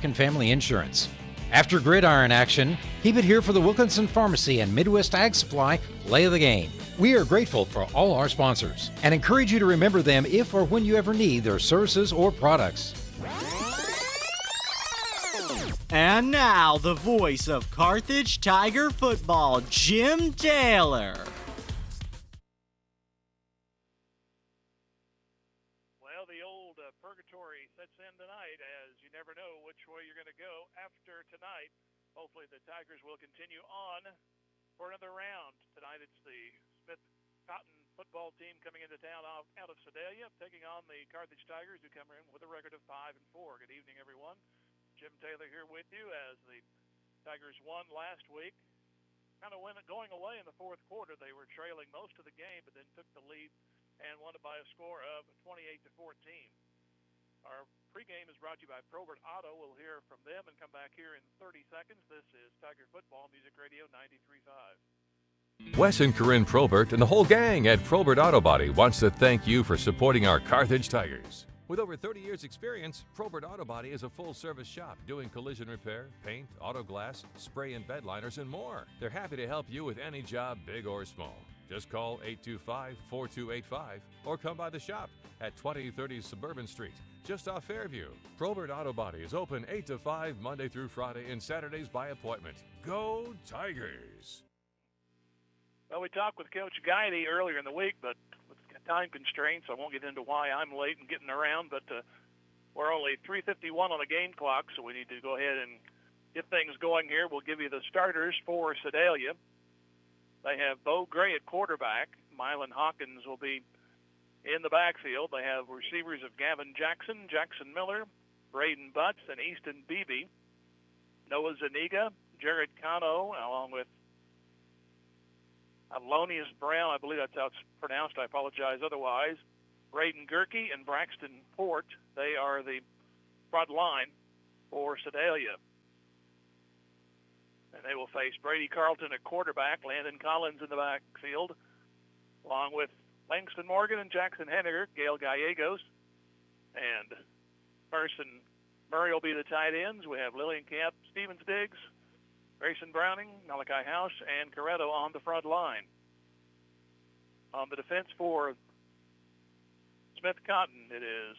American Family Insurance. After gridiron action, keep it here for the Wilkinson Pharmacy and Midwest Ag Supply Play of the Game. We are grateful for all our sponsors and encourage you to remember them if or when you ever need their services or products. And now, the voice of Carthage Tiger football, Jim Taylor. Well, the old purgatory sets in tonight, as you never know which way you're going to go after tonight. Hopefully the Tigers will continue on for another round. Tonight it's the Smith Cotton football team coming into town out of Sedalia, taking on the Carthage Tigers, who come in with a record of 5-4. Good evening, everyone. Jim Taylor here with you as the Tigers won last week. Kind of going away in the fourth quarter. They were trailing most of the game, but then took the lead and won it by a score of 28-14. Our pregame is brought to you by Probert Auto. We'll hear from them and come back here in 30 seconds. This is Tiger Football Music Radio 93.5. Wes and Corinne Probert and the whole gang at Probert Auto Body wants to thank you for supporting our Carthage Tigers. With over 30 years' experience, Probert Auto Body is a full-service shop doing collision repair, paint, auto glass, spray and bed liners, and more. They're happy to help you with any job, big or small. Just call 825-4285 or come by the shop at 2030 Suburban Street, just off Fairview. Probert Auto Body is open 8 to 5 Monday through Friday and Saturdays by appointment. Go Tigers! Well, we talked with Coach Guidey earlier in the week, but with time constraints, I won't get into why I'm late and getting around, but we're only 3:51 on the game clock, so we need to go ahead and get things going here. We'll give you the starters for Sedalia. They have Bo Gray at quarterback. Mylan Hawkins will be in the backfield. They have receivers of Gavin Jackson, Jackson Miller, Braden Butts, and Easton Beebe. Noah Zuniga, Jared Cano, along with Alonius Brown, I believe that's how it's pronounced. I apologize otherwise. Braden Gerke and Braxton Port, they are the front line for Sedalia. And they will face Brady Carlton at quarterback, Landon Collins in the backfield, along with Langston Morgan and Jackson Henniger, Gail Gallegos, and Carson Murray will be the tight ends. We have Lillian Camp, Stevens Diggs, Grayson Browning, Malachi House, and Corretto on the front line. On the defense for Smith Cotton, it is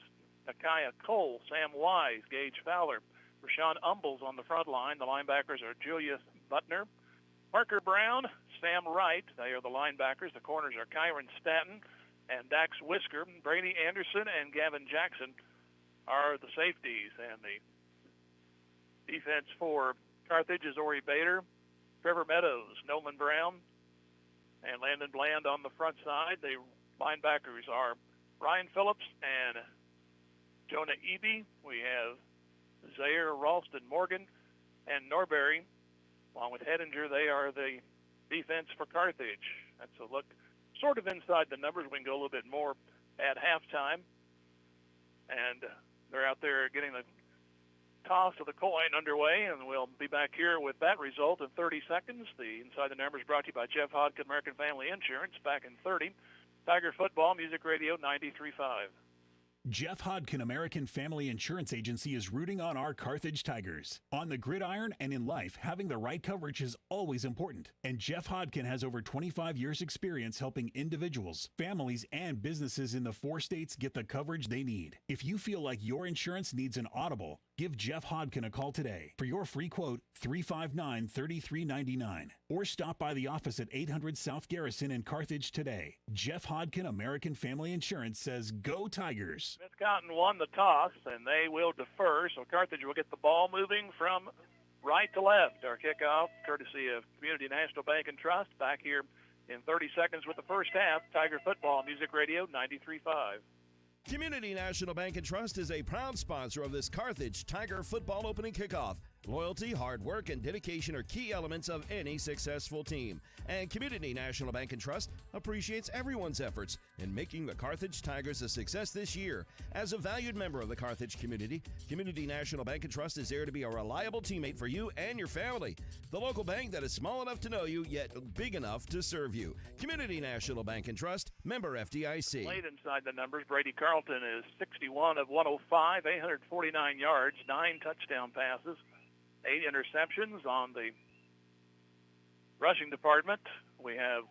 Nakiah Cole, Sam Wise, Gage Fowler, Rashawn Umbles on the front line. The linebackers are Julius Butner, Parker Brown, Sam Wright. They are the linebackers. The corners are Kyron Stanton and Dax Whisker. Brady Anderson and Gavin Jackson are the safeties. And the defense for Carthage is Ori Bader, Trevor Meadows, Nolan Brown, and Landon Bland on the front side. The linebackers are Ryan Phillips and Jonah Eby. We have Zaire Ralston Morgan and Norbury, along with Hedinger. They are the defense for Carthage. That's a look sort of inside the numbers. We can go a little bit more at halftime. And they're out there getting the toss of the coin underway, and we'll be back here with that result in 30 seconds. The Inside the Numbers brought to you by Jeff Hodkin, American Family Insurance, back in 30. Tiger Football, Music Radio 93.5. Jeff Hodkin American Family Insurance Agency is rooting on our Carthage Tigers. On the gridiron and in life, having the right coverage is always important. And Jeff Hodkin has over 25 years experience helping individuals, families, and businesses in the 4 states get the coverage they need. If you feel like your insurance needs an audible, give Jeff Hodkin a call today. For your free quote, 359-3399. Or stop by the office at 800 South Garrison in Carthage today. Jeff Hodkin American Family Insurance says, go Tigers. Smith Cotton won the toss, and they will defer, so Carthage will get the ball moving from right to left. Our kickoff, courtesy of Community National Bank and Trust, back here in 30 seconds with the first half. Tiger Football, Music Radio 93.5. Community National Bank and Trust is a proud sponsor of this Carthage Tiger football opening kickoff. Loyalty, hard work, and dedication are key elements of any successful team. And Community National Bank and Trust appreciates everyone's efforts in making the Carthage Tigers a success this year. As a valued member of the Carthage community, Community National Bank and Trust is there to be a reliable teammate for you and your family. The local bank that is small enough to know you, yet big enough to serve you. Community National Bank and Trust, member FDIC. Late inside the numbers, Brady Carlton is 61 of 105, 849 yards, 9 touchdown passes, 8 interceptions. On the rushing department, we have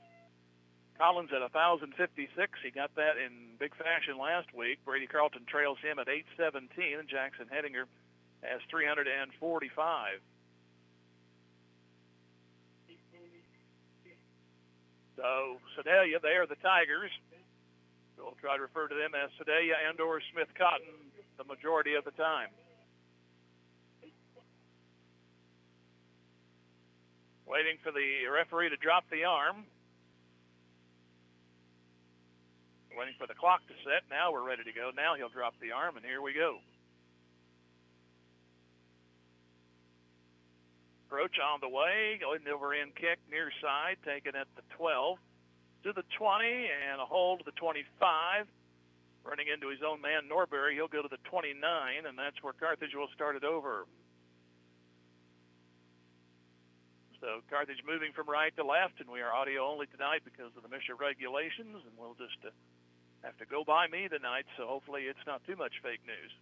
Collins at 1,056. He got that in big fashion last week. Brady Carlton trails him at 817, and Jackson Hedinger has 345. So Sedalia, they are the Tigers. We'll try to refer to them as Sedalia and or Smith Cotton the majority of the time. Waiting for the referee to drop the arm. Waiting for the clock to set. Now we're ready to go. Now he'll drop the arm, and here we go. Approach on the way. Going over in kick near side. Taken at the 12 to the 20 and a hold to the 25. Running into his own man, Norbury. He'll go to the 29, and that's where Carthage will start it over. So Carthage moving from right to left, and we are audio only tonight because of the Misha regulations, and we'll just have to go by me tonight, so hopefully it's not too much fake news.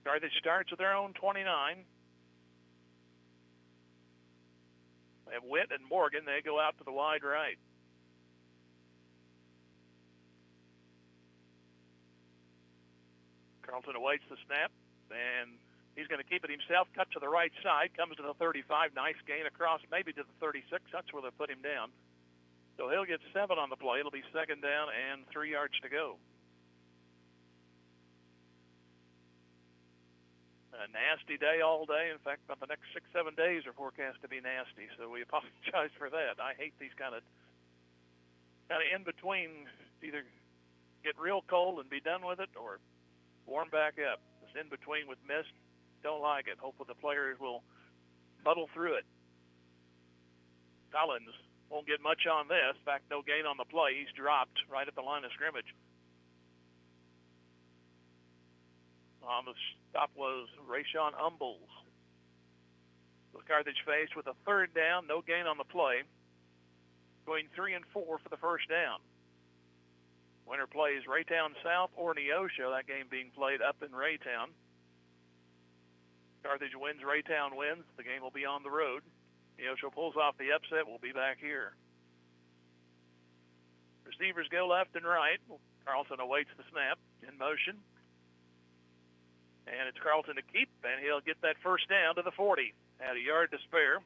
Carthage starts with their own 29. They have Witt and Morgan. They go out to the wide right. Carlton awaits the snap, and he's going to keep it himself, cut to the right side, comes to the 35, nice gain across, maybe to the 36. That's where they put him down. So he'll get 7 on the play. It'll be second down and 3 yards to go. A nasty day all day. In fact, about the next 6-7 days are forecast to be nasty, so we apologize for that. I hate these kind of in-between, either get real cold and be done with it or warm back up. This in-between with mist, don't like it. Hopefully the players will muddle through it. Collins won't get much on this. In fact, no gain on the play. He's dropped right at the line of scrimmage. On the stop was Rayshawn Umbles. So Carthage faced with a third down, no gain on the play. Going 3 and 4 for the first down. Winner plays Raytown South or Neosho, that game being played up in Raytown. Carthage wins, Raytown wins. The game will be on the road. Neosho pulls off the upset. We'll be back here. Receivers go left and right. Carlton awaits the snap in motion. And it's Carlton to keep, and he'll get that first down to the 40. Had a yard to spare.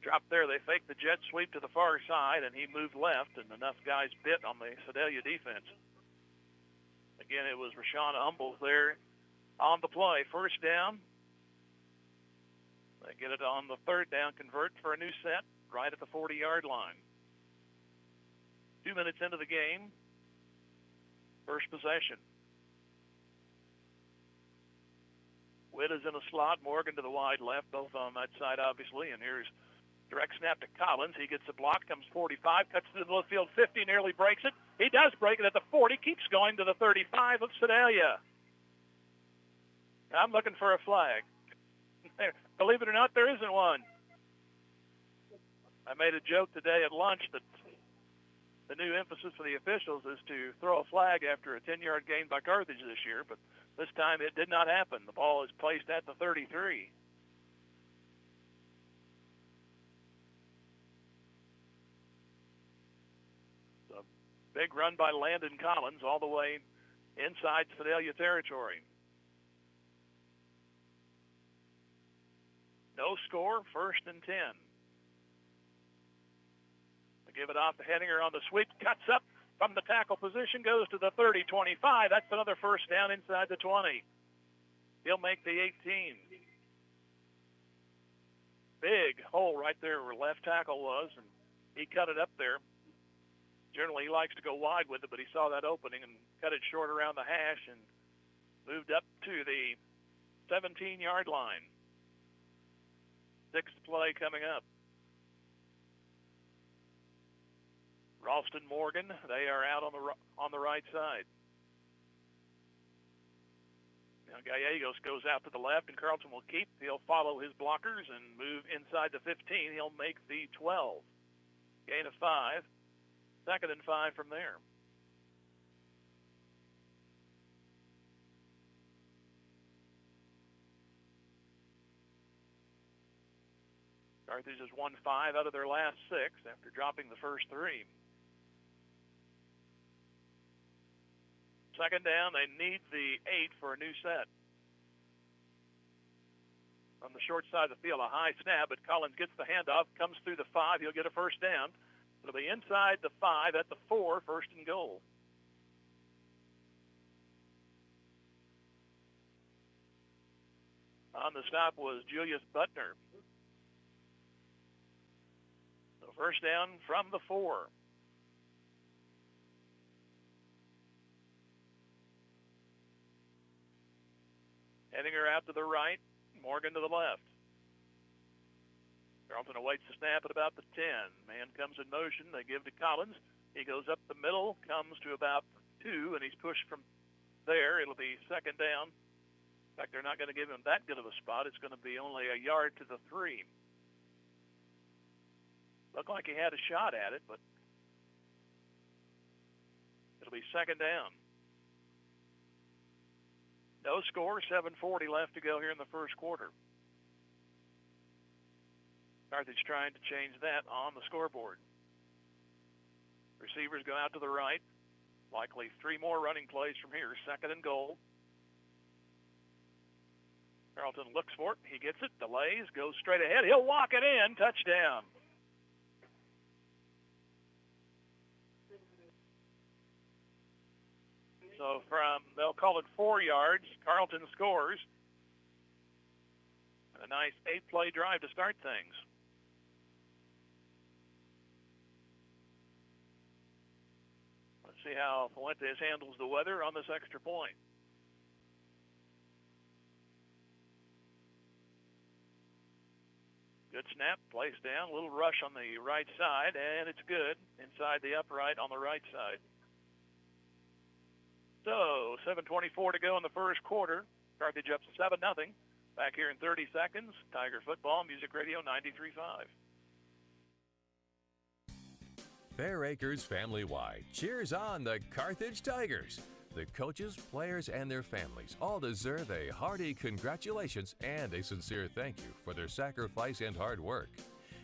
Dropped there. They faked the jet sweep to the far side, and he moved left, and enough guys bit on the Sedalia defense. Again, it was Rashawn Umbles there on the play. First down. They get it on the third down, convert for a new set right at the 40-yard line. 2 minutes into the game. First possession. Witt is in a slot, Morgan to the wide left, both on that side, obviously. And here's direct snap to Collins. He gets a block, comes 45, cuts to the middle of the field, 50, nearly breaks it. He does break it at the 40, keeps going to the 35 of Sedalia. I'm looking for a flag. Believe it or not, there isn't one. I made a joke today at lunch that the new emphasis for the officials is to throw a flag after a 10-yard gain by Carthage this year, but this time it did not happen. The ball is placed at the 33. A big run by Landon Collins all the way inside Sedalia territory. No score, first and 10. They give it off to Henninger on the sweep, cuts up from the tackle position, goes to the 30, 25. That's another first down inside the 20. He'll make the 18. Big hole right there where left tackle was, and he cut it up there. Generally, he likes to go wide with it, but he saw that opening and cut it short around the hash and moved up to the 17-yard line. Sixth play coming up. Ralston Morgan, they are out on the right side. Now Gallegos goes out to the left, and Carlton will keep. He'll follow his blockers and move inside the 15. He'll make the 12. Gain of 5. Second and 5 from there. Carthage has won 5 out of their last 6 after dropping the first 3. Second down, they need the 8 for a new set. On the short side of the field, a high snap, but Collins gets the handoff, comes through the 5. He'll get a first down. It'll be inside the 5 at the 4, first and goal. On the stop was Julius Butner. So first down from the 4. Henninger out to the right, Morgan to the left. Carlton awaits the snap at about the 10. Man comes in motion. They give to Collins. He goes up the middle, comes to about 2, and he's pushed from there. It'll be second down. In fact, they're not going to give him that good of a spot. It's going to be only a yard to the 3. Looked like he had a shot at it, but it'll be second down. No score, 7:40 left to go here in the first quarter. Carthage trying to change that on the scoreboard. Receivers go out to the right. Likely 3 more running plays from here. Second and goal. Carlton looks for it. He gets it, delays, goes straight ahead. He'll walk it in. Touchdown. So they'll call it 4 yards. Carlton scores. A nice 8-play drive to start things. Let's see how Fuentes handles the weather on this extra point. Good snap, placed down, a little rush on the right side, and it's good inside the upright on the right side. So, 7:24 to go in the first quarter. Carthage up 7-0. Back here in 30 seconds. Tiger Football, Music Radio 93.5. Fair Acres Family-wide cheers on the Carthage Tigers. The coaches, players, and their families all deserve a hearty congratulations and a sincere thank you for their sacrifice and hard work.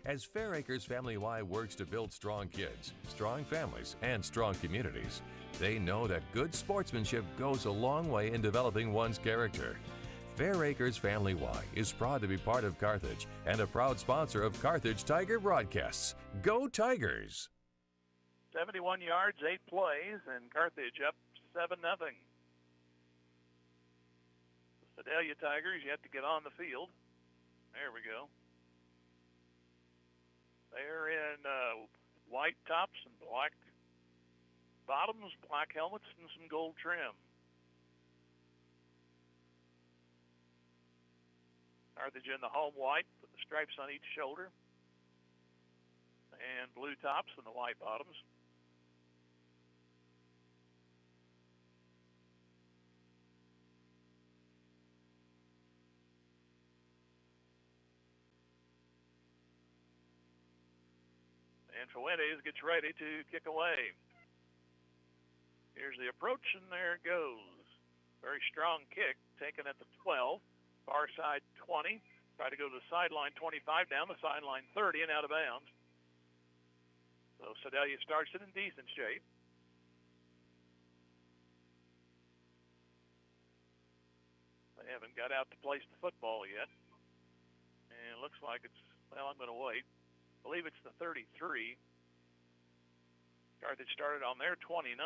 As Fair Acres Family-wide works to build strong kids, strong families, and strong communities, they know that good sportsmanship goes a long way in developing one's character. Fair Acres Family-wide is proud to be part of Carthage and a proud sponsor of Carthage Tiger broadcasts. Go Tigers! 71 yards, 8 plays, and Carthage up 7-0. The Sedalia Tigers yet to get on the field. There we go. They're in white tops and black bottoms, black helmets, and some gold trim. Carthage in the home white with the stripes on each shoulder, and blue tops and the white bottoms. And Fuentes gets ready to kick away. Here's the approach, and there it goes. Very strong kick, taken at the 12, far side 20. Try to go to the sideline 25, down the sideline 30, and out of bounds. So Sedalia starts it in decent shape. They haven't got out to place the football yet. And it looks like it's, well, I'm going to wait. I believe it's the 33. Carthage started on their 29.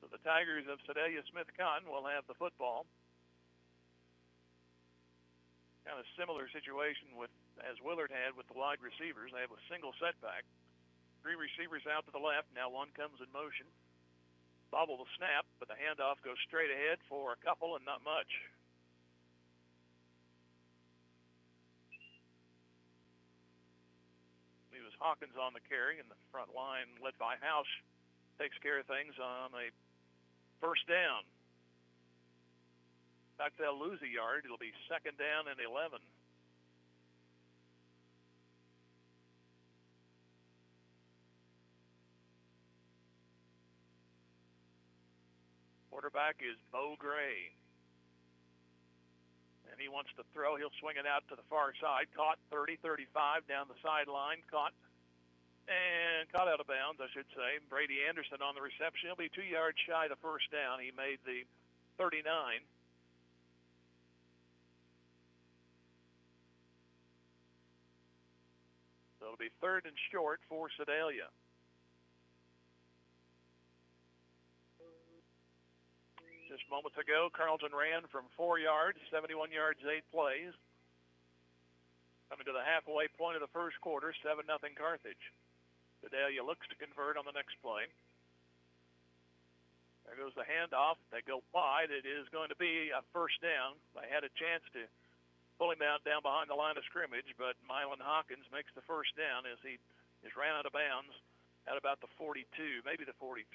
So the Tigers of Sedalia Smith Cotton will have the football. Kind of similar situation as Willard had with the wide receivers. They have a single setback. 3 receivers out to the left. Now one comes in motion. Bobble the snap, but the handoff goes straight ahead for a couple and not much. It was Hawkins on the carry, and the front line, led by House, takes care of things on a first down. In fact, they'll lose a yard. It'll be 2nd down and 11. Quarterback is Bo Gray. And he wants to throw. He'll swing it out to the far side. Caught 30-35 down the sideline. Caught out of bounds, I should say. Brady Anderson on the reception. He'll be 2 yards shy of the first down. He made the 39. So it'll be 3rd and short for Sedalia. Just moments ago, Carlton ran from 4 yards, 71 yards, 8 plays. Coming to the halfway point of the first quarter, 7-0 Carthage. Sedalia looks to convert on the next play. There goes the handoff. They go wide. It is going to be a first down. They had a chance to pull him out down behind the line of scrimmage, but Mylan Hawkins makes the first down as he is ran out of bounds at about the 42, maybe the 43.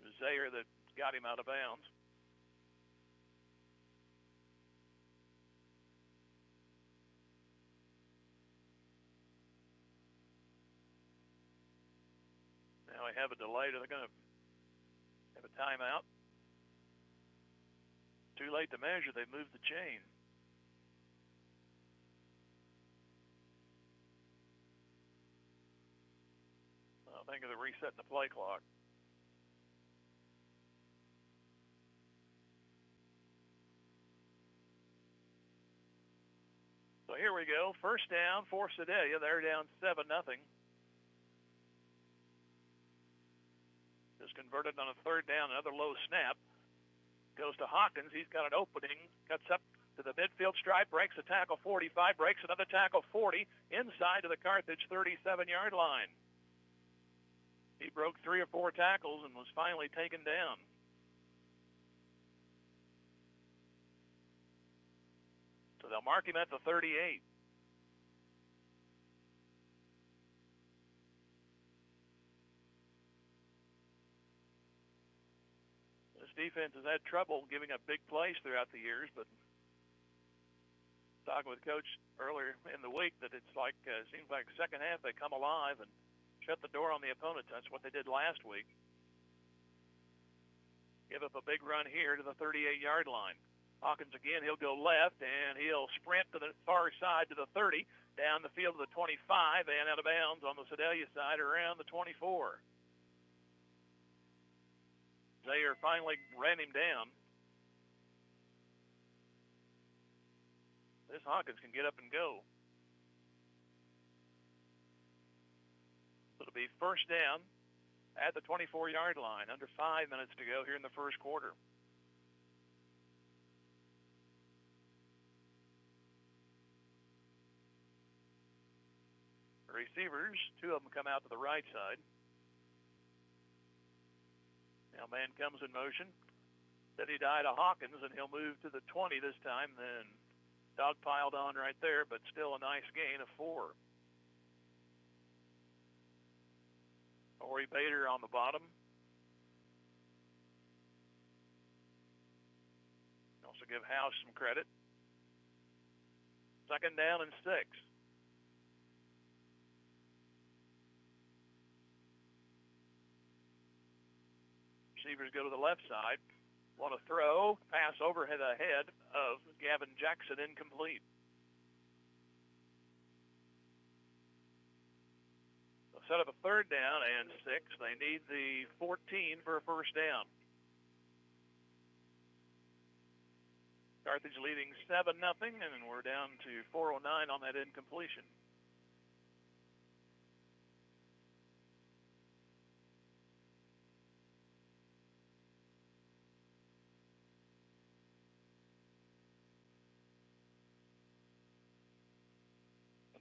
It was Zaire that got him out of bounds. Now we have a delay. They're going to have a timeout. Too late to measure. They moved the chain. I'll think of the resetting the play clock. So here we go. First down for Sedalia. They're down 7-0. Just converted on a 3rd down. Another low snap. Goes to Hawkins. He's got an opening. Cuts up to the midfield stripe. Breaks a tackle 45. Breaks another tackle 40. Inside to the Carthage 37-yard line. He broke 3 or 4 tackles and was finally taken down. So they'll mark him at the 38. This defense has had trouble giving up big plays throughout the years, but talking with Coach earlier in the week that it's like, it seems like second half they come alive and shut the door on the opponent. That's what they did last week. Give up a big run here to the 38-yard line. Hawkins again, he'll go left, and he'll sprint to the far side to the 30, down the field to the 25, and out of bounds on the Sedalia side around the 24. Zaire finally ran him down. This Hawkins can get up and go. It'll be first down at the 24-yard line. Under 5 minutes to go here in the first quarter. The receivers, 2 of them come out to the right side. Now man comes in motion. Said he died to Hawkins, and he'll move to the 20 this time. Then dog piled on right there, but still a nice gain of 4. Ori Bader on the bottom. Also give House some credit. 2nd down and 6. Receivers go to the left side. Want to throw. Pass overhead ahead of Gavin Jackson, incomplete. They'll set up a 3rd down and 6. They need the 14 for a first down. Carthage leading 7-0, and we're down to 4:09 on that incompletion.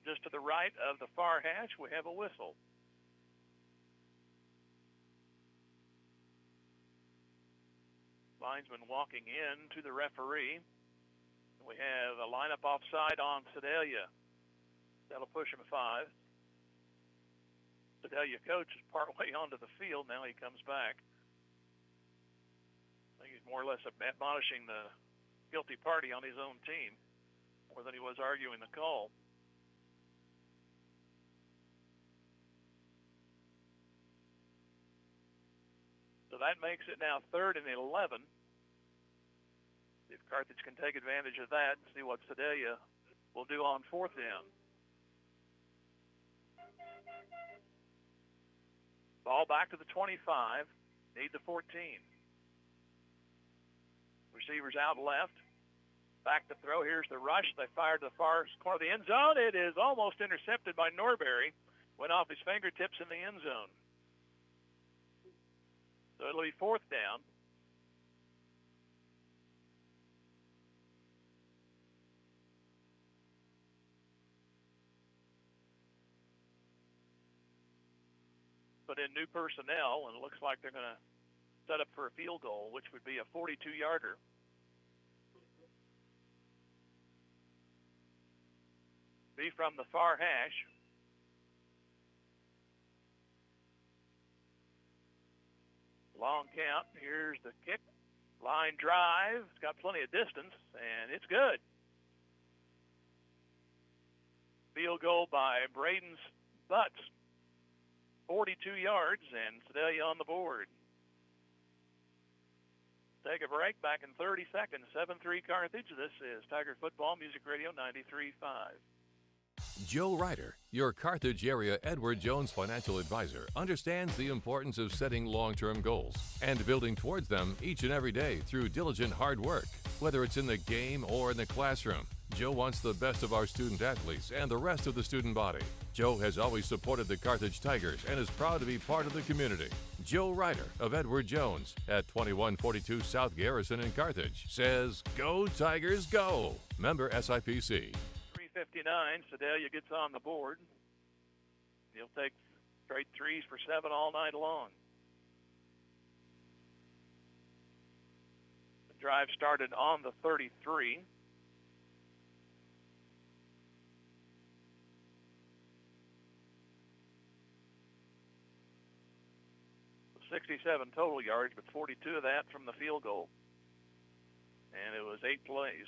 just to the right of the far hash, we have a whistle. Linesman walking in to the referee. We have a lineup offside on Sedalia. That'll push him 5. Sedalia coach is partway onto the field. Now he comes back. I think he's more or less admonishing the guilty party on his own team more than he was arguing the call. So that makes it now 3rd and 11. If Carthage can take advantage of that and see what Sedalia will do on 4th down. Ball back to the 25. Need the 14. Receivers out left. Back to throw. Here's the rush. They fired to the far corner of the end zone. It is almost intercepted by Norberry. Went off his fingertips in the end zone. So it'll be 4th down. Put in new personnel, and it looks like they're going to set up for a field goal, which would be a 42-yarder. Be from the far hash. Long count. Here's the kick. Line drive. It's got plenty of distance, and it's good. Field goal by Braden's Butts. 42 yards, and Sedalia on the board. Take a break. Back in 30 seconds. 7-3 Carthage. This is Tiger Football Music Radio 93.5. Joe Ryder, your Carthage area Edward Jones financial advisor, understands the importance of setting long-term goals and building towards them each and every day through diligent hard work. Whether it's in the game or in the classroom, Joe wants the best of our student athletes and the rest of the student body. Joe has always supported the Carthage Tigers and is proud to be part of the community. Joe Ryder of Edward Jones at 2142 South Garrison in Carthage says, "Go Tigers, go!" Member SIPC. 3:59, Sedalia gets on the board. He'll take straight threes for 7 all night long. The drive started on the 33. The 67 total yards, but 42 of that from the field goal. And it was 8 plays.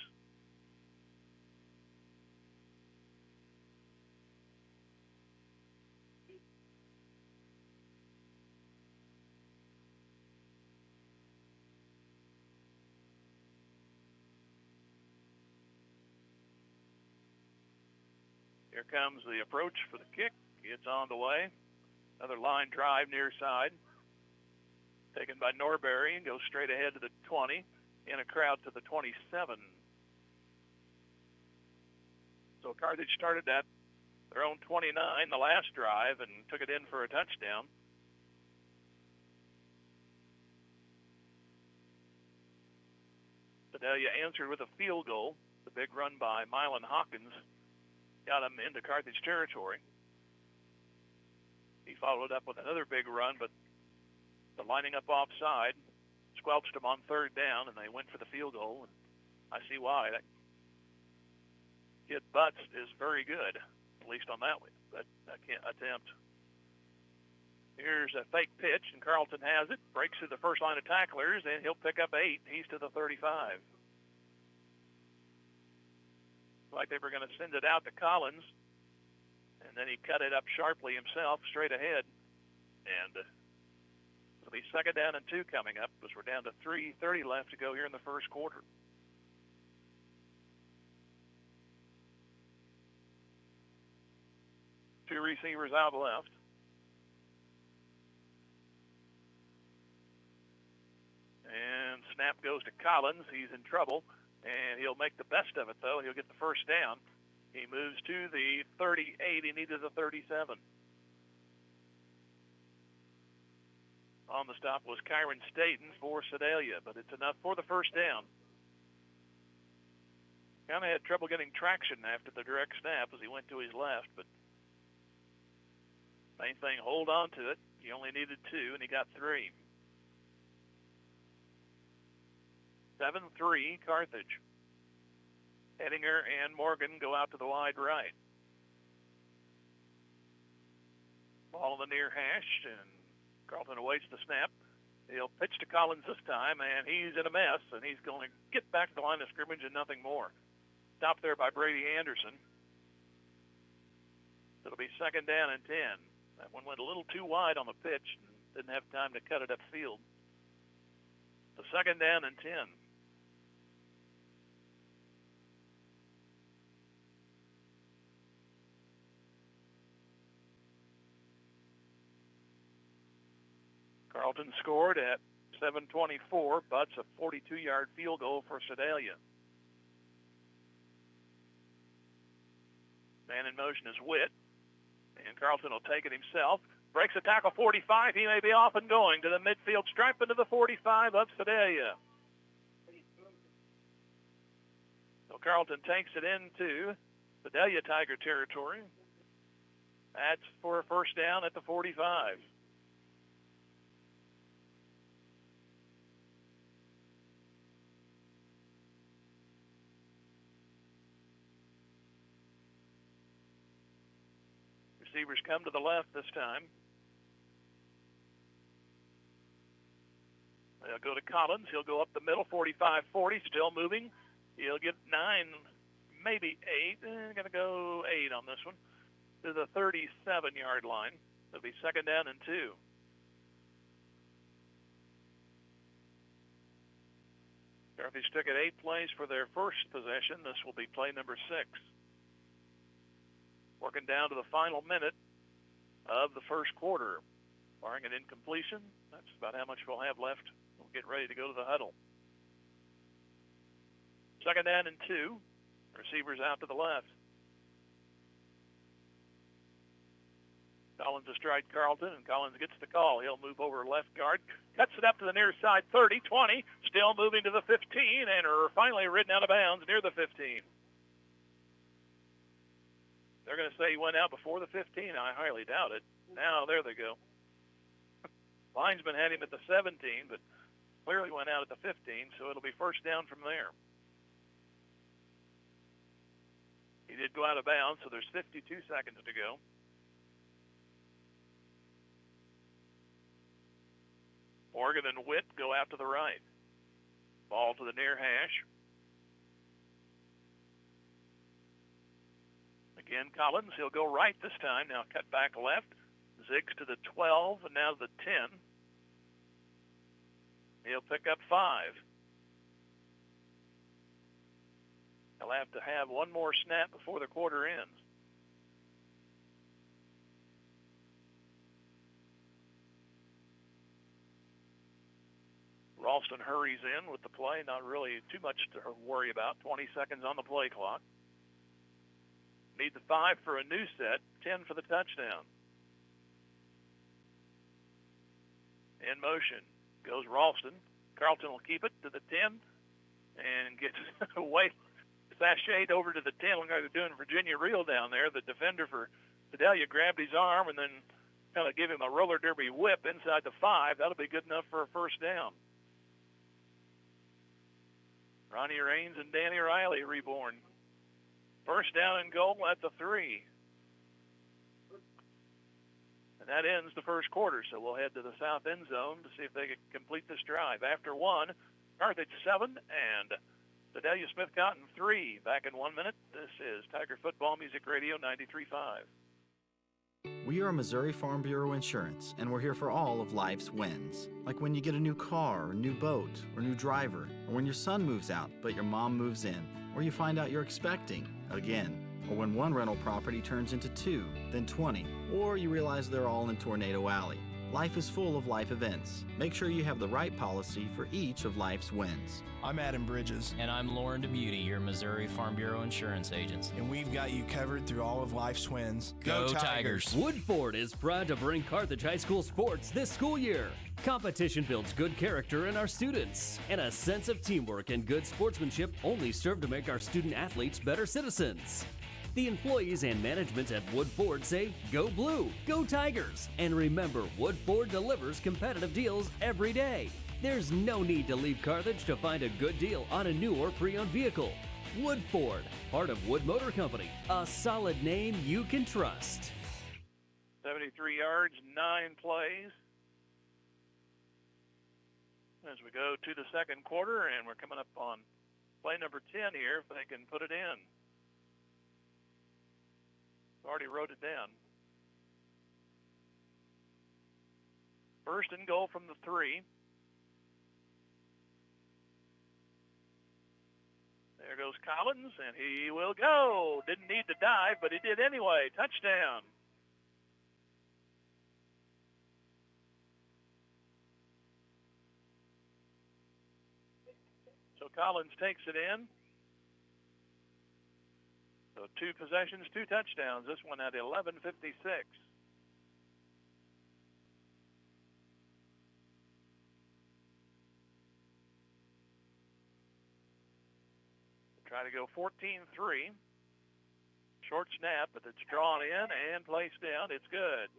Here comes the approach for the kick. It's on the way. Another line drive near side. Taken by Norberry and goes straight ahead to the 20. In a crowd to the 27. So Carthage started at their own 29 the last drive and took it in for a touchdown. Sedalia answered with a field goal. The big run by Mylan Hawkins got him into Carthage territory. He followed up with another big run, but the lining up offside squelched him on 3rd down, and they went for the field goal, and I see why. That kid Butts is very good, at least on that attempt. Here's a fake pitch, and Carlton has it, breaks through the first line of tacklers, and he'll pick up 8. He's to the 35. Like they were going to send it out to Collins, and then he cut it up sharply himself, straight ahead. And it'll be 2nd down and 2 coming up, because we're down to 3:30 left to go here in the first quarter. Two receivers out left. And snap goes to Collins. He's in trouble. And he'll make the best of it, though. He'll get the first down. He moves to the 38. He needed the 37. On the stop was Kyron Staten for Sedalia, but it's enough for the first down. Kind of had trouble getting traction after the direct snap as he went to his left, but main thing, hold on to it. He only needed 2, and he got 3. 7-3, Carthage. Henninger and Morgan go out to the wide right. Ball in the near hash, and Carlton awaits the snap. He'll pitch to Collins this time, and he's in a mess, and he's going to get back to the line of scrimmage and nothing more. Stopped there by Brady Anderson. It'll be 2nd down and 10. That one went a little too wide on the pitch and didn't have time to cut it upfield. So 2nd down and 10. Carlton scored at 7:24, butts a 42-yard field goal for Sedalia. Man in motion is Witt, and Carlton will take it himself. Breaks a tackle 45. He may be off and going to the midfield stripe into the 45 of Sedalia. So Carlton takes it into Sedalia Tiger territory. That's for a 1st down at the 45. Receivers come to the left this time. They'll go to Collins. He'll go up the middle, 45-40, still moving. He'll get 9, maybe 8. Going to go 8 on this one to the 37-yard line. It'll be 2nd down and 2. Carthage took it 8 plays for their first possession. This will be play number 6. Working down to the final minute of the first quarter. Barring an incompletion, that's about how much we'll have left. We'll get ready to go to the huddle. 2nd down and 2. Receivers out to the left. Collins astride Carlton, and Collins gets the call. He'll move over left guard. Cuts it up to the near side, 30, 20. Still moving to the 15, and are finally ridden out of bounds near the 15. They're going to say he went out before the 15. I highly doubt it. Now, there they go. Linesman had him at the 17, but clearly went out at the 15, so it'll be 1st down from there. He did go out of bounds, so there's 52 seconds to go. Morgan and Witt go out to the right. Ball to the near hash. Again, Collins, he'll go right this time. Now cut back left. Zigs to the 12, and now the 10. He'll pick up 5. He'll have to have one more snap before the quarter ends. Ralston hurries in with the play. Not really too much to worry about. 20 seconds on the play clock. Need the 5 for a new set, 10 for the touchdown. In motion goes Ralston. Carlton will keep it to the 10 and gets away, sashayed over to the 10. Look like they're doing Virginia Reel down there. The defender for Sedalia grabbed his arm and then kind of give him a roller derby whip inside the 5. That'll be good enough for a 1st down. Ronnie Raines and Danny Riley reborn. 1st down and goal at the 3. And that ends the first quarter, so we'll head to the south end zone to see if they can complete this drive. After 1, Carthage 7 and Sedalia Smith Cotton 3. Back in 1 minute, this is Tiger Football Music Radio 93.5. We are Missouri Farm Bureau Insurance, and we're here for all of life's wins. Like when you get a new car, or new boat, or new driver, or when your son moves out but your mom moves in, or you find out you're expecting again, or when one rental property turns into 2, then 20, or you realize they're all in Tornado Alley. Life is full of life events. Make sure you have the right policy for each of life's wins. I'm Adam Bridges. And I'm Lauren DeBeauty, your Missouri Farm Bureau insurance agent. And we've got you covered through all of life's wins. Go Tigers! Woodford is proud to bring Carthage High School sports this school year. Competition builds good character in our students, and a sense of teamwork and good sportsmanship only serve to make our student athletes better citizens. The employees and management at Wood Ford say, "Go Blue, go Tigers," and remember, Wood Ford delivers competitive deals every day. There's no need to leave Carthage to find a good deal on a new or pre-owned vehicle. Wood Ford, part of Wood Motor Company, a solid name you can trust. 73 yards, 9 plays. As we go to the second quarter, and we're coming up on play number 10 here, if they can put it in. Already wrote it down. First and goal from the 3. There goes Collins, and he will go. Didn't need to dive, but he did anyway. Touchdown. So Collins takes it in. So 2 possessions, 2 touchdowns. This one at 11:56. Try to go 14-3. Short snap, but it's drawn in and placed down. It's good.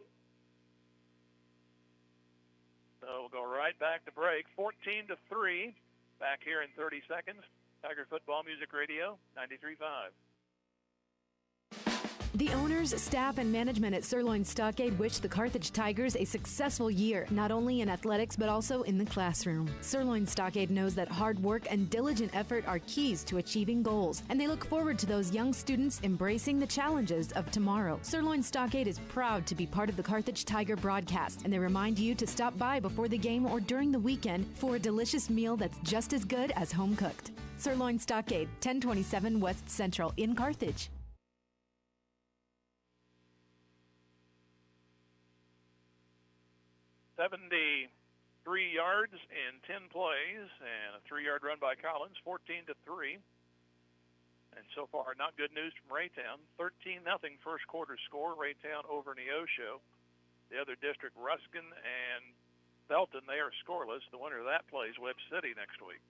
So we'll go right back to break. 14-3. Back here in 30 seconds. Tiger Football Music Radio, 93.5. The owners, staff, and management at Sirloin Stockade wish the Carthage Tigers a successful year, not only in athletics but also in the classroom. Sirloin Stockade knows that hard work and diligent effort are keys to achieving goals, and they look forward to those young students embracing the challenges of tomorrow. Sirloin Stockade is proud to be part of the Carthage Tiger broadcast, and they remind you to stop by before the game or during the weekend for a delicious meal that's just as good as home cooked. Sirloin Stockade, 1027 West Central in Carthage. 73 yards in 10 plays and a 3-yard run by Collins, 14-3. And so far, not good news from Raytown. 13-0 first quarter score. Raytown over Neosho. The other district, Ruskin and Belton, they are scoreless. The winner of that plays Webb City next week.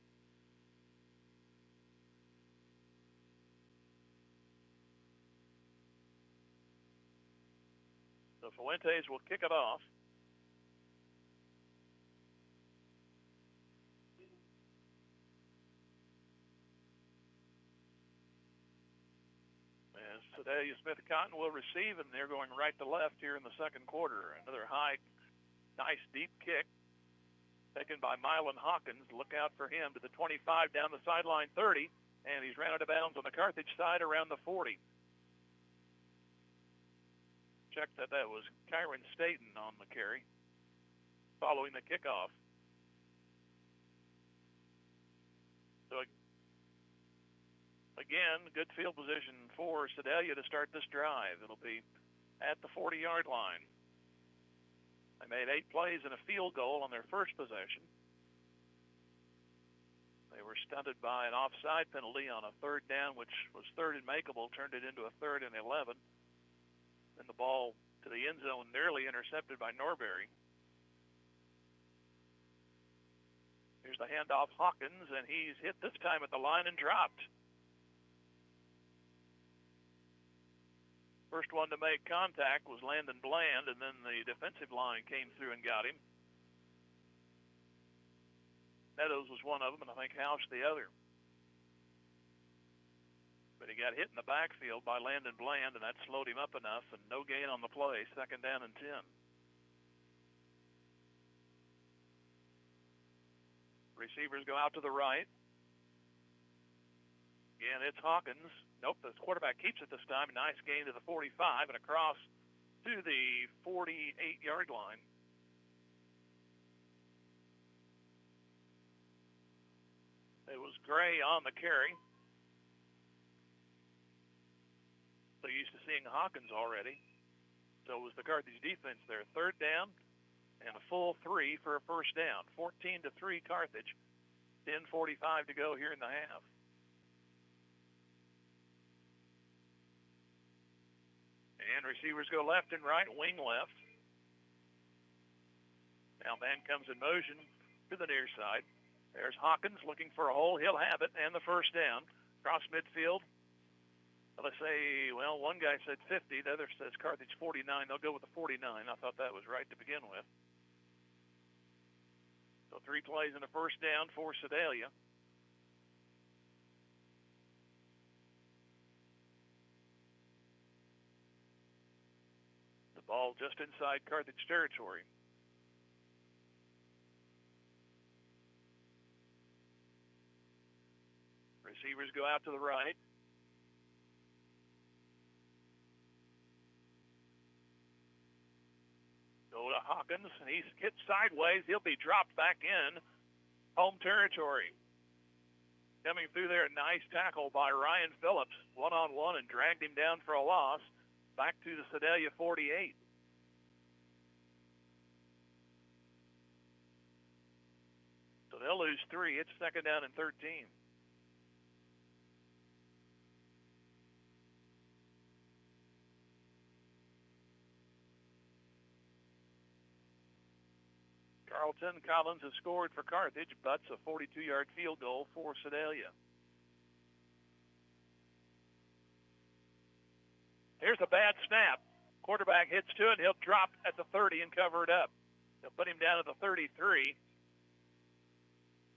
So Fuentes will kick it off. Sedalia Smith Cotton will receive, and they're going right to left here in the second quarter. Another high, nice deep kick taken by Mylan Hawkins. Look out for him to the 25, down the sideline 30, and he's ran out of bounds on the Carthage side around the 40. Check that was Kyron Staten on the carry following the kickoff. So again, good field position for Sedalia to start this drive. It'll be at the 40-yard line. They made 8 plays and a field goal on their first possession. They were stunted by an offside penalty on a 3rd down, which was 3rd and makeable, turned it into a 3rd and 11. And the ball to the end zone nearly intercepted by Norbury. Here's the handoff, Hawkins, and he's hit this time at the line and dropped. First one to make contact was Landon Bland, and then the defensive line came through and got him. Meadows was one of them, and I think House the other. But he got hit in the backfield by Landon Bland, and that slowed him up enough, and no gain on the play, 2nd down and 10. Receivers go out to the right. Again, it's Hawkins. Nope, the quarterback keeps it this time. Nice gain to the 45 and across to the 48-yard line. It was Gray on the carry. So used to seeing Hawkins already. So it was the Carthage defense there. 3rd down and a full 3 for a first down. 14-3 Carthage. 10:45 to go here in the half. And receivers go left and right, wing left. Now man comes in motion to the near side. There's Hawkins looking for a hole. He'll have it, and the first down. Cross midfield. Let's say, well, one guy said 50. The other says Carthage 49. They'll go with the 49. I thought that was right to begin with. So 3 plays and a first down for Sedalia. The ball just inside Carthage territory. Receivers go out to the right. Go to Hawkins, and he's hit sideways. He'll be dropped back in home territory. Coming through there, nice tackle by Ryan Phillips, one-on-one, and dragged him down for a loss. Back to the Sedalia 48. So they'll lose 3. It's second down and 13. Carlton Collins has scored for Carthage, butts a 42-yard field goal for Sedalia. Here's a bad snap. Quarterback hits to it. He'll drop at the 30 and cover it up. They'll put him down at the 33.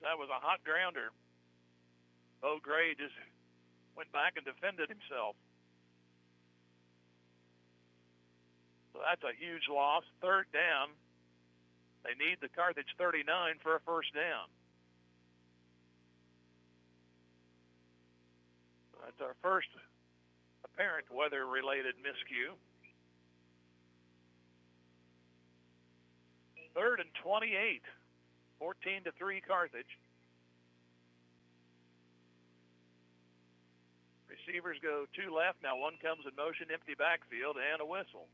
That was a hot grounder. Bo Gray just went back and defended himself. So that's a huge loss. Third down. They need the Carthage 39 for a first down. That's our first apparent weather-related miscue. 3rd and 28, 14-3 Carthage. Receivers go 2 left. Now one comes in motion, empty backfield, and a whistle.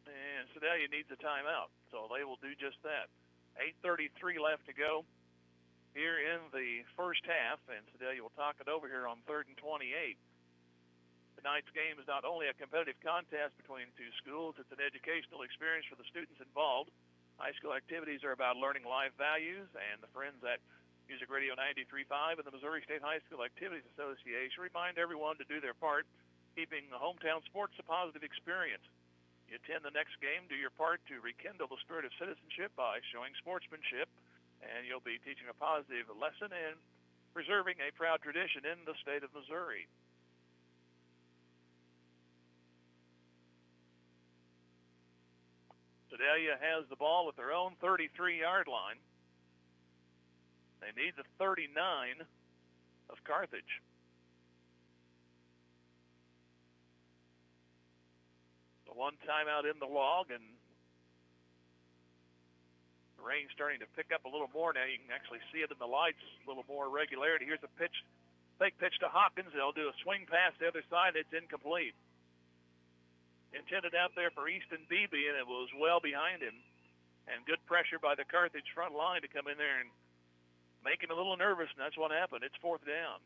And Sedalia needs a timeout, so they will do just that. 8:33 left to go here in the first half, and Sedalia will talk it over here on 3rd and 28. Tonight's game is not only a competitive contest between 2 schools, it's an educational experience for the students involved. High school activities are about learning life values, and the friends at Music Radio 93.5 and the Missouri State High School Activities Association remind everyone to do their part, keeping the hometown sports a positive experience. You attend the next game, do your part to rekindle the spirit of citizenship by showing sportsmanship, and you'll be teaching a positive lesson and preserving a proud tradition in the state of Missouri. Sedalia has the ball at their own 33-yard line. They need the 39 of Carthage. The one timeout in the log, and the rain's starting to pick up a little more now. You can actually see it in the lights, a little more regularity. Here's a pitch, fake pitch to Hawkins. They'll do a swing pass to the other side. It's incomplete. Intended out there for Easton Beebe, and it was well behind him. And good pressure by the Carthage front line to come in there and make him a little nervous, and that's what happened. It's 4th down.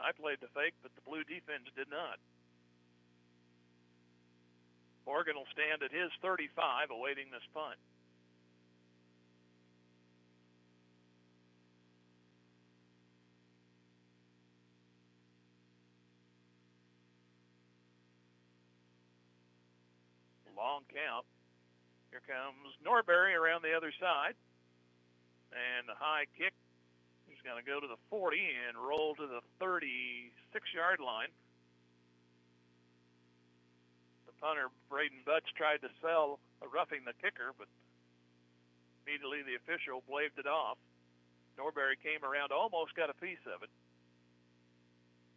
I played the fake, but the blue defense did not. Morgan will stand at his 35, awaiting this punt. Long count. Here comes Norbury around the other side. And the high kick. He's going to go to the 40 and roll to the 36-yard line. The punter, Braden Butts, tried to sell a roughing the kicker, but immediately the official waved it off. Norbury came around, almost got a piece of it.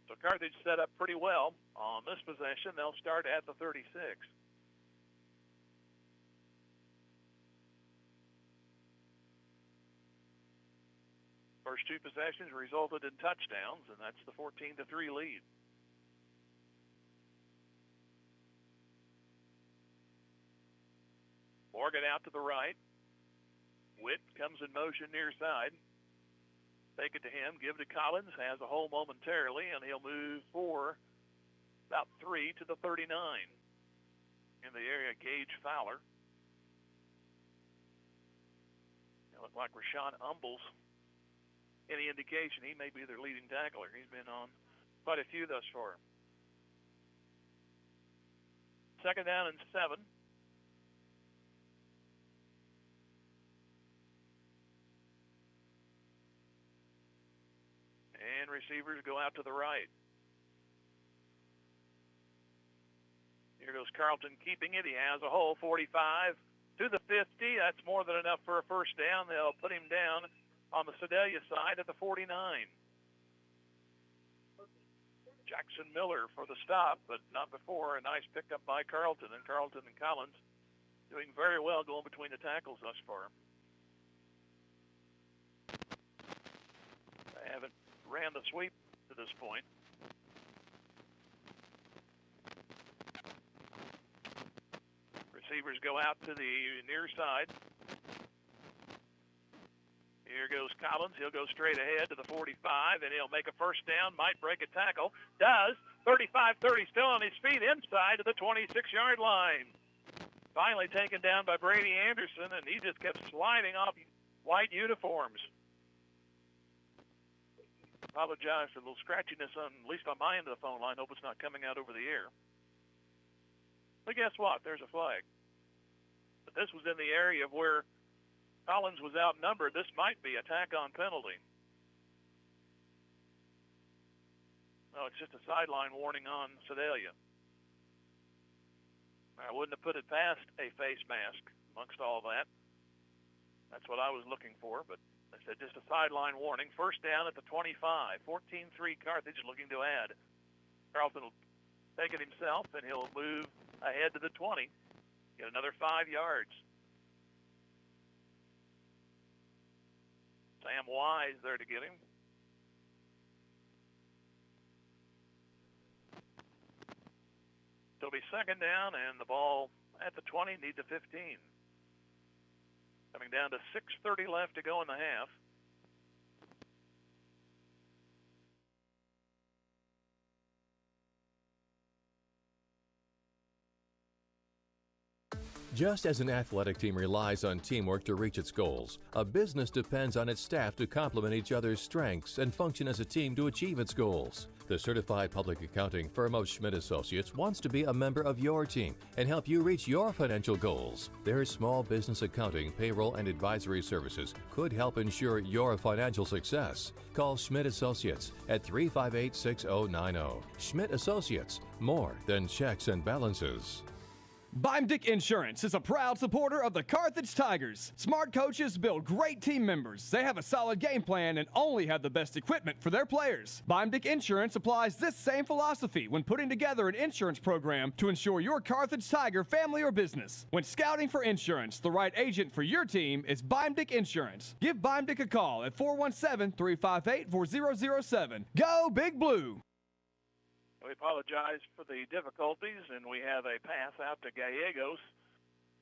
So Carthage set up pretty well on this possession. They'll start at the 36. First 2 possessions resulted in touchdowns, and that's the 14-3 lead. Morgan out to the right. Witt comes in motion near side. Take it to him, give to Collins, has a hole momentarily, and he'll move for about 3 to the 39. In the area, Gage Fowler. It looked like Rashawn Umbles. Any indication, he may be their leading tackler. He's been on quite a few thus far. Second down and 7. And receivers go out to the right. Here goes Carlton keeping it. He has a hole, 45 to the 50. That's more than enough for a first down. They'll put him down on the Sedalia side at the 49. Jackson Miller for the stop, but not before. A nice pickup by Carlton, and Carlton and Collins doing very well going between the tackles thus far. They haven't ran the sweep to this point. Receivers go out to the near side. Here goes Collins. He'll go straight ahead to the 45, and he'll make a first down, might break a tackle. Does. 35-30 still on his feet inside to the 26-yard line. Finally taken down by Brady Anderson, and he just kept sliding off white uniforms. Apologize for a little scratchiness on, at least on my end of the phone line. Hope it's not coming out over the air. But guess what? There's a flag. But this was in the area of where Collins was outnumbered. This might be a tack-on penalty. No, it's just a sideline warning on Sedalia. I wouldn't have put it past a face mask amongst all that. That's what I was looking for, but I said just a sideline warning. First down at the 25. 14-3 Carthage looking to add. Carlton will take it himself, and he'll move ahead to the 20. Get another 5 yards. Sam Wise there to get him. It'll be second down, and the ball at the 20, need the 15. Coming down to 6:30 left to go in the half. Just as an athletic team relies on teamwork to reach its goals, a business depends on its staff to complement each other's strengths and function as a team to achieve its goals. The certified public accounting firm of Schmidt Associates wants to be a member of your team and help you reach your financial goals. Their small business accounting, payroll, and advisory services could help ensure your financial success. Call Schmidt Associates at 358-6090. Schmidt Associates, more than checks and balances. Beimdick Insurance is a proud supporter of the Carthage Tigers. Smart coaches build great team members. They have a solid game plan and only have the best equipment for their players. Beimdick Insurance applies this same philosophy when putting together an insurance program to ensure your Carthage Tiger family or business. When scouting for insurance, the right agent for your team is Beimdick Insurance. Give Beimdick a call at 417-358-4007. Go Big Blue! We apologize for the difficulties, and we have a pass out to Gallegos,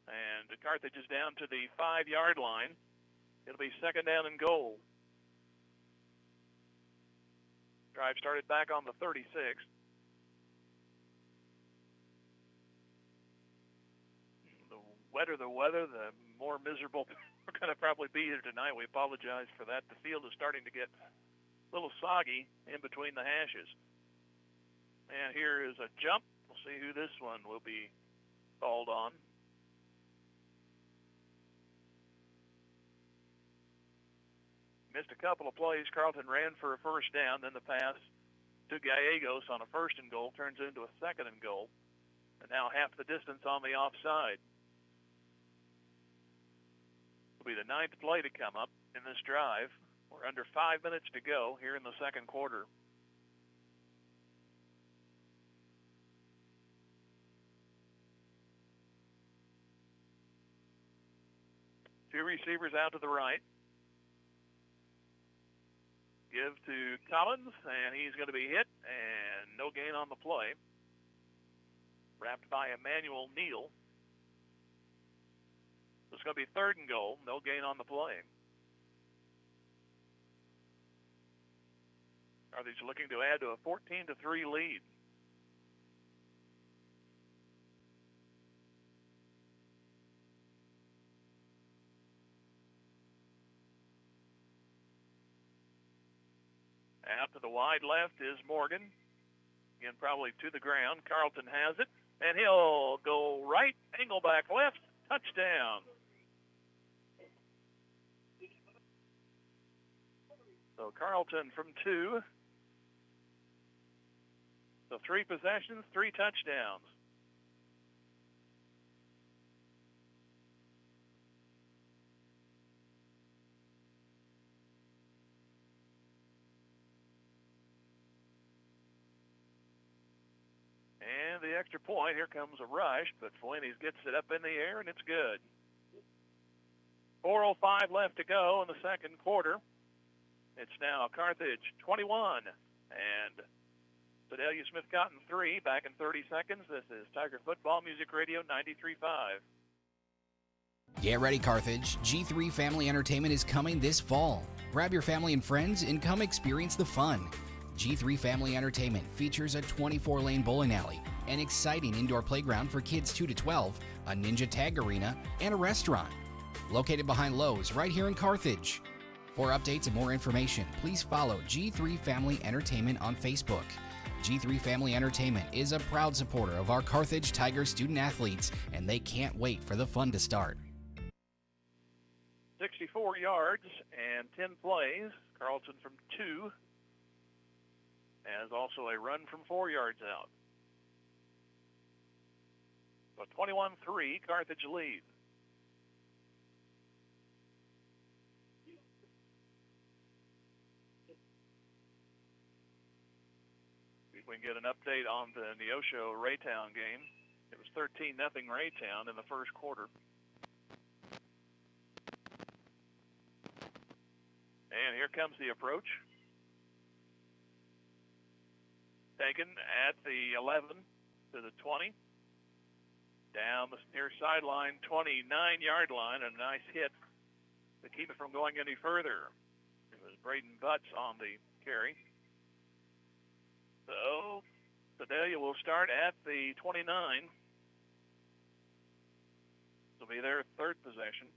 and Carthage is down to the 5-yard line. It'll be second down and goal. Drive started back on the 36. The wetter the weather, the more miserable we're going to probably be here tonight. We apologize for that. The field is starting to get a little soggy in between the hashes. And here is a jump. We'll see who this one will be called on. Missed a couple of plays. Carlton ran for a first down. Then the pass to Gallegos on a first and goal turns into a second and goal. And now half the distance on the offside. It'll be the 9th play to come up in this drive. We're under 5 minutes to go here in the second quarter. Two receivers out to the right. Give to Collins, and he's going to be hit, and no gain on the play. Wrapped by Emmanuel Neal. It's going to be third and goal, no gain on the play. Carthage looking to add to a 14-3 lead. Out to the wide left is Morgan. Again, probably to the ground. Carlton has it, and he'll go right, angle back left, touchdown. So Carlton from 2. So 3 possessions, 3 touchdowns. And the extra point, here comes a rush, but Fellini's gets it up in the air, and it's good. 4:05 left to go in the second quarter. It's now Carthage 21 and Sedalia Smith Cotton 3. Back in 30 seconds. This is Tiger Football Music Radio 93.5. Get ready, Carthage. G3 Family Entertainment is coming this fall. Grab your family and friends and come experience the fun. G3 Family Entertainment features a 24-lane bowling alley, an exciting indoor playground for kids 2 to 12, a ninja tag arena, and a restaurant. Located behind Lowe's right here in Carthage. For updates and more information, please follow G3 Family Entertainment on Facebook. G3 Family Entertainment is a proud supporter of our Carthage Tiger student athletes, and they can't wait for the fun to start. 64 yards and 10 plays. Carlton from 2. As also a run from 4 yards out. So 21-3, Carthage lead. We can get an update on the Neosho-Raytown game. It was 13-0 Raytown in the first quarter. And here comes the approach. Taken at the 11 to the 20. Down the near sideline, 29-yard line, a nice hit to keep it from going any further. It was Braden Butts on the carry. So Sedalia will start at the 29. This will be their third possession.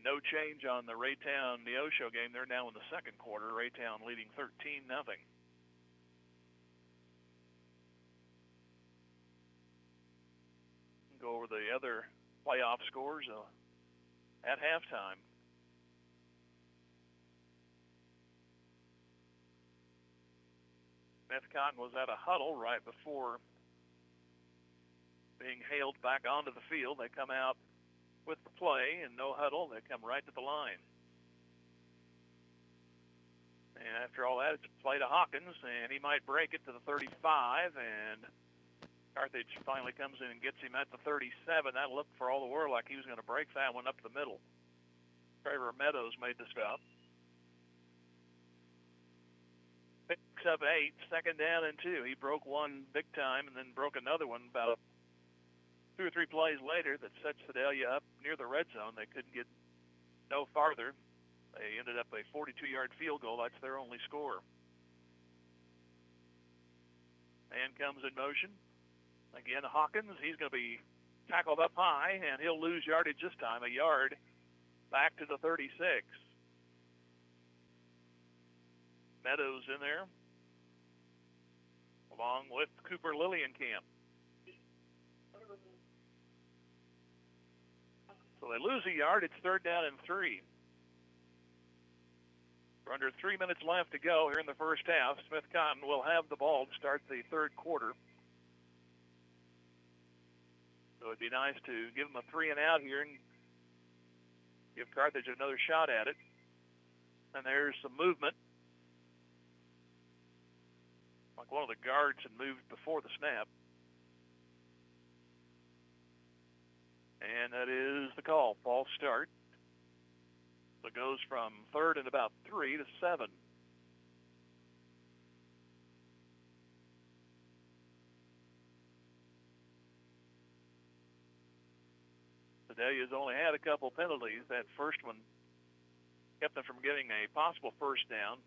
No change on the Raytown-Neosho game. They're now in the second quarter. Raytown leading 13-0. Go over the other playoff scores at halftime. Smith Cotton was at a huddle right before being hailed back onto the field. They come out with the play and no huddle. They come right to the line. And after all that, it's a play to Hawkins, and he might break it to the 35, and Carthage finally comes in and gets him at the 37. That looked for all the world like he was going to break that one up the middle. Trevor Meadows made the stop. Picks up 8, second down and 2. He broke one big time and then broke another one about 2 or 3 plays later that set Sedalia up near the red zone. They couldn't get no farther. They ended up a 42-yard field goal. That's their only score. Man comes in motion. Again, Hawkins, he's going to be tackled up high, and he'll lose yardage this time, a yard back to the 36. Meadows in there, along with Cooper Lillienkamp. So they lose a yard. It's third down and 3. We're under 3 minutes left to go here in the first half. Smith Cotton will have the ball to start the third quarter. So it'd be nice to give them a 3 and out here and give Carthage another shot at it. And there's some movement. Like one of the guards had moved before the snap. And that is the call. False start. So it goes from third and about 3 to 7. Sedalia's only had a couple penalties. That first one kept them from getting a possible first down.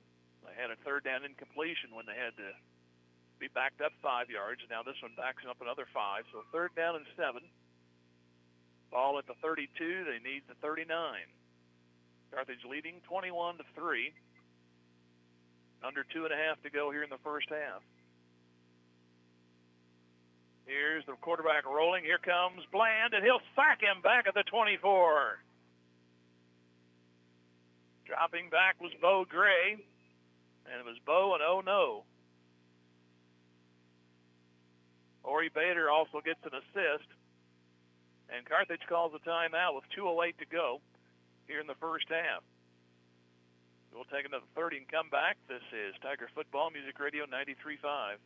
They had a third down incompletion when they had to be backed up 5 yards. Now this one backs up another 5. So third down and 7. Ball at the 32. They need the 39. Carthage leading 21-3. Under 2.5 to go here in the first half. Here's the quarterback rolling. Here comes Bland, and he'll sack him back at the 24. Dropping back was Bo Gray, and it was Bo and oh no. Ori Bader also gets an assist, and Carthage calls a timeout with 2:08 to go here in the first half. We'll take another 30 and come back. This is Tiger Football Music Radio 93.5.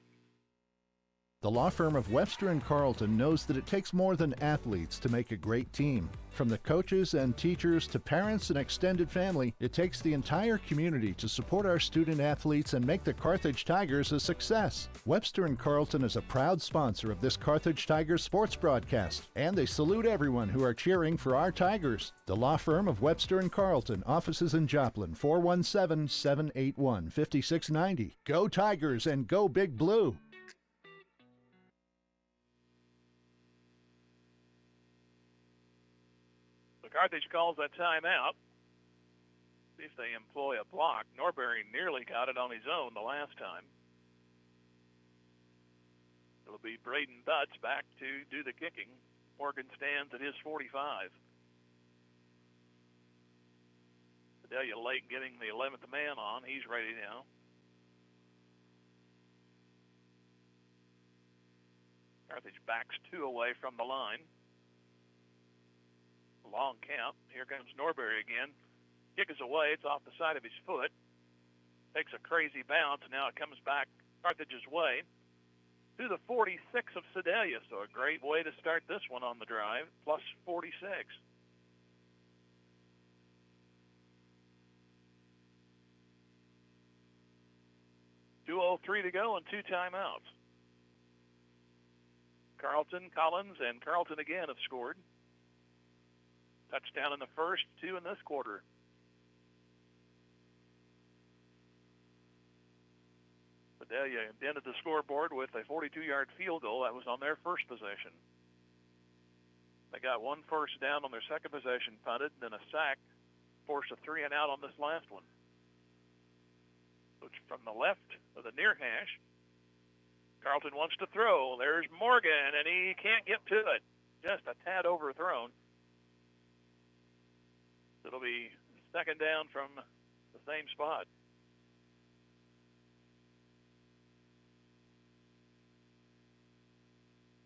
The law firm of Webster and Carlton knows that it takes more than athletes to make a great team. From the coaches and teachers to parents and extended family, it takes the entire community to support our student athletes and make the Carthage Tigers a success. Webster and Carlton is a proud sponsor of this Carthage Tigers sports broadcast, and they salute everyone who are cheering for our Tigers. The law firm of Webster and Carlton, offices in Joplin, 417-781-5690. Go Tigers and go Big Blue! Carthage calls that timeout. See if they employ a block. Norbury nearly got it on his own the last time. It'll be Braden Butts back to do the kicking. Morgan stands at his 45. Sedalia late getting the 11th man on. He's ready now. Carthage backs 2 away from the line. Long count. Here comes Norbury again. Kick is away. It's off the side of his foot. Takes a crazy bounce. Now it comes back Carthage's way to the 46 of Sedalia. So a great way to start this one on the drive. Plus 46. .203 to go and 2 timeouts. Carlton, Collins, and Carlton again have scored. Touchdown in the first, 2 in this quarter. Sedalia ended the scoreboard with a 42-yard field goal. That was on their first possession. They got 1 first down on their second possession, punted, then a sack, forced a 3 and out on this last one. Which from the left of the near hash, Carlton wants to throw. There's Morgan, and he can't get to it. Just a tad overthrown. It'll be second down from the same spot.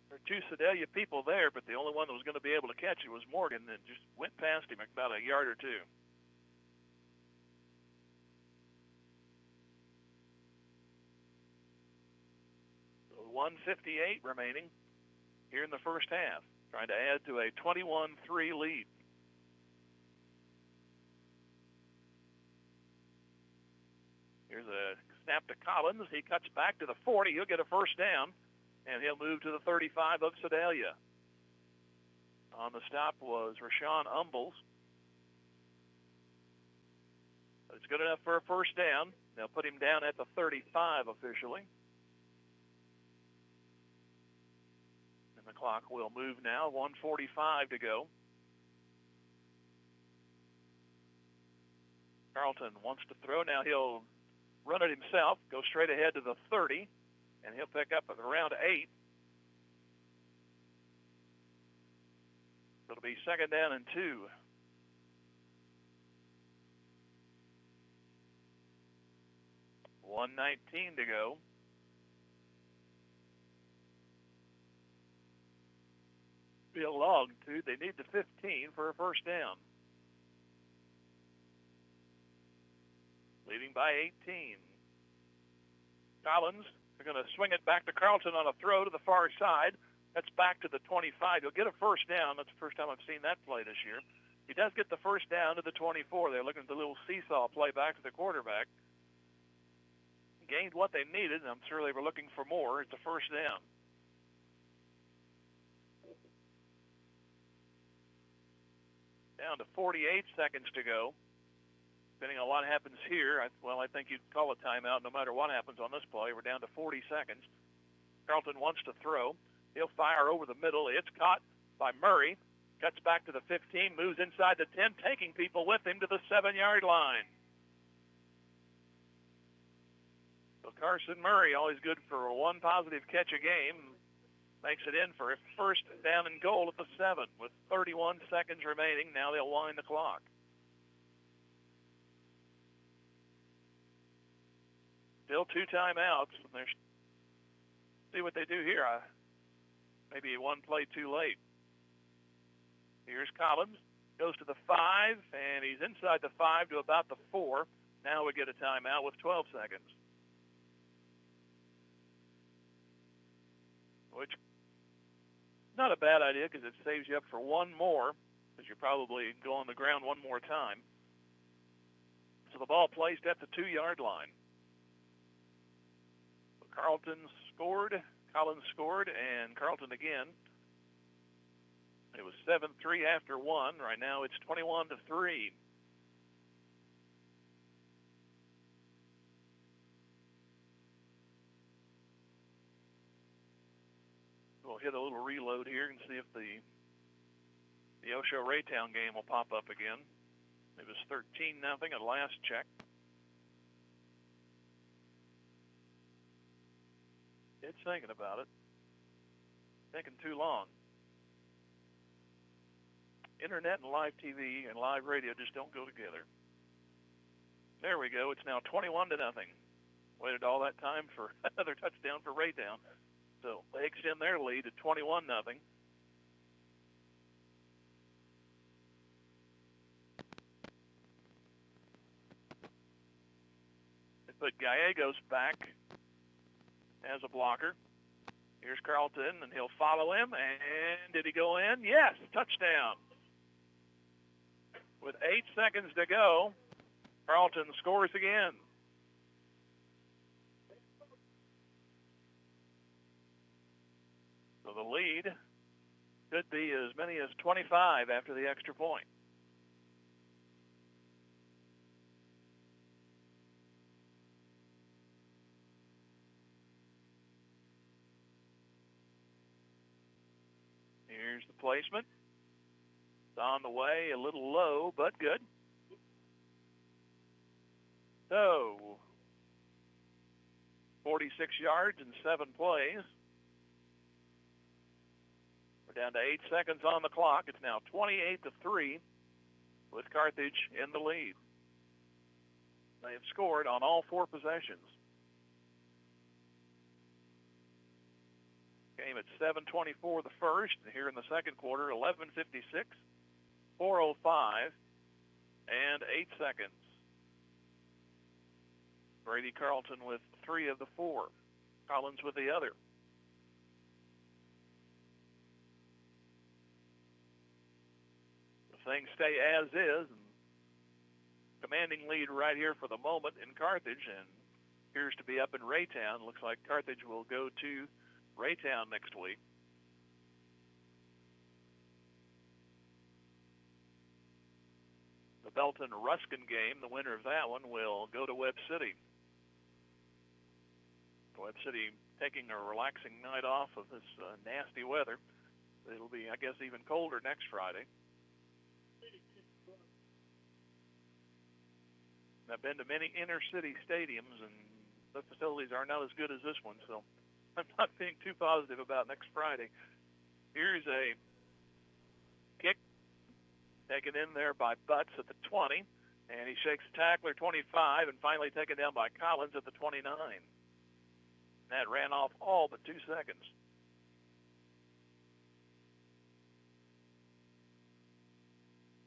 There are 2 Sedalia people there, but the only one that was going to be able to catch it was Morgan, and just went past him about a yard or 2. So 1:58 remaining here in the first half, trying to add to a 21-3 lead. Here's a snap to Collins. He cuts back to the 40. He'll get a first down, and he'll move to the 35 of Sedalia. On the stop was Rashawn Umbles. But it's good enough for a first down. They'll put him down at the 35 officially. And the clock will move now. 1:45 to go. Carlton wants to throw. Now he'll run it himself, go straight ahead to the 30, and he'll pick up at around 8. It'll be second down and 2. $1:19 to go. Be a long 2. They need the 15 for a first down. Leading by 18. Collins, they're going to swing it back to Carlton on a throw to the far side. That's back to the 25. He'll get a first down. That's the first time I've seen that play this year. He does get the first down to the 24. They're looking at the little seesaw play back to the quarterback. Gained what they needed, and I'm sure they were looking for more. It's a first down. Down to 48 seconds to go. depending on what happens here, I think you'd call a timeout no matter what happens on this play. We're down to 40 seconds. Carlton wants to throw. He'll fire over the middle. It's caught by Murray. Cuts back to the 15, moves inside the 10, taking people with him to the 7-yard line. So Carson Murray, always good for one positive catch a game, makes it in for a first down and goal at the 7 with 31 seconds remaining. Now they'll wind the clock. Still 2 timeouts. See what they do here. Maybe one play too late. Here's Collins. Goes to the 5, and he's inside the 5 to about the 4. Now we get a timeout with 12 seconds. Which is not a bad idea because it saves you up for one more, because you probably go on the ground one more time. So the ball placed at the 2-yard line. Carlton scored, Collins scored, and Carlton again. It was 7-3 after 1. Right now it's 21-3. We'll hit a little reload here and see if the Osho-Raytown game will pop up again. It was 13-0 at last check. It's thinking about it. Taking too long. Internet and live TV and live radio just don't go together. There we go. It's now 21-0. Waited all that time for another touchdown for Raytown. So they extend their lead to 21-0. They put Gallegos back as a blocker. Here's Carlton, and he'll follow him. And did he go in? Yes, touchdown. With 8 seconds to go, Carlton scores again. So the lead could be as many as 25 after the extra point. Here's the placement. It's on the way, a little low, but good. So, 46 yards in 7 plays. We're down to 8 seconds on the clock. It's now 28-3 with Carthage in the lead. They have scored on all 4 possessions. Game at 7:24 the first. Here in the second quarter, 11:56, 4:05, and 8 seconds. Brady Carlton with 3 of the 4. Collins with the other. Things stay as is. Commanding lead right here for the moment in Carthage, and appears to be up in Raytown. Looks like Carthage will go to Raytown next week. The Belton-Ruskin game, the winner of that one, will go to Webb City. Webb City taking a relaxing night off of this nasty weather. It'll be, I guess, even colder next Friday. I've been to many inner-city stadiums, and the facilities are not as good as this one, so I'm not being too positive about next Friday. Here's a kick taken in there by Butts at the 20, and he shakes the tackler 25, and finally taken down by Collins at the 29. That ran off all but 2 seconds.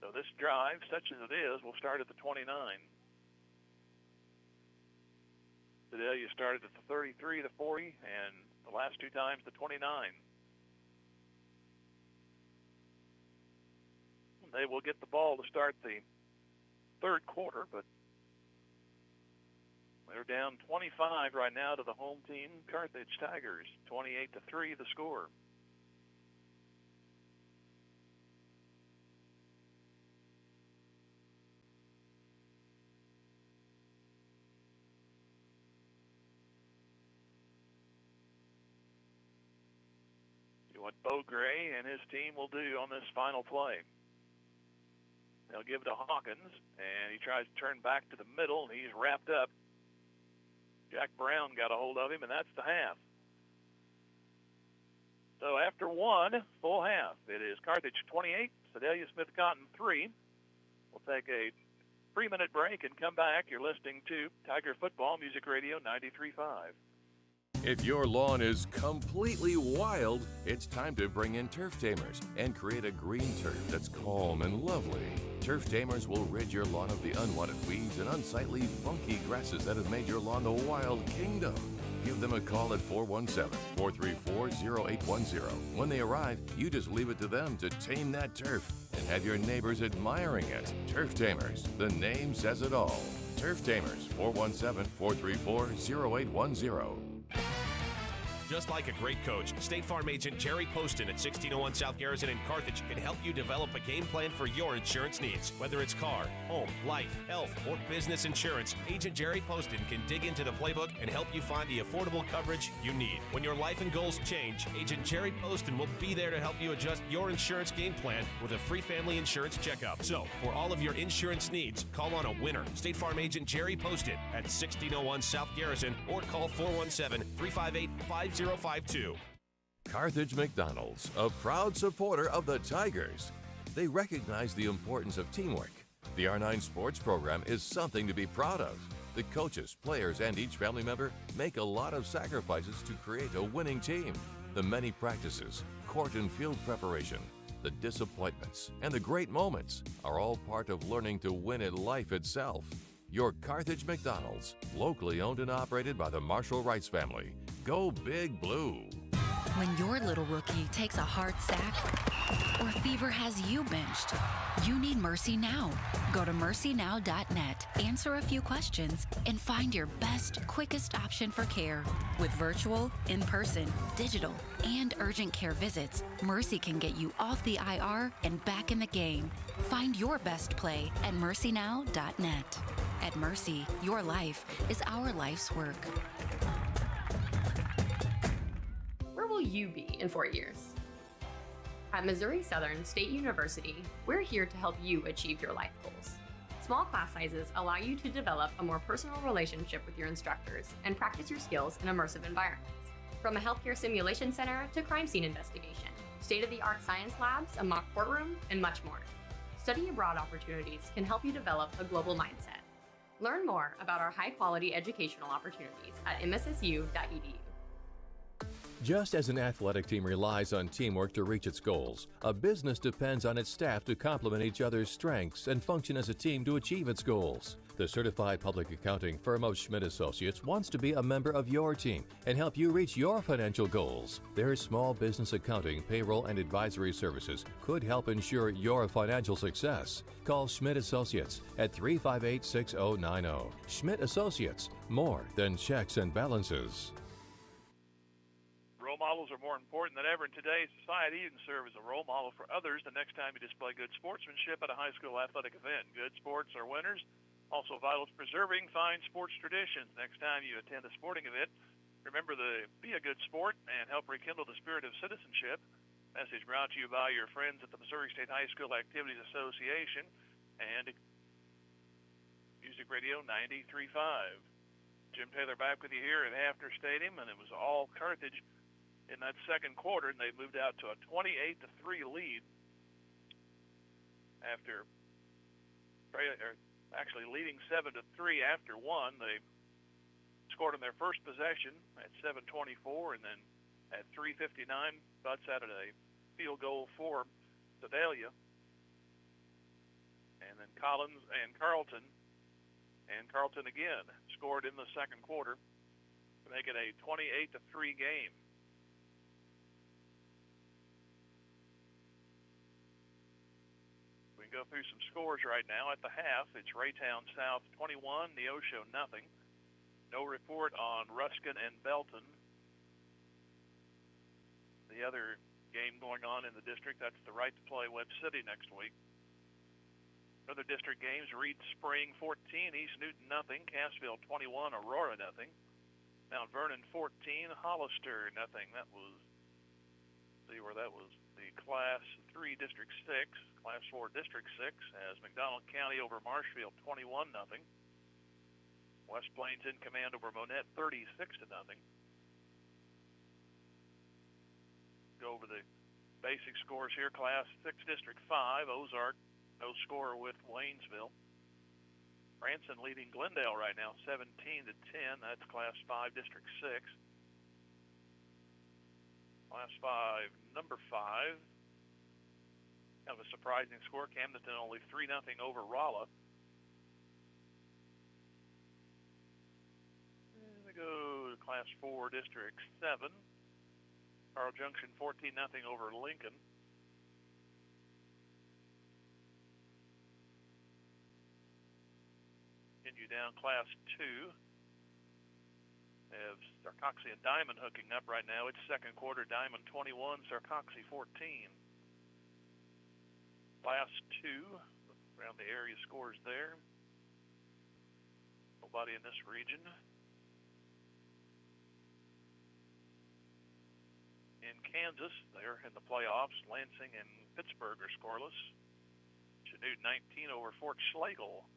So this drive, such as it is, will start at the 29. Sedalia started at the 33, the 40, and the last 2 times the 29. They will get the ball to start the third quarter, but they're down 25 right now to the home team, Carthage Tigers, 28-3 the score. what Bo Gray and his team will do on this final play. They'll give it to Hawkins, and he tries to turn back to the middle, and he's wrapped up. Jack Brown got a hold of him, and that's the half. So after one full half, it is Carthage 28, Sedalia Smith Cotton 3. We'll take a 3-minute break and come back. You're listening to Tiger Football Music Radio 93.5. If your lawn is completely wild, it's time to bring in Turf Tamers and create a green turf that's calm and lovely. Turf Tamers will rid your lawn of the unwanted weeds and unsightly, funky grasses that have made your lawn the wild kingdom. Give them a call at 417-434-0810. When they arrive, you just leave it to them to tame that turf and have your neighbors admiring it. Turf Tamers, the name says it all. Turf Tamers, 417-434-0810. Just like a great coach, State Farm agent Jerry Poston at 1601 South Garrison in Carthage can help you develop a game plan for your insurance needs. Whether it's car, home, life, health, or business insurance, Agent Jerry Poston can dig into the playbook and help you find the affordable coverage you need. When your life and goals change, Agent Jerry Poston will be there to help you adjust your insurance game plan with a free family insurance checkup. So, for all of your insurance needs, call on a winner. State Farm agent Jerry Poston at 1601 South Garrison or call 417-358-5052. Carthage McDonald's, a proud supporter of the Tigers. They recognize the importance of teamwork. The R9 sports program is something to be proud of. The coaches, players, and each family member make a lot of sacrifices to create a winning team. The many practices, court and field preparation, the disappointments, and the great moments are all part of learning to win at life itself. Your Carthage McDonald's, locally owned and operated by the Marshall Rice family. Go Big Blue. When your little rookie takes a hard sack or fever has you benched, you need Mercy Now. Go to mercynow.net, answer a few questions, and find your best, quickest option for care. With virtual, in-person, digital, and urgent care visits, Mercy can get you off the IR and back in the game. Find your best play at mercynow.net. At Mercy, your life is our life's work. Where will you be in 4 years? At Missouri Southern State University, we're here to help you achieve your life goals. Small class sizes allow you to develop a more personal relationship with your instructors and practice your skills in immersive environments. From a healthcare simulation center to crime scene investigation, state-of-the-art science labs, a mock courtroom, and much more. Study abroad opportunities can help you develop a global mindset. Learn more about our high-quality educational opportunities at mssu.edu. Just as an athletic team relies on teamwork to reach its goals, a business depends on its staff to complement each other's strengths and function as a team to achieve its goals. The certified public accounting firm of Schmidt Associates wants to be a member of your team and help you reach your financial goals. Their small business accounting, payroll, and advisory services could help ensure your financial success. Call Schmidt Associates at 358-6090. Schmidt Associates, more than checks and balances. Role models are more important than ever in today's society. You can serve as a role model for others the next time you display good sportsmanship at a high school athletic event. Good sports are winners. Also vital to preserving fine sports traditions. Next time you attend a sporting event, remember to be a good sport and help rekindle the spirit of citizenship. Message brought to you by your friends at the Missouri State High School Activities Association and Music Radio 93.5. Jim Taylor back with you here at Hafner Stadium, and it was all Carthage in that second quarter, and they moved out to a 28-3 lead after actually leading 7-3 after one. They scored on their first possession at 7:24, and then at 3:59, butts out a field goal for Sedalia. And then Collins and Carlton again scored in the second quarter to make it a 28-3 game. We can go through some scores right now. At the half, it's Raytown South 21, Neosho nothing. No report on Ruskin and Belton. The other game going on in the district, that's the right to play Webb City next week. Other district games, Reed Spring 14, East Newton nothing, Cassville 21, Aurora nothing. Mount Vernon 14, Hollister nothing. That was see where that was. The Class 3 District 6, Class 4 District 6 has McDonald County over Marshfield 21-0. West Plains in command over Monette 36-0. Go over the basic scores here. Class 6 District 5, Ozark, no score with Waynesville. Branson leading Glendale right now, 17-10. That's Class 5 District 6. Class 5, number 5. Kind of a surprising score. Camden only 3-0 over Rolla. And we go to Class 4 District 7. Carl Junction 14-0 over Lincoln. Continue down Class 2. We have Sarcoxy and Diamond hooking up right now. It's second quarter. Diamond 21, Sarcoxy 14. Class 2, around the area scores there. Nobody in this region. In Kansas, they're in the playoffs. Lansing and Pittsburgh are scoreless. Chanute 19 over Fort Schlegel.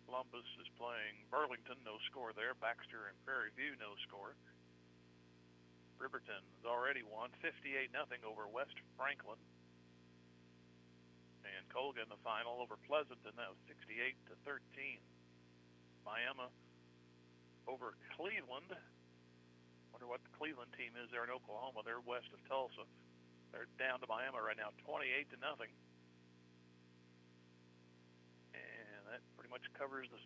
Columbus is playing Burlington, no score there. Baxter and Prairie View, no score. Riverton has already won 58-0 over West Franklin. And Colgan, the final over Pleasanton, that was 68-13. Miami over Cleveland. Wonder what the Cleveland team is there in Oklahoma. They're west of Tulsa. They're down to Miami right now, 28-0. And that pretty much covers the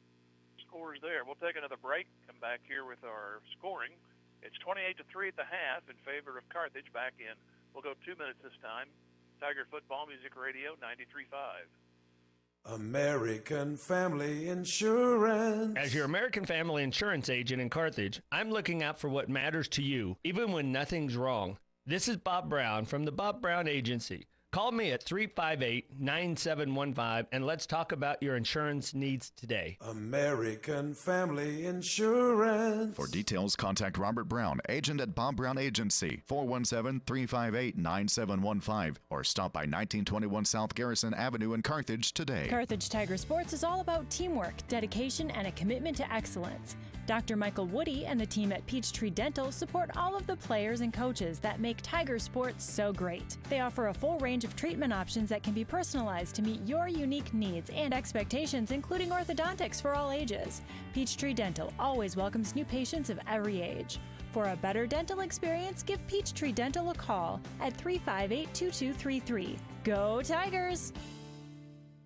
scores there. We'll take another break, come back here with our scoring. It's 28-3 at the half in favor of Carthage. Back in. We'll go 2 minutes this time. Tiger Football Music Radio 93.5. American Family Insurance. As your American Family Insurance agent in Carthage, I'm looking out for what matters to you, even when nothing's wrong. This is Bob Brown from the Bob Brown Agency. Call me at 358-9715 and let's talk about your insurance needs today. American Family Insurance. For details, contact Robert Brown, agent at Bob Brown Agency, 417-358-9715, or stop by 1921 South Garrison Avenue in Carthage today. Carthage Tiger Sports is all about teamwork, dedication, and a commitment to excellence. Dr. Michael Woody and the team at Peachtree Dental support all of the players and coaches that make Tiger Sports so great. They offer a full range of treatment options that can be personalized to meet your unique needs and expectations, including orthodontics for all ages. Peachtree Dental always welcomes new patients of every age. For a better dental experience, give Peachtree Dental a call at 358-2233. Go Tigers!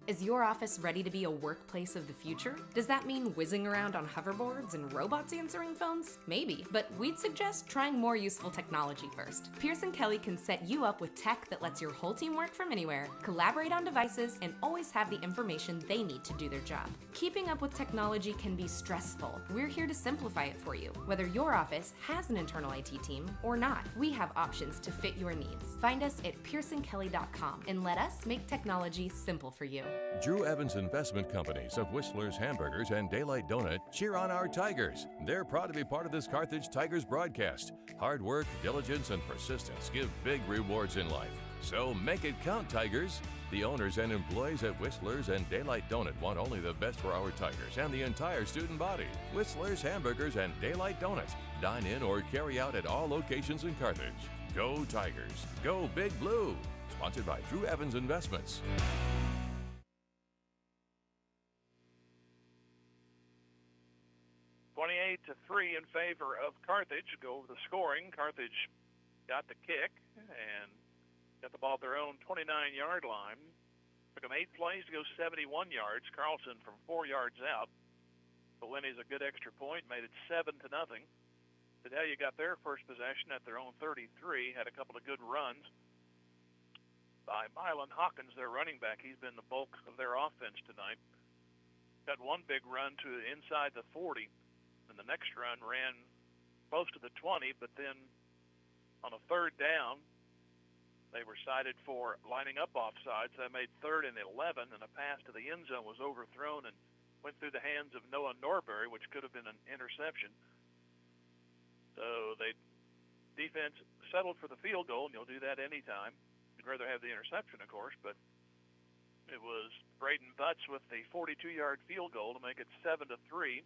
Is your office ready to be a workplace of the future? Does that mean whizzing around on hoverboards and robots answering phones? Maybe, but we'd suggest trying more useful technology first. Pearson Kelly can set you up with tech that lets your whole team work from anywhere, collaborate on devices, and always have the information they need to do their job. Keeping up with technology can be stressful. We're here to simplify it for you. Whether your office has an internal IT team or not, we have options to fit your needs. Find us at pearsonkelly.com and let us make technology simple for you. Drew Evans Investment Companies of Whistler's Hamburgers and Daylight Donut cheer on our Tigers. They're proud to be part of this Carthage Tigers broadcast. Hard work, diligence, and persistence give big rewards in life. So make it count, Tigers. The owners and employees at Whistler's and Daylight Donut want only the best for our Tigers and the entire student body. Whistler's Hamburgers and Daylight Donut. Dine in or carry out at all locations in Carthage. Go Tigers. Go Big Blue. Sponsored by Drew Evans Investments. 28-3 in favor of Carthage. Go over the scoring. Carthage got the kick and got the ball at their own 29-yard line. Took them 8 plays to go 71 yards. Carlson from 4 yards out. But Lenny's a good extra point, made it 7-0. Sedalia got their first possession at their own 33. Had a couple of good runs by Mylan Hawkins, their running back. He's been the bulk of their offense tonight. Got one big run to inside the 40. And the next run ran close to the 20, but then on a third down, they were cited for lining up offsides. That made 3rd and 11, and a pass to the end zone was overthrown and went through the hands of Noah Norbury, which could have been an interception. So they defense settled for the field goal, and you'll do that anytime. You'd rather have the interception, of course, but it was Braden Butts with the 42-yard field goal to make it 7-3.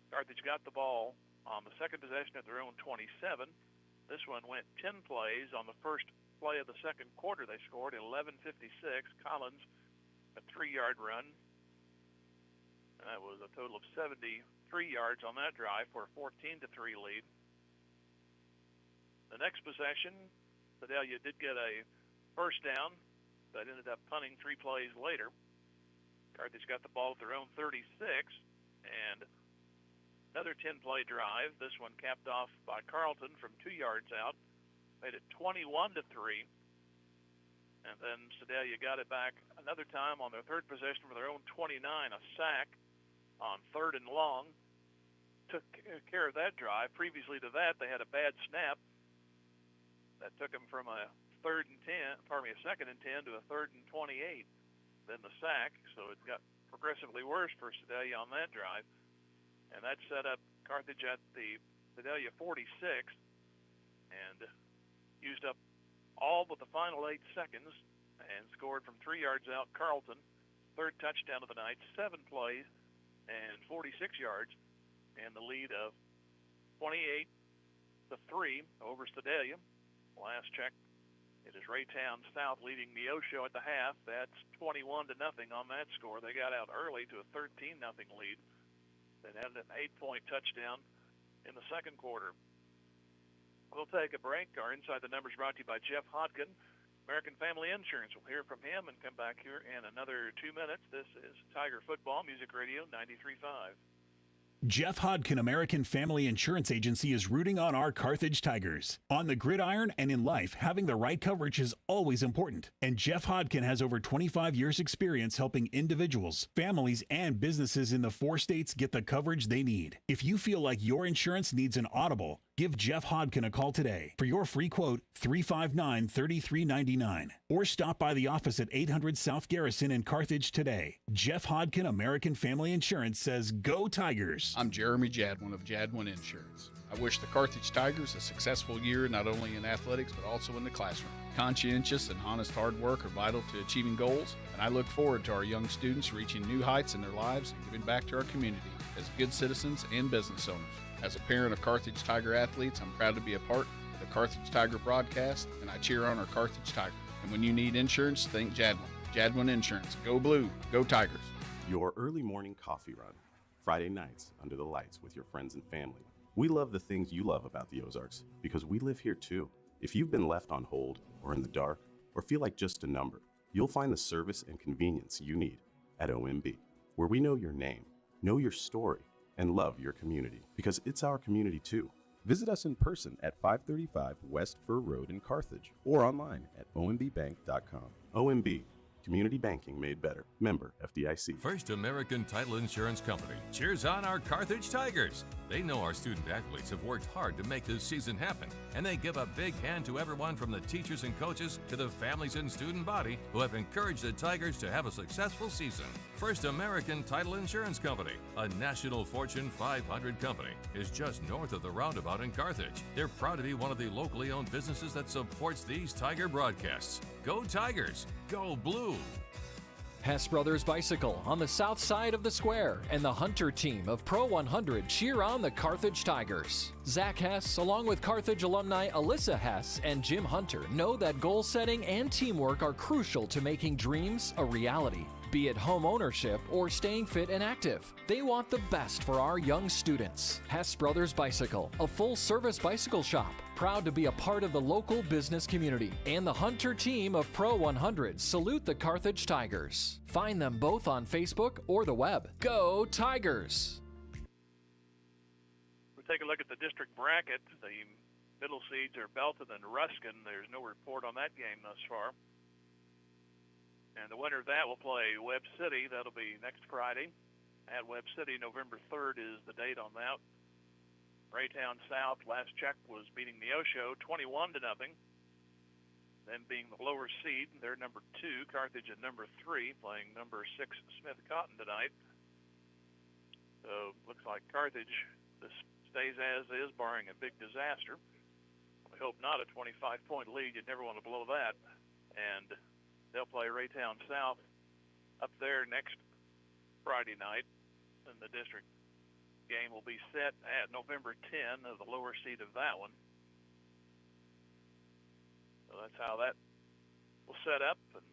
Carthage got the ball on the second possession at their own 27. This one went 10 plays. On the first play of the second quarter, they scored 11:56. Collins, a 3-yard run. And that was a total of 73 yards on that drive for a 14-3 lead. The next possession, Sedalia did get a first down, but ended up punting 3 plays later. Carthage got the ball at their own 36, and another 10-play drive. This one capped off by Carlton from 2 yards out, made it 21-3. And then Sedalia got it back another time on their third possession for their own 29, a sack on 3rd and long. Took care of that drive. Previously to that, they had a bad snap that took them from a 2nd and 10 to a 3rd and 28. Then the sack, so it got progressively worse for Sedalia on that drive. And that set up Carthage at the Sedalia 46 and used up all but the final 8 seconds and scored from 3 yards out. Carlton, third touchdown of the night, 7 plays and 46 yards, and the lead of 28-3 over Sedalia. Last check, it is Raytown South leading Neosho at the half. That's 21-0 on that score. They got out early to a 13-0 lead. They had an 8-point touchdown in the second quarter. We'll take a break. Our Inside the Numbers brought to you by Jeff Hodkin, American Family Insurance. We'll hear from him and come back here in another 2 minutes. This is Tiger Football Music Radio 93.5. Jeff Hodkin, American Family Insurance Agency, is rooting on our Carthage Tigers. On the gridiron and in life, having the right coverage is always important. And Jeff Hodkin has over 25 years' experience helping individuals, families, and businesses in the 4 states get the coverage they need. If you feel like your insurance needs an audible, give Jeff Hodkin a call today. For your free quote, 359-3399. Or stop by the office at 800 South Garrison in Carthage today. Jeff Hodkin, American Family Insurance, says go Tigers. I'm Jeremy Jadwin of Jadwin Insurance. I wish the Carthage Tigers a successful year not only in athletics but also in the classroom. Conscientious and honest hard work are vital to achieving goals, and I look forward to our young students reaching new heights in their lives and giving back to our community as good citizens and business owners. As a parent of Carthage Tiger athletes, I'm proud to be a part of the Carthage Tiger broadcast, and I cheer on our Carthage Tiger. And when you need insurance, think Jadwin. Jadwin Insurance. Go Blue. Go Tigers. Your early morning coffee run. Friday nights under the lights with your friends and family. We love the things you love about the Ozarks because we live here too. If you've been left on hold or in the dark or feel like just a number, you'll find the service and convenience you need at OMB, where we know your name, know your story, and love your community because it's our community too. Visit us in person at 535 West Fur Road in Carthage or online at ombbank.com. OMB, community banking made better. Member FDIC. First American Title Insurance Company cheers on our Carthage Tigers. They know our student athletes have worked hard to make this season happen, and they give a big hand to everyone from the teachers and coaches to the families and student body who have encouraged the Tigers to have a successful season. First American Title Insurance Company, a national Fortune 500 company, is just north of the roundabout in Carthage. They're proud to be one of the locally owned businesses that supports these Tiger broadcasts. Go Tigers! Go Blue! Hess Brothers Bicycle on the south side of the square and the Hunter team of Pro 100 cheer on the Carthage Tigers. Zach Hess, along with Carthage alumni Alyssa Hess and Jim Hunter, know that goal setting and teamwork are crucial to making dreams a reality. Be it home ownership or staying fit and active, they want the best for our young students. Hess Brothers Bicycle, a full-service bicycle shop, proud to be a part of the local business community. And the Hunter team of Pro 100 salute the Carthage Tigers. Find them both on Facebook or the web. Go Tigers! We'll take a look at the district bracket. The middle seeds are Belton and Ruskin. There's no report on that game thus far. And the winner of that will play Webb City. That'll be next Friday at Webb City. November 3rd is the date on that. Raytown South, last check, was beating Neosho 21-0. Then being the lower seed, they're number 2. Carthage at number 3, playing number 6 Smith Cotton tonight. So looks like Carthage this stays as is, barring a big disaster. hope not, a 25-point lead. You'd never want to blow that. And they'll play Raytown South up there next Friday night. And the district game will be set at November 10 of the lower seed of that one. So that's how that will set up. And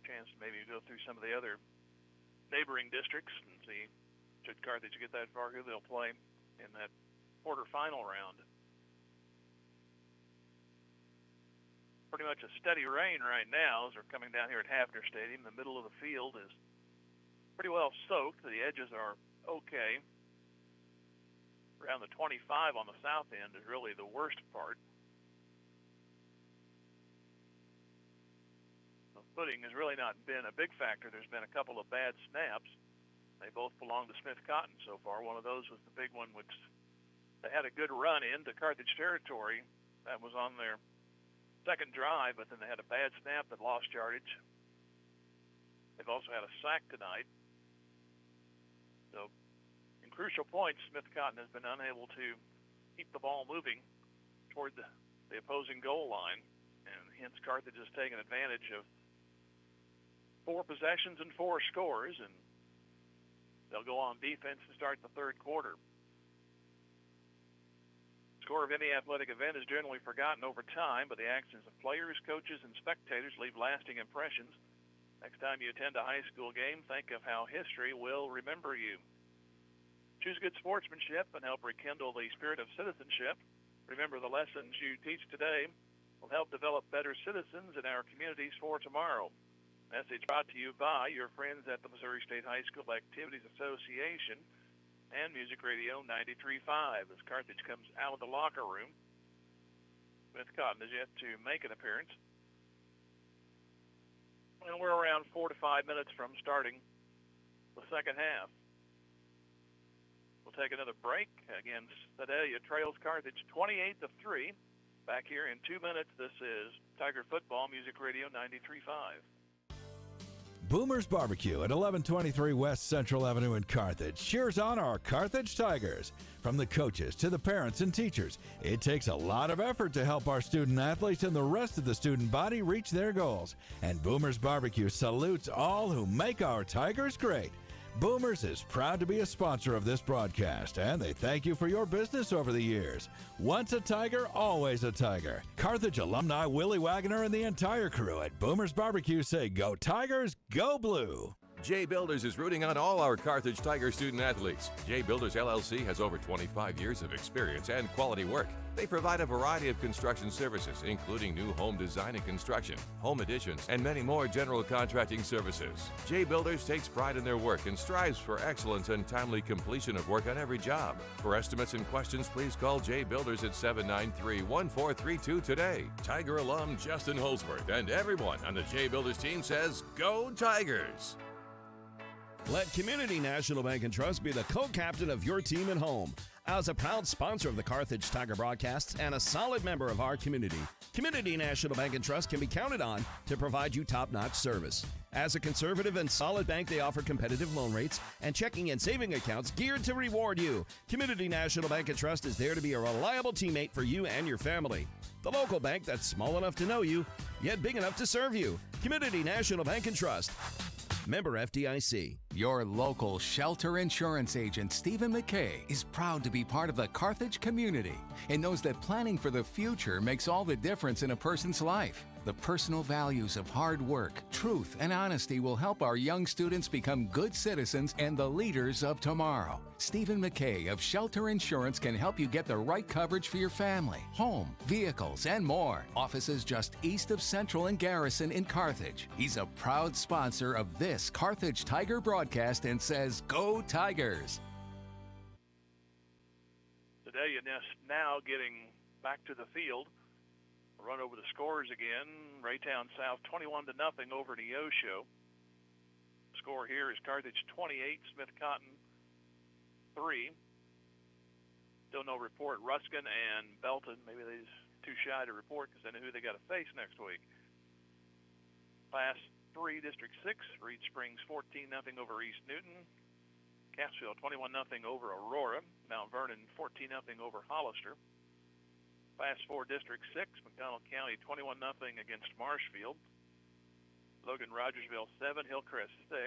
chance to maybe go through some of the other neighboring districts and see, should Carthage get that far, who they'll play in that quarterfinal round. Pretty much a steady rain right now as we're coming down here at Hafner Stadium. The middle of the field is pretty well soaked. The edges are okay. Around the 25 on the south end is really the worst part. The footing has really not been a big factor. There's been a couple of bad snaps. They both belong to Smith Cotton so far. One of those was the big one, which they had a good run into Carthage territory. That was on their second drive, but then they had a bad snap that lost yardage. They've also had a sack tonight. So in crucial points, Smith Cotton has been unable to keep the ball moving toward the opposing goal line, and hence Carthage has taken advantage of 4 possessions and 4 scores, and they'll go on defense to start the third quarter. Score of any athletic event is generally forgotten over time, but the actions of players, coaches, and spectators leave lasting impressions. Next time you attend a high school game, think of how history will remember you. Choose good sportsmanship and help rekindle the spirit of citizenship. Remember, the lessons you teach today will help develop better citizens in our communities for tomorrow. Message brought to you by your friends at the Missouri State High School Activities Association and Music Radio 93.5 as Carthage comes out of the locker room. Smith Cotton is yet to make an appearance. And we're around 4 to 5 minutes from starting the second half. We'll take another break. Again, Sedalia trails Carthage 28-3. Back here in 2 minutes, this is Tiger Football, Music Radio 93.5. Boomer's Barbecue at 1123 West Central Avenue in Carthage cheers on our Carthage Tigers. From the coaches to the parents and teachers, it takes a lot of effort to help our student athletes and the rest of the student body reach their goals. And Boomer's Barbecue salutes all who make our Tigers great. Boomers is proud to be a sponsor of this broadcast, and they thank you for your business over the years. Once a Tiger, always a Tiger. Carthage alumni Willie Wagner and the entire crew at Boomers Barbecue say, "Go Tigers, go Blue." J Builders is rooting on all our Carthage Tiger student athletes. J Builders LLC has over 25 years of experience and quality work. They provide a variety of construction services, including new home design and construction, home additions, and many more general contracting services. J Builders takes pride in their work and strives for excellence and timely completion of work on every job. For estimates and questions, please call J Builders at 793-1432 today. Tiger alum Justin Holsworth and everyone on the J Builders team says, "Go Tigers!" Let Community National Bank and Trust be the co-captain of your team at home. As a proud sponsor of the Carthage Tiger broadcasts and a solid member of our community, Community National Bank and Trust can be counted on to provide you top-notch service. As a conservative and solid bank, they offer competitive loan rates and checking and saving accounts geared to reward you. Community National Bank and Trust is there to be a reliable teammate for you and your family. The local bank that's small enough to know you, yet big enough to serve you. Community National Bank and Trust. Member FDIC. Your local shelter insurance agent, Stephen McKay, is proud to be part of the Carthage community and knows that planning for the future makes all the difference in a person's life. The personal values of hard work, truth, and honesty will help our young students become good citizens and the leaders of tomorrow. Stephen McKay of Shelter Insurance can help you get the right coverage for your family, home, vehicles, and more. Offices just east of Central and Garrison in Carthage. He's a proud sponsor of this Carthage Tiger broadcast and says, "Go Tigers!" Sedalia now getting back to the field. Run over the scores again. Raytown South 21-0 over Neosho. Score here is Carthage 28, Smith Cotton 3. Still no report. Ruskin and Belton, maybe they're too shy to report because they know who they got to face next week. Class 3, District 6, Reed Springs 14-0 over East Newton. Cassville 21-0 over Aurora. Mount Vernon 14-0 over Hollister. Class 4 District 6, McDonald County 21-0 against Marshfield. Logan Rogersville 7, Hillcrest 6.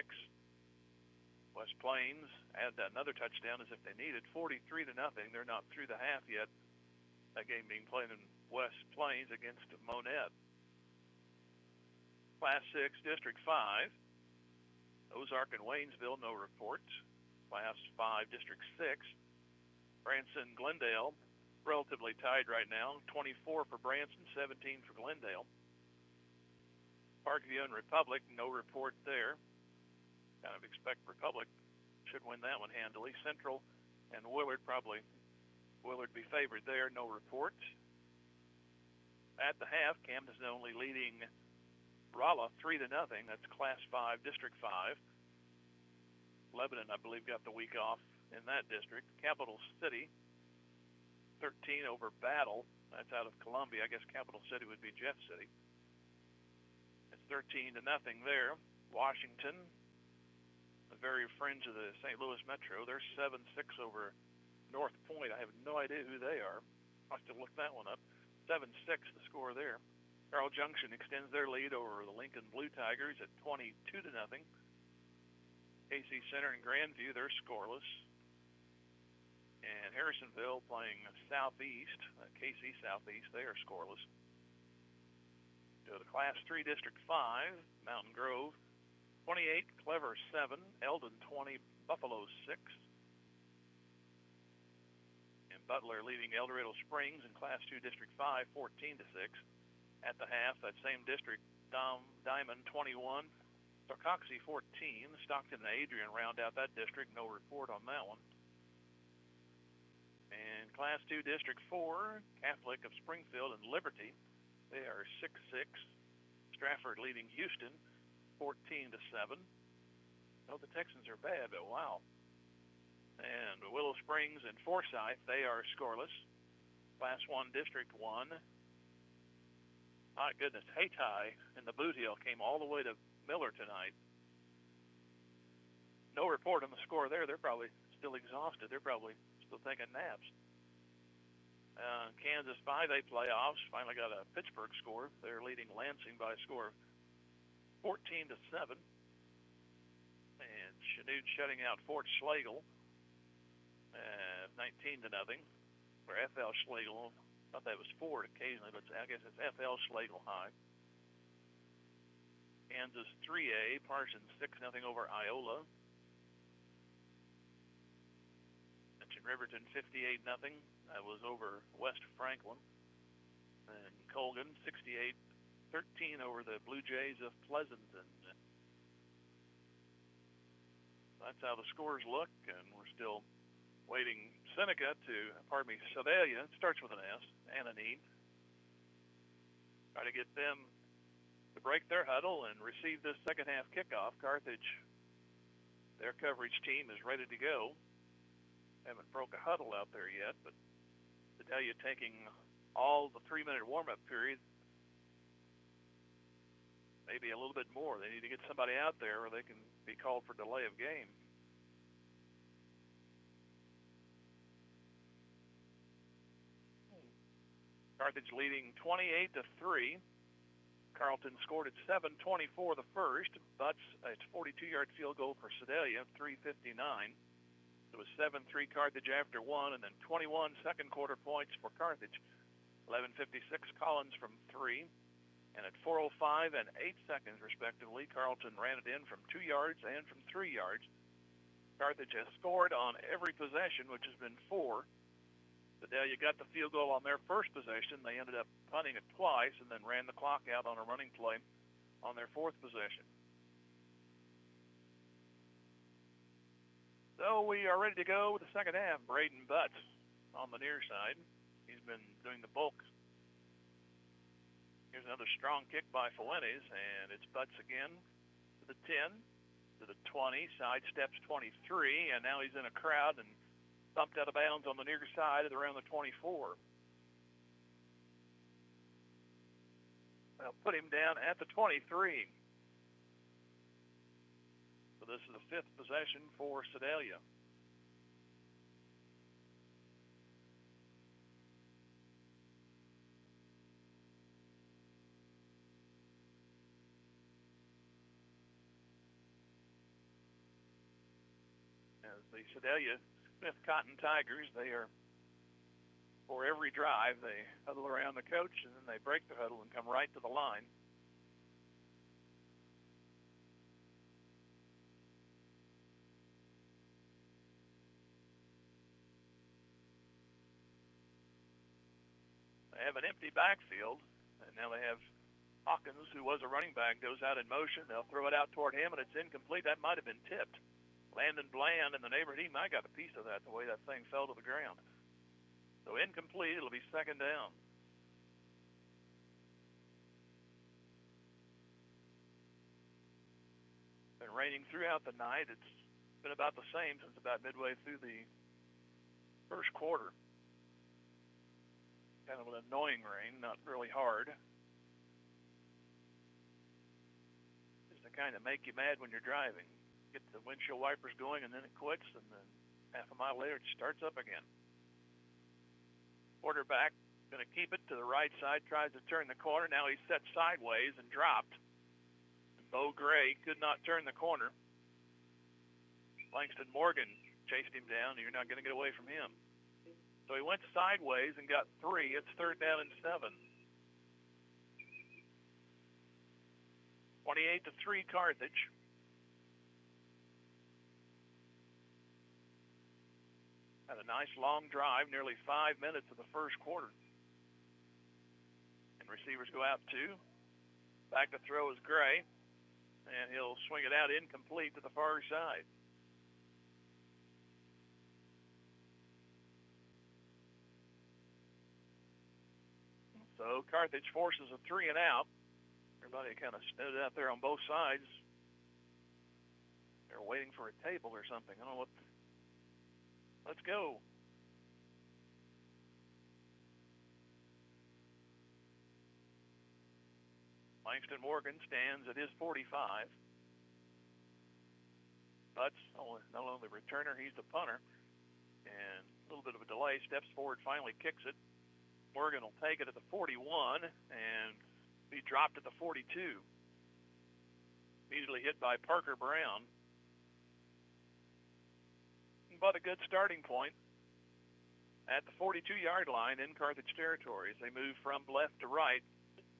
West Plains add another touchdown as if they needed, 43-0. They're not through the half yet. That game being played in West Plains against Monette. Class 6 District 5. Ozark and Waynesville, no reports. Class 5 District 6. Branson, Glendale, relatively tied right now. 24 for Branson, 17 for Glendale. Parkview and Republic, no report there. Kind of expect Republic should win that one handily. Central and Willard, probably Willard be favored there, no reports. At the half, Camden's only leading Rolla 3-0. That's Class 5, District 5. Lebanon, I believe, got the week off in that district. Capital City, 13 over Battle. That's out of Columbia. I guess Capital City would be Jeff City. It's 13-0 there. Washington, the very fringe of the St. Louis Metro, they're 7-6 over North Point. I have no idea who they are. I'll have to look that one up. 7-6 the score there. Carroll Junction extends their lead over the Lincoln Blue Tigers at 22-0. KC Center and Grandview, they're scoreless. And Harrisonville playing Southeast, KC Southeast, they are scoreless. To the Class 3 District 5, Mountain Grove 28, Clever 7, Eldon 20, Buffalo 6. And Butler leading El Dorado Springs in Class 2 District 5, 14-6. At the half, that same district, Diamond 21, Sarcoxy 14, Stockton and Adrian round out that district, no report on that one. And Class 2 District 4, Catholic of Springfield and Liberty, they are 6-6. Stratford leading Houston 14-7. No, the Texans are bad, but wow. And Willow Springs and Forsyth, they are scoreless. Class 1 District 1. My goodness, Hayti and the Boot Hill came all the way to Miller tonight. No report on the score there. They're probably still exhausted. They're probably still taking naps. Kansas 5A playoffs finally got a Pittsburgh score. They're leading Lansing by a score of 14-7. And Chanute shutting out Fort Schlegel 19-0. For FL Schlegel, I thought that was Ford occasionally, but I guess it's FL Schlegel high. Kansas 3A, Parsons 6-0 over Iola. Mentioned Riverton 58-0. That was over West Franklin. And Colgan 68-13 over the Blue Jays of Pleasanton. That's how the scores look, and we're still waiting Sedalia starts with an S, Ananine. Try to get them to break their huddle and receive this second half kickoff. Carthage, their coverage team is ready to go. Haven't broke a huddle out there yet, but Sedalia taking all the 3-minute warm-up period, maybe a little bit more. They need to get somebody out there or they can be called for delay of game. Carthage leading 28-3. Carlton scored at 7:24 the first. Butts, a 42-yard field goal for Sedalia, 3:59. It was 7-3 Carthage after one, and then 21 second quarter points for Carthage. 11:56 Collins from 3. And at 4:05 and 8 seconds, respectively, Carlton ran it in from 2 yards and from 3 yards. Carthage has scored on every possession, which has been 4. Sedalia got the field goal on their first possession. They ended up punting it twice and then ran the clock out on a running play on their fourth possession. So we are ready to go with the second half. Braden Butts on the near side. He's been doing the bulk. Here's another strong kick by Fuentes, and it's Butts again to the 10, to the 20, sidesteps 23, and now he's in a crowd and thumped out of bounds on the near side at around the 24. They'll put him down at the 23. So this is the fifth possession for Sedalia. – 2 the Sedalia Smith Cotton Tigers. They are, for every drive, they huddle around the coach, and then they break the huddle and come right to the line. They have an empty backfield, and now they have Hawkins, who was a running back, goes out in motion. They'll throw it out toward him, and it's incomplete. That might have been tipped. Landon Bland in the neighborhood, he might got a piece of that, the way that thing fell to the ground. So incomplete, it'll be second down. Been raining throughout the night. It's been about the same since about midway through the first quarter. Kind of an annoying rain, not really hard. Kind of make you mad when you're driving. Get the windshield wipers going and then it quits, and then half a mile later it starts up again. Quarterback going to keep it to the right side, tries to turn the corner. Now he's set sideways and dropped. And Bo Gray could not turn the corner. Langston Morgan chased him down, and you're not going to get away from him. So he went sideways and got 3. It's third down and 7. 28-3 Carthage. Had a nice long drive, nearly 5 minutes of the first quarter. And receivers go out 2. Back to throw is Gray, and he'll swing it out incomplete to the far side. So Carthage forces a 3 and out. Everybody kind of stood out there on both sides. They're waiting for a table or something. I don't know what. Let's go. Langston Morgan stands at his 45. Butts, not only the returner, he's the punter. And a little bit of a delay, steps forward, finally kicks it. Morgan will take it at the 41 and be dropped at the 42. Immediately hit by Parker Brown. But a good starting point at the 42-yard line in Carthage territory as they move from left to right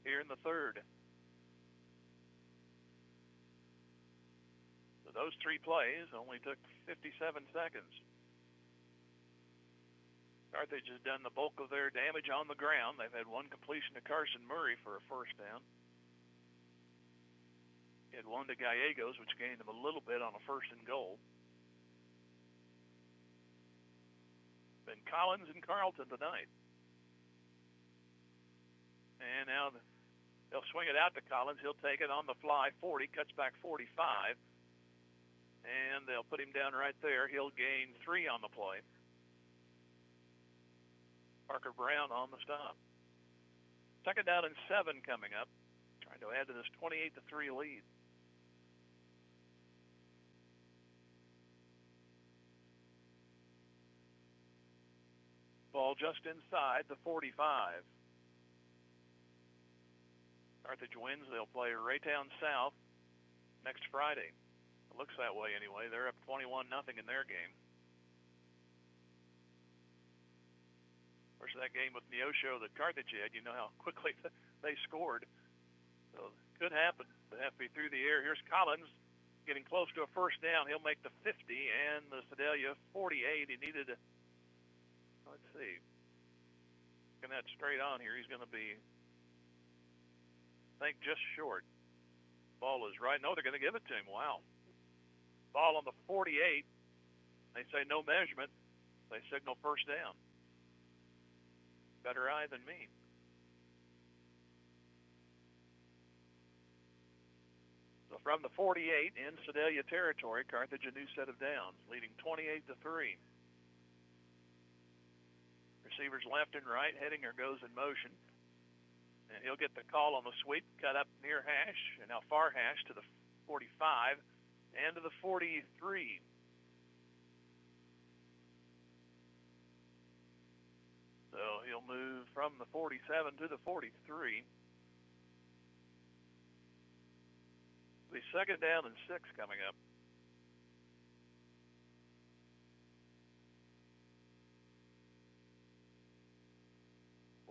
here in the third. So those 3 plays only took 57 seconds. Carthage has done the bulk of their damage on the ground. They've had 1 completion to Carson Murray for a first down. He had 1 to Gallegos, which gained them a little bit on a first and goal. Been Collins and Carlton tonight. And now they'll swing it out to Collins. He'll take it on the fly, 40, cuts back 45. And they'll put him down right there. He'll gain 3 on the play. Parker Brown on the stop. Second down and 7 coming up. Trying to add to this 28-3 lead. Ball just inside the 45. Carthage wins. They'll play Raytown South next Friday. It looks that way anyway. They're up 21-0 in their game. Of course, that game with Neosho that Carthage had, you know how quickly they scored. So it could happen. They have to be through the air. Here's Collins getting close to a first down. He'll make the 50 and the Sedalia 48. He needed, let's see, looking at straight on here, he's going to be, I think, just short. Ball is right. No, they're going to give it to him. Wow. Ball on the 48. They say no measurement. They signal first down. Better eye than me. So from the 48 in Sedalia territory, Carthage a new set of downs, leading 28-3. Receivers left and right. Hettinger goes in motion. And he'll get the call on the sweep, cut up near hash, and now far hash to the 45 and to the 43. So he'll move from the 47 to the 43. The second down and 6 coming up.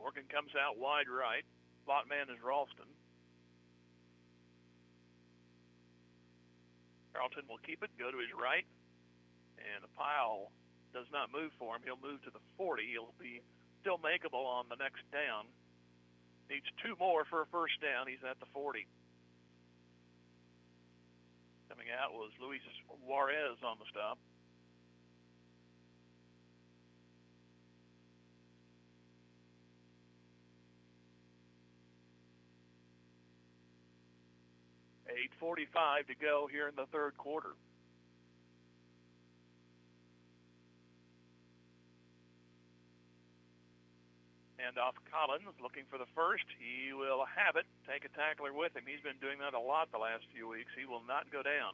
Morgan comes out wide right. Slot man is Ralston. Carlton will keep it, go to his right, and the pile does not move for him. He'll move to the 40. He'll be still makeable on the next down. Needs 2 more for a first down. He's at the 40. Coming out was Luis Juarez on the stop. .8:45 to go here in the third quarter. And off Collins, looking for the first. He will have it. Take a tackler with him. He's been doing that a lot the last few weeks. He will not go down.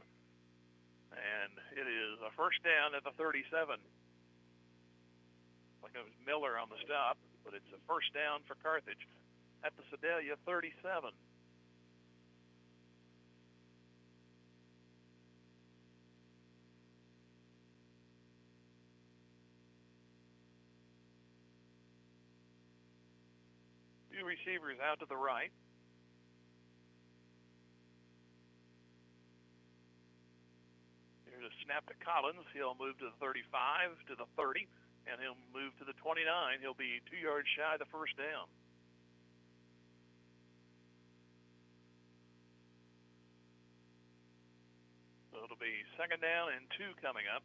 And it is a first down at the 37. Like it was Miller on the stop, but it's a first down for Carthage at the Sedalia 37. Two receivers out to the right. Here's a snap to Collins. He'll move to the 35, to the 30, and he'll move to the 29. He'll be 2 yards shy of the first down. So it'll be second down and 2 coming up.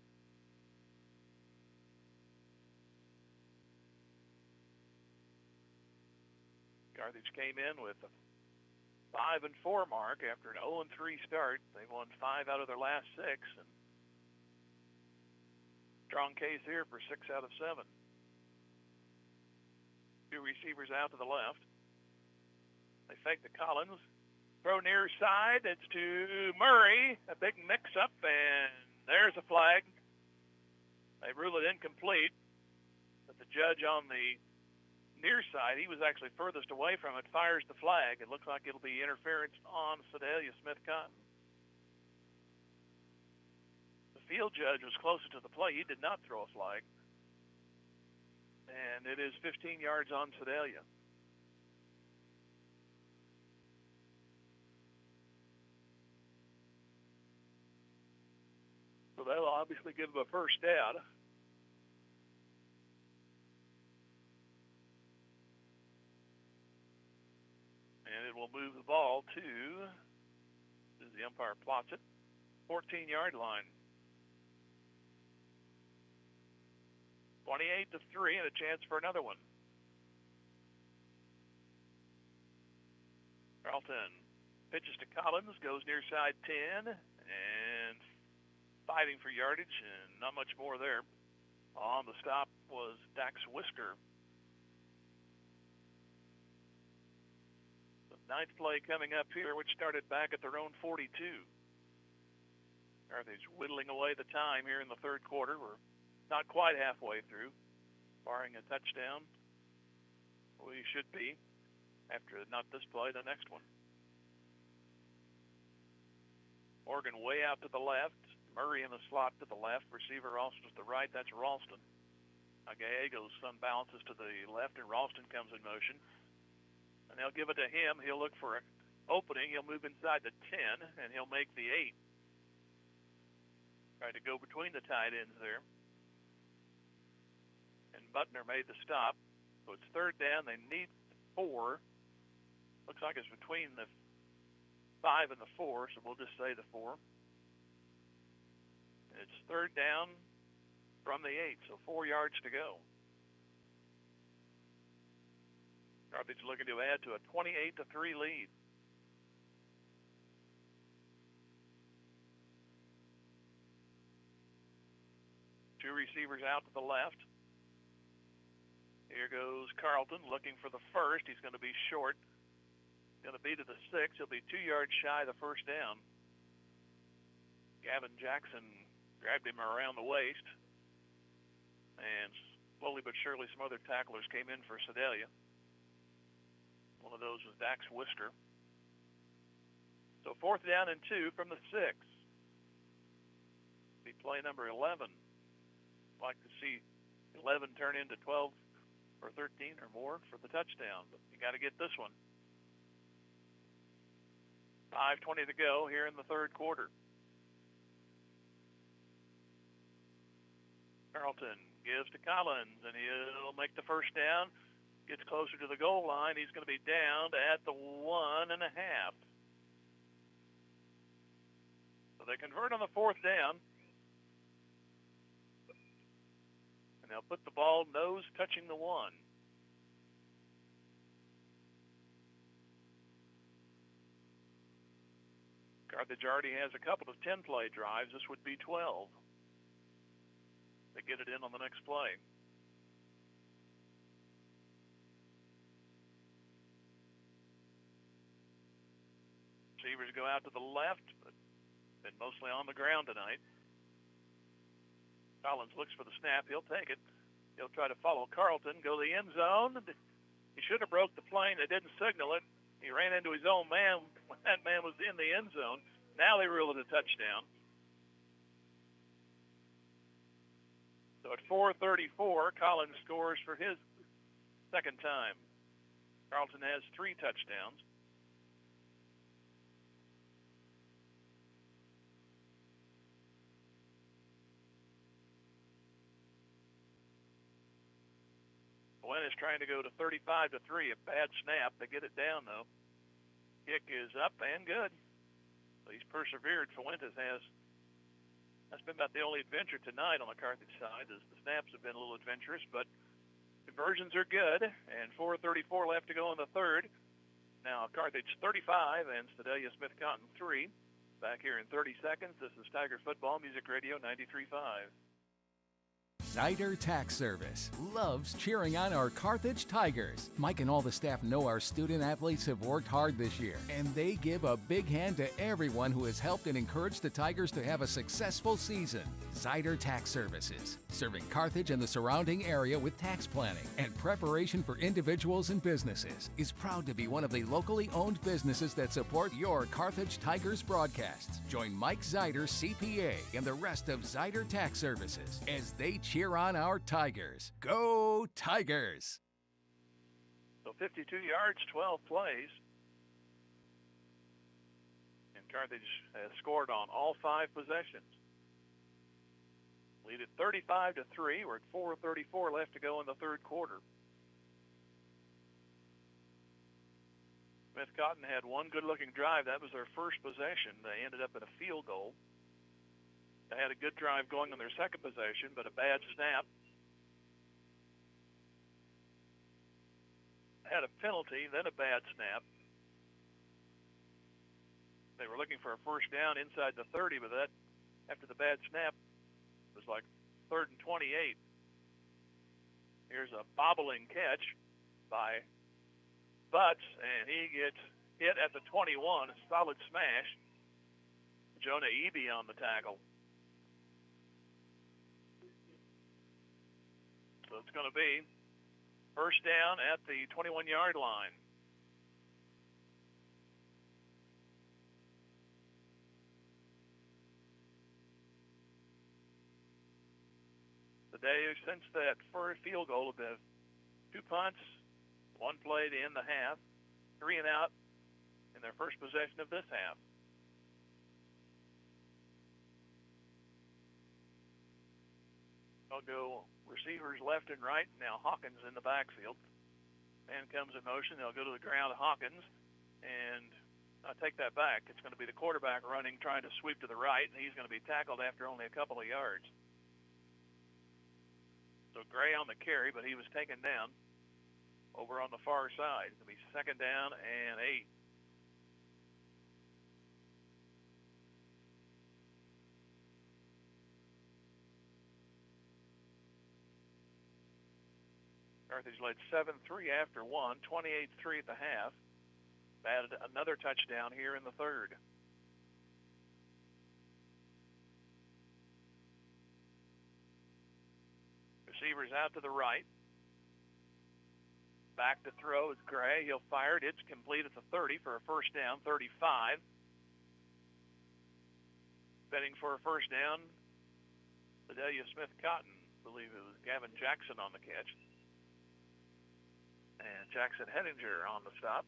Carthage came in with a 5-4 mark after an 0-3 start. They've won 5 out of their last 6, and strong case here for 6 out of 7. 2 receivers out to the left. They fake to Collins. Throw near side. It's to Murray. A big mix-up, and there's a flag. They rule it incomplete, but the judge on the near side, he was actually furthest away from it, fires the flag. It looks like it'll be interference on Sedalia Smith-Cotton. The field judge was closer to the play. He did not throw a flag. And it is 15 yards on Sedalia. So that'll obviously give them a first down. And it will move the ball to, as the umpire plots it, 14-yard line. 28-3 and a chance for another one. Carlton pitches to Collins, goes near side 10, and fighting for yardage, and not much more there. On the stop was Dax Whisker. Ninth play coming up here, which started back at their own 42. Carthage whittling away the time here in the third quarter. We're not quite halfway through, barring a touchdown. We should be. After not this play, the next one. Morgan way out to the left. Murray in the slot to the left. Receiver Ralston to the right. That's Ralston. Gallego's son balances to the left, and Ralston comes in motion. And they'll give it to him. He'll look for an opening. He'll move inside the 10, and he'll make the 8. Try to go between the tight ends there. And Butner made the stop. So it's third down. They need 4. Looks like it's between the 5 and the 4, so we'll just say the 4. It's third down from the 8, so 4 yards to go. Carthage looking to add to a 28-3 lead. Two receivers out to the left. Here goes Carlton looking for the first. He's going to be short. Going to be to the 6. He'll be 2 yards shy of the first down. Gavin Jackson grabbed him around the waist. And slowly but surely some other tacklers came in for Sedalia. One of those was Dax Whisker. So fourth down and 2 from the 6. Be play number 11. Like to see 11 turn into 12 or 13 or more for the touchdown. But you got to get this one. 5:20 to go here in the third quarter. Carlton gives to Collins, and he'll make the first down. Gets closer to the goal line. He's going to be down at the 1.5. So they convert on the fourth down. And they'll put the ball nose touching the 1. Carthage already has a couple of 10-play drives. This would be 12. They get it in on the next play. Receivers go out to the left, but been mostly on the ground tonight. Collins looks for the snap. He'll take it. He'll try to follow Carlton, go to the end zone. He should have broke the plane. They didn't signal it. He ran into his own man when that man was in the end zone. Now they rule it a touchdown. So at 4:34, Collins scores for his second time. Carlton has 3 touchdowns. Gwen is trying to go to 35-3. A bad snap. They get it down, though. Kick is up and good. So he's persevered. Fuentes has. That's been about the only adventure tonight on the Carthage side. The snaps have been a little adventurous, but conversions are good. And 4:34 left to go in the third. Now Carthage 35 and Sedalia Smith Cotton 3. Back here in 30 seconds. This is Tiger Football Music Radio 93.5. Zyder Tax Service loves cheering on our Carthage Tigers. Mike and all the staff know our student athletes have worked hard this year, and they give a big hand to everyone who has helped and encouraged the Tigers to have a successful season. Zyder Tax Services, serving Carthage and the surrounding area with tax planning and preparation for individuals and businesses, is proud to be one of the locally owned businesses that support your Carthage Tigers broadcasts. Join Mike Zyder, CPA, and the rest of Zyder Tax Services as they cheer on our Tigers. Go Tigers! So 52 yards, 12 plays. And Carthage has scored on all 5 possessions. Lead at 35-3. We're at 4:34 left to go in the third quarter. Smith Cotton had one good-looking drive. That was their first possession. They ended up in a field goal. They had a good drive going on their second possession, but a bad snap. Had a penalty, then a bad snap. They were looking for a first down inside the 30, but that, after the bad snap, was like 3rd and 28. Here's a bobbling catch by Butts, and he gets hit at the 21, a solid smash. Jonah Eby on the tackle. So it's going to be first down at the 21-yard line. Today, since that first field goal, have been 2 punts, 1 play to end the half, 3 and out in their first possession of this half. They'll go receivers left and right. Now Hawkins in the backfield. Man comes in motion. They'll go to the ground. Hawkins, and I take that back. It's going to be the quarterback running, trying to sweep to the right, and he's going to be tackled after only a couple of yards. So Gray on the carry, but he was taken down over on the far side. It'll be second down and 8. Carthage led 7-3 after 1, 28-3 at the half. Added another touchdown here in the third. Receivers out to the right. Back to throw is Gray. He'll fire it. It's complete at the 30 for a first down, 35. Betting for a first down, Sedalia Smith Cotton. I believe it was Gavin Jackson on the catch. And Jackson Henninger on the stop.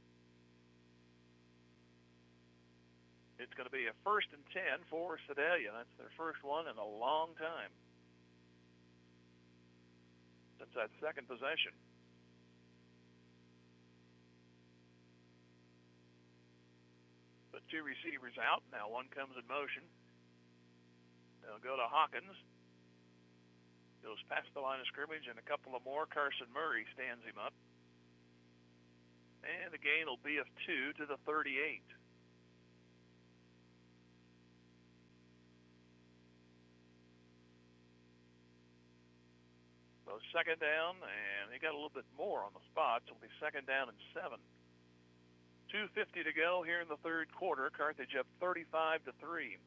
It's going to be a 1st and 10 for Sedalia. That's their first one in a long time since that second possession. But 2 receivers out. Now one comes in motion. They'll go to Hawkins. Goes past the line of scrimmage, and a couple of more. Carson Murray stands him up. And the gain will be of 2 to the 38. So second down, and he got a little bit more on the spot, so it'll be second down and 7. 2:50 to go here in the third quarter. Carthage up 35-3.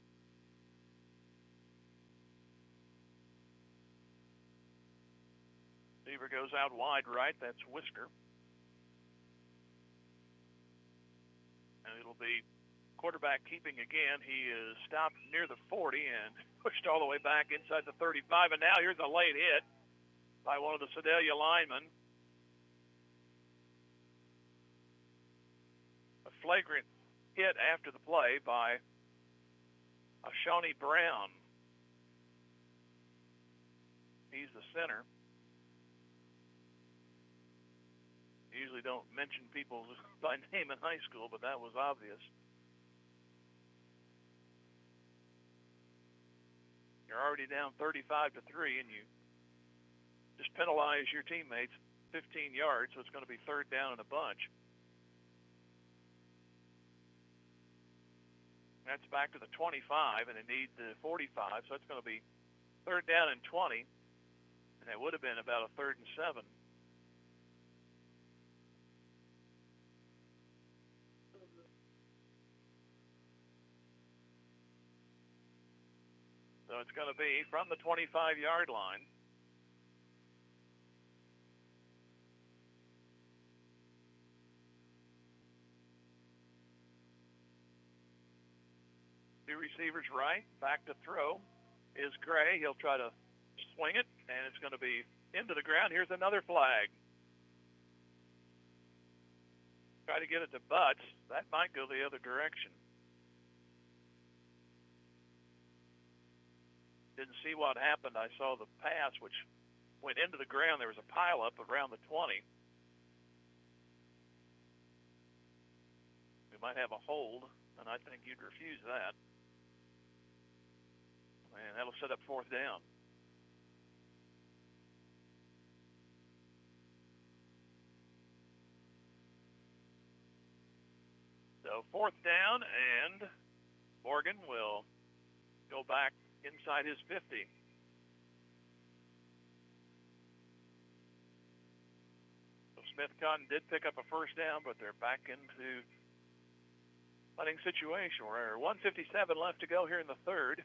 Receiver goes out wide right. That's Whisker. And it'll be quarterback keeping again. He is stopped near the 40 and pushed all the way back inside the 35. And now here's a late hit by one of the Sedalia linemen. A flagrant hit after the play by Shawnee Brown. He's the center. Usually don't mention people by name in high school, but that was obvious. You're already down 35-3, and you just penalize your teammates 15 yards, so it's going to be third down and a bunch. That's back to the 25, and they need the 45, so it's going to be third down and 20, and it would have been about a 3rd and 7. So it's going to be from the 25-yard line. Two receivers right. Back to throw is Gray. He'll try to swing it, and it's going to be into the ground. Here's another flag. Try to get it to Butts. That might go the other direction. Didn't see what happened. I saw the pass, which went into the ground. There was a pileup around the 20. We might have a hold, and I think you'd refuse that. And that'll set up fourth down. So fourth down, and Morgan will go back inside his 50. So Smith Cotton did pick up a first down, but they're back into punting situation where 1:57 left to go here in the third.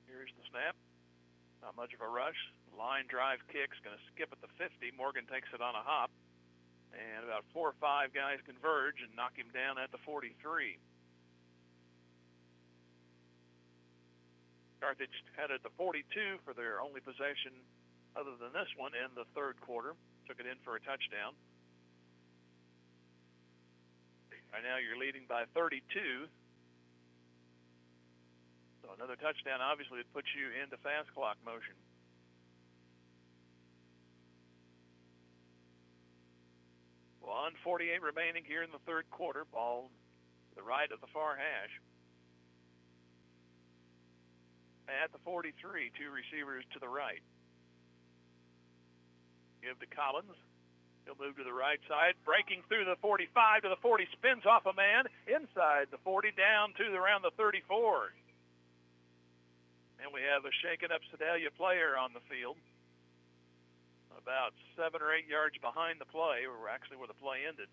Here's the snap. Not much of a rush. Line drive kick's going to skip at the 50. Morgan takes it on a hop. And about 4 or 5 guys converge and knock him down at the 43. Carthage had it at the 42 for their only possession other than this one in the third quarter. Took it in for a touchdown. Right now you're leading by 32. So another touchdown obviously would put you into fast clock motion. 1:48 remaining here in the third quarter. Ball to the right of the far hash. At the 43, 2 receivers to the right. Give to Collins. He'll move to the right side, breaking through the 45 to the 40, spins off a man, inside the 40, down to around the 34. And we have a shaken up Sedalia player on the field. About 7 or 8 yards behind the play, or actually where the play ended.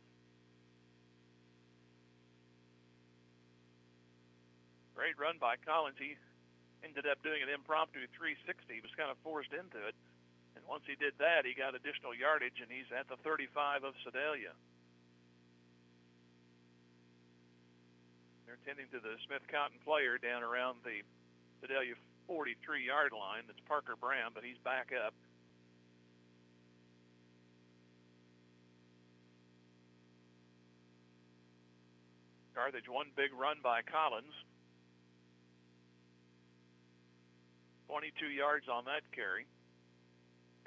Great run by Collins. He ended up doing an impromptu 360. He was kind of forced into it. And once he did that, he got additional yardage, and he's at the 35 of Sedalia. They're tending to the Smith Cotton player down around the Sedalia 43-yard line. That's Parker Brown, but he's back up. Carthage, one big run by Collins. 22 yards on that carry.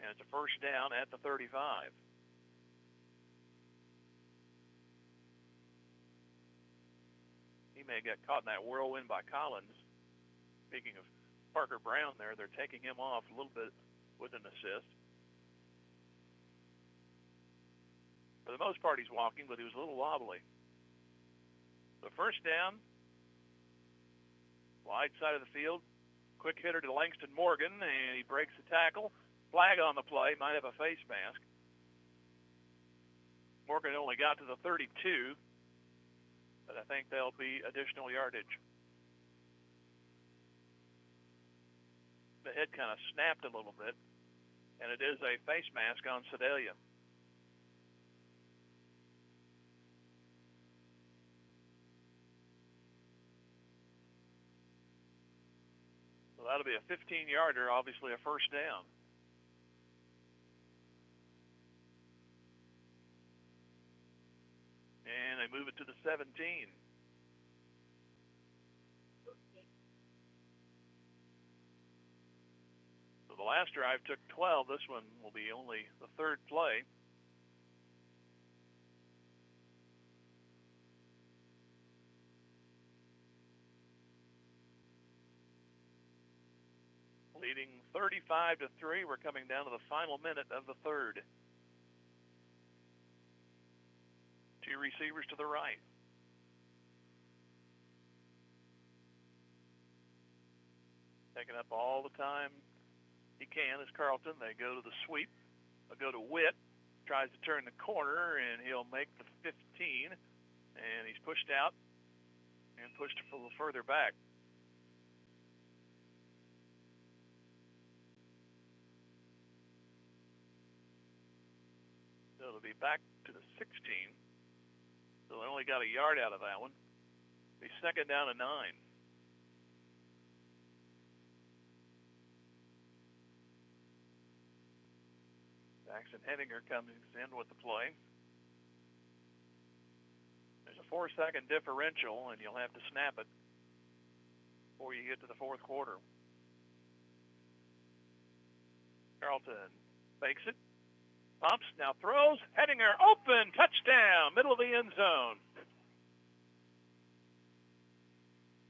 And it's a first down at the 35. He may get caught in that whirlwind by Collins. Speaking of Parker Brown there, they're taking him off a little bit with an assist. For the most part, he's walking, but he was a little wobbly. The first down, wide side of the field, quick hitter to Langston Morgan, and he breaks the tackle. Flag on the play, might have a face mask. Morgan only got to the 32, but I think there'll be additional yardage. The head kind of snapped a little bit, and it is a face mask on Sedalia. So that'll be a 15-yarder, obviously a first down. And they move it to the 17. So the last drive took 12. This one will be only the third play. Leading 35-3. We're coming down to the final minute of the third. Two receivers to the right. Taking up all the time he can is Carlton. They go to the sweep. They'll go to Witt. Tries to turn the corner, and he'll make the 15. And he's pushed out and pushed a little further back. So it'll be back to the 16. So they only got a yard out of that one. Be second down and 9. Jackson Henninger comes in with the play. There's a 4-second differential, and you'll have to snap it before you get to the fourth quarter. Carlton fakes it. Pumps, now throws, Henninger open, touchdown, middle of the end zone.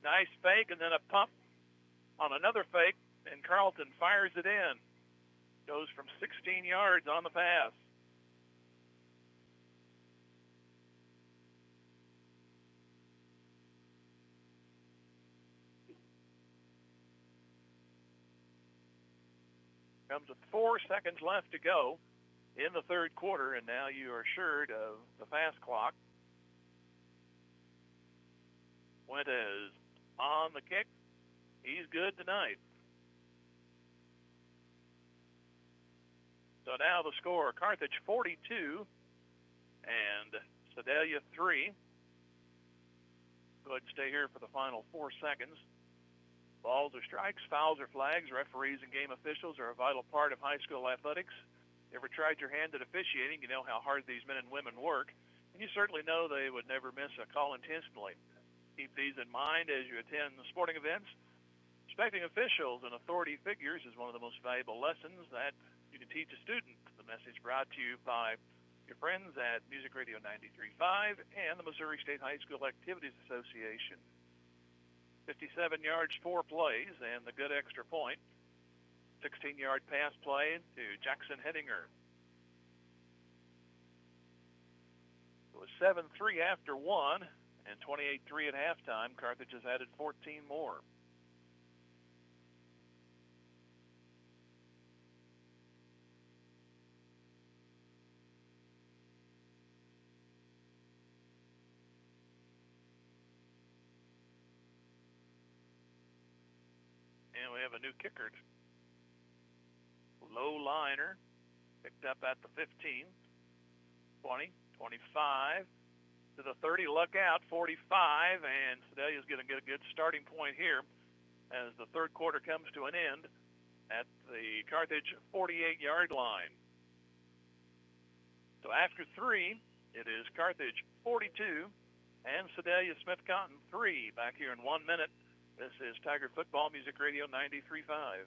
Nice fake, and then a pump on another fake, and Carlton fires it in. Goes from 16 yards on the pass. Comes with 4 seconds left to go in the third quarter, and now you are assured of the fast clock. Fuentes on the kick. He's good tonight. So now the score, Carthage 42 and Sedalia 3. Go ahead and stay here for the final 4 seconds. Balls or strikes, fouls or flags, referees and game officials are a vital part of high school athletics. Ever tried your hand at officiating? You know how hard these men and women work, and you certainly know they would never miss a call intentionally. Keep these in mind as you attend the sporting events. Respecting officials and authority figures is one of the most valuable lessons that you can teach a student. The message brought to you by your friends at Music Radio 93.5 and the Missouri State High School Activities Association. 57 yards, 4 plays, and the good extra point. 16-yard pass play to Jackson Henninger. It was 7-3 after 1 and 28-3 at halftime. Carthage has added 14 more. And we have a new kicker. Low liner, picked up at the 15, 20, 25, to the 30, look out, 45, and Sedalia's going to get a good starting point here. as the third quarter comes to an end at the Carthage 48-yard line. So after 3, it is Carthage 42 and Sedalia Smith Cotton 3. Back here in 1 minute. This is Tiger Football Music Radio 93.5.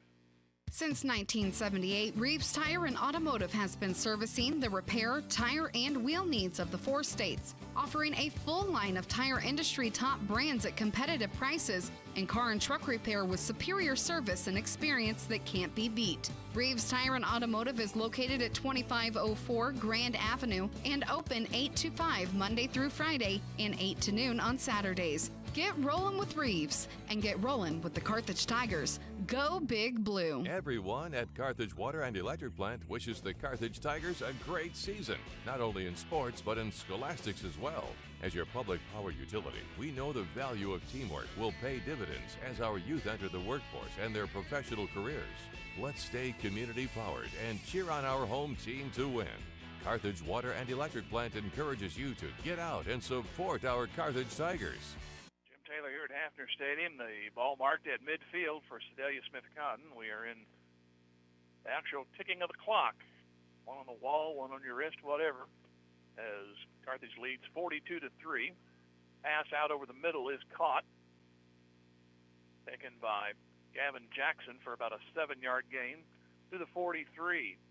Since 1978, Reeves Tire and Automotive has been servicing the repair, tire, and wheel needs of the 4 states, offering a full line of tire industry top brands at competitive prices and car and truck repair with superior service and experience that can't be beat. Reeves Tire and Automotive is located at 2504 Grand Avenue and open 8 to 5 Monday through Friday and 8 to noon on Saturdays. Get rolling with Reeves and get rolling with the Carthage Tigers. Go Big Blue. Everyone at Carthage Water and Electric Plant wishes the Carthage Tigers a great season, not only in sports but in scholastics as well. As your public power utility, we know the value of teamwork will pay dividends as our youth enter the workforce and their professional careers. Let's stay community powered and cheer on our home team to win. Carthage Water and Electric Plant encourages you to get out and support our Carthage Tigers. Taylor here at Hafner Stadium. The ball marked at midfield for Sedalia Smith Cotton. We are in the actual ticking of the clock. One on the wall, one on your wrist, whatever, as Carthage leads 42-3. Pass out over the middle is caught. Taken by Gavin Jackson for about a 7-yard gain to the 43.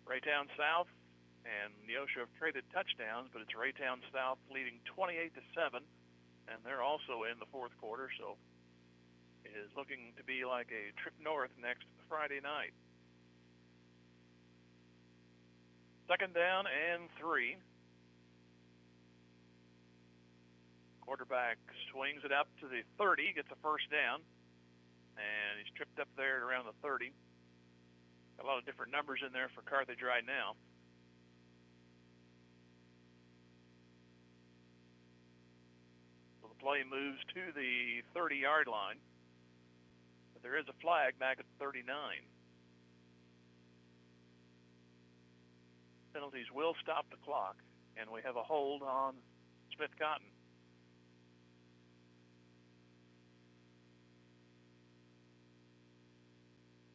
Raytown South and Neosho have traded touchdowns, but it's Raytown South leading 28-7, and they're also in the fourth quarter, so it is looking to be like a trip north next Friday night. Second down and 3. Quarterback swings it up to the 30, gets a first down, and he's tripped up there around the 30. A lot of different numbers in there for Carthage right now. Play moves to the 30-yard line, but there is a flag back at 39. Penalties will stop the clock, and we have a hold on Smith Cotton.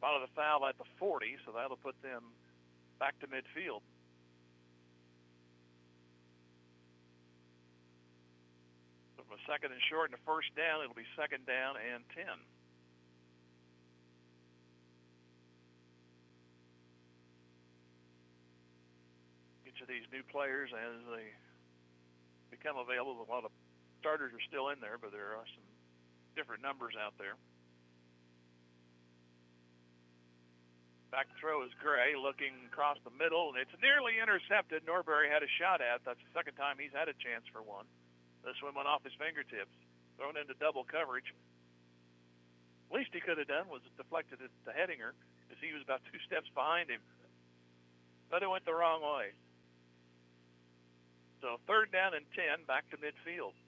Follow the foul at the 40, so that'll put them back to midfield. From a second and short and a first down, it'll be second down and 10. Each of these new players, as they become available, a lot of starters are still in there, but there are some different numbers out there. Back throw is Gray, looking across the middle, and it's nearly intercepted. Norbury had a shot at. That's the second time he's had a chance for one. This one went off his fingertips, thrown into double coverage. Least he could have done was deflected it to Hedinger, as he was about 2 steps behind him. But it went the wrong way. So third down and 10, back to midfield.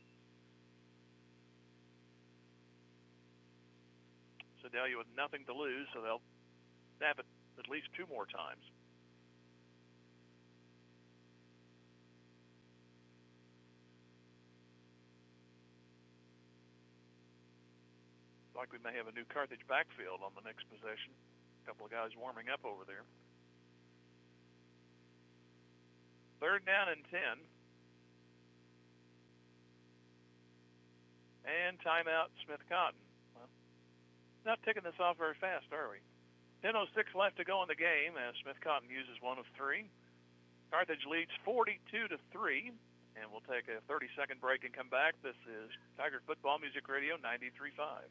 Sedalia with nothing to lose, so they'll snap it at least 2 more times. Like we may have a new Carthage backfield on the next possession. A couple of guys warming up over there. Third down and 10. And timeout, Smith Cotton. Well, not ticking this off very fast, are we? 10:06 left to go in the game as Smith Cotton uses 1 of 3. Carthage leads 42-3. And we'll take a 30-second break and come back. This is Tiger Football Music Radio 93.5.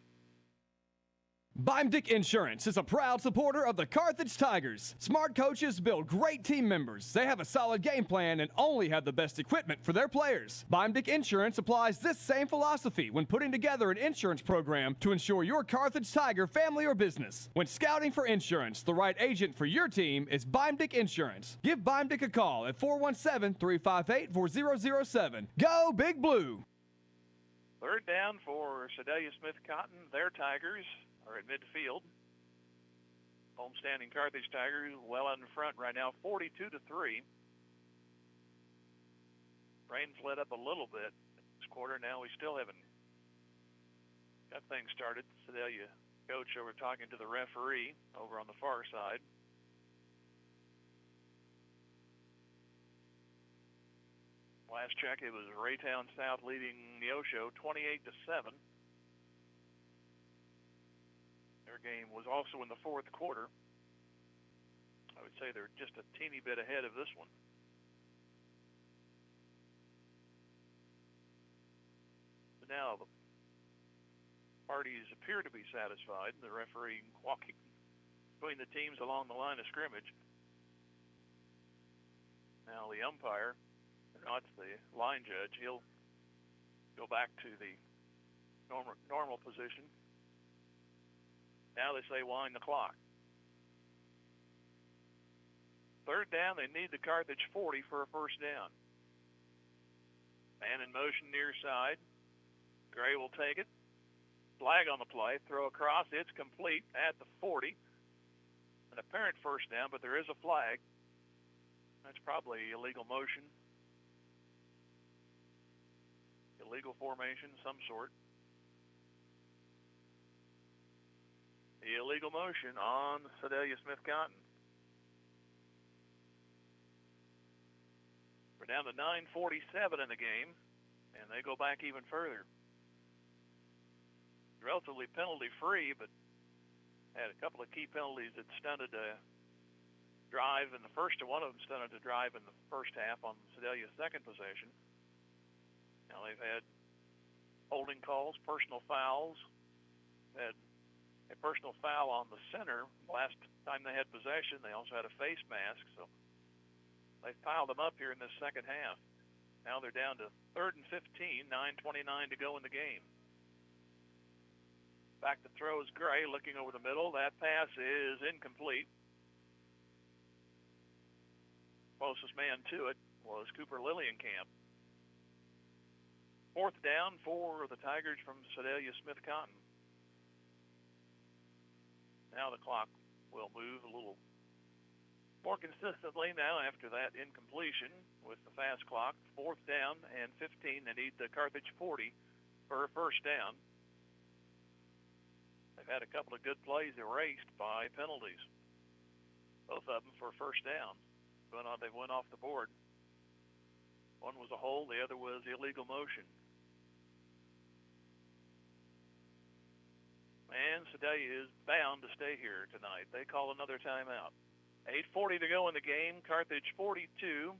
Bimdick Insurance is a proud supporter of the Carthage Tigers. Smart coaches build great team members. They have a solid game plan and only have the best equipment for their players. Bimdick Insurance applies this same philosophy when putting together an insurance program to ensure your Carthage Tiger family or business. When scouting for insurance, the right agent for your team is Bimdick Insurance. Give Bimdick a call at 417-358-4007. Go Big Blue! Third down for Sedalia Smith Cotton. Their Tigers are at midfield. Homestanding Carthage Tigers well out in front right now, 42-3. Rain's let up a little bit this quarter. Now we still haven't that thing started. Sedalia coach over talking to the referee over on the far side. Last check, it was Raytown South leading Neosho 28-7. Their game was also in the fourth quarter. I would say they're just a teeny bit ahead of this one. But now the parties appear to be satisfied. The referee walking between the teams along the line of scrimmage. Now the umpire, not the line judge, he'll go back to the normal position. Now they say wind the clock. Third down, they need the Carthage 40 for a first down. Man in motion near side. Gray will take it. Flag on the play, throw across, it's complete at the 40. An apparent first down, but there is a flag. That's probably illegal motion. Illegal formation, some sort. Illegal motion on Sedalia Smith Cotton. We're down to 9:47 in the game, and they go back even further. Relatively penalty-free, but had a couple of key penalties that stunted a drive in the first. One of them stunted a drive in the first half on Sedalia's second possession. Now they've had holding calls, personal fouls. Had a personal foul on the center last time they had possession. They also had a face mask, so they've piled them up here in this second half. Now they're down to 3rd and 15, 9:29 to go in the game. Back to throw is Gray looking over the middle. That pass is incomplete. Closest man to it was Cooper Lillienkamp. Fourth down for the Tigers from Sedalia Smith Cotton. Now the clock will move a little more consistently now after that incompletion with the fast clock. Fourth down and 15. They need the Carthage 40 for a first down. They've had a couple of good plays erased by penalties. Both of them for first down. They went off the board. One was a hold, the other was illegal motion. And Sedalia is bound to stay here tonight. They call another timeout. 8:40 to go in the game. Carthage 42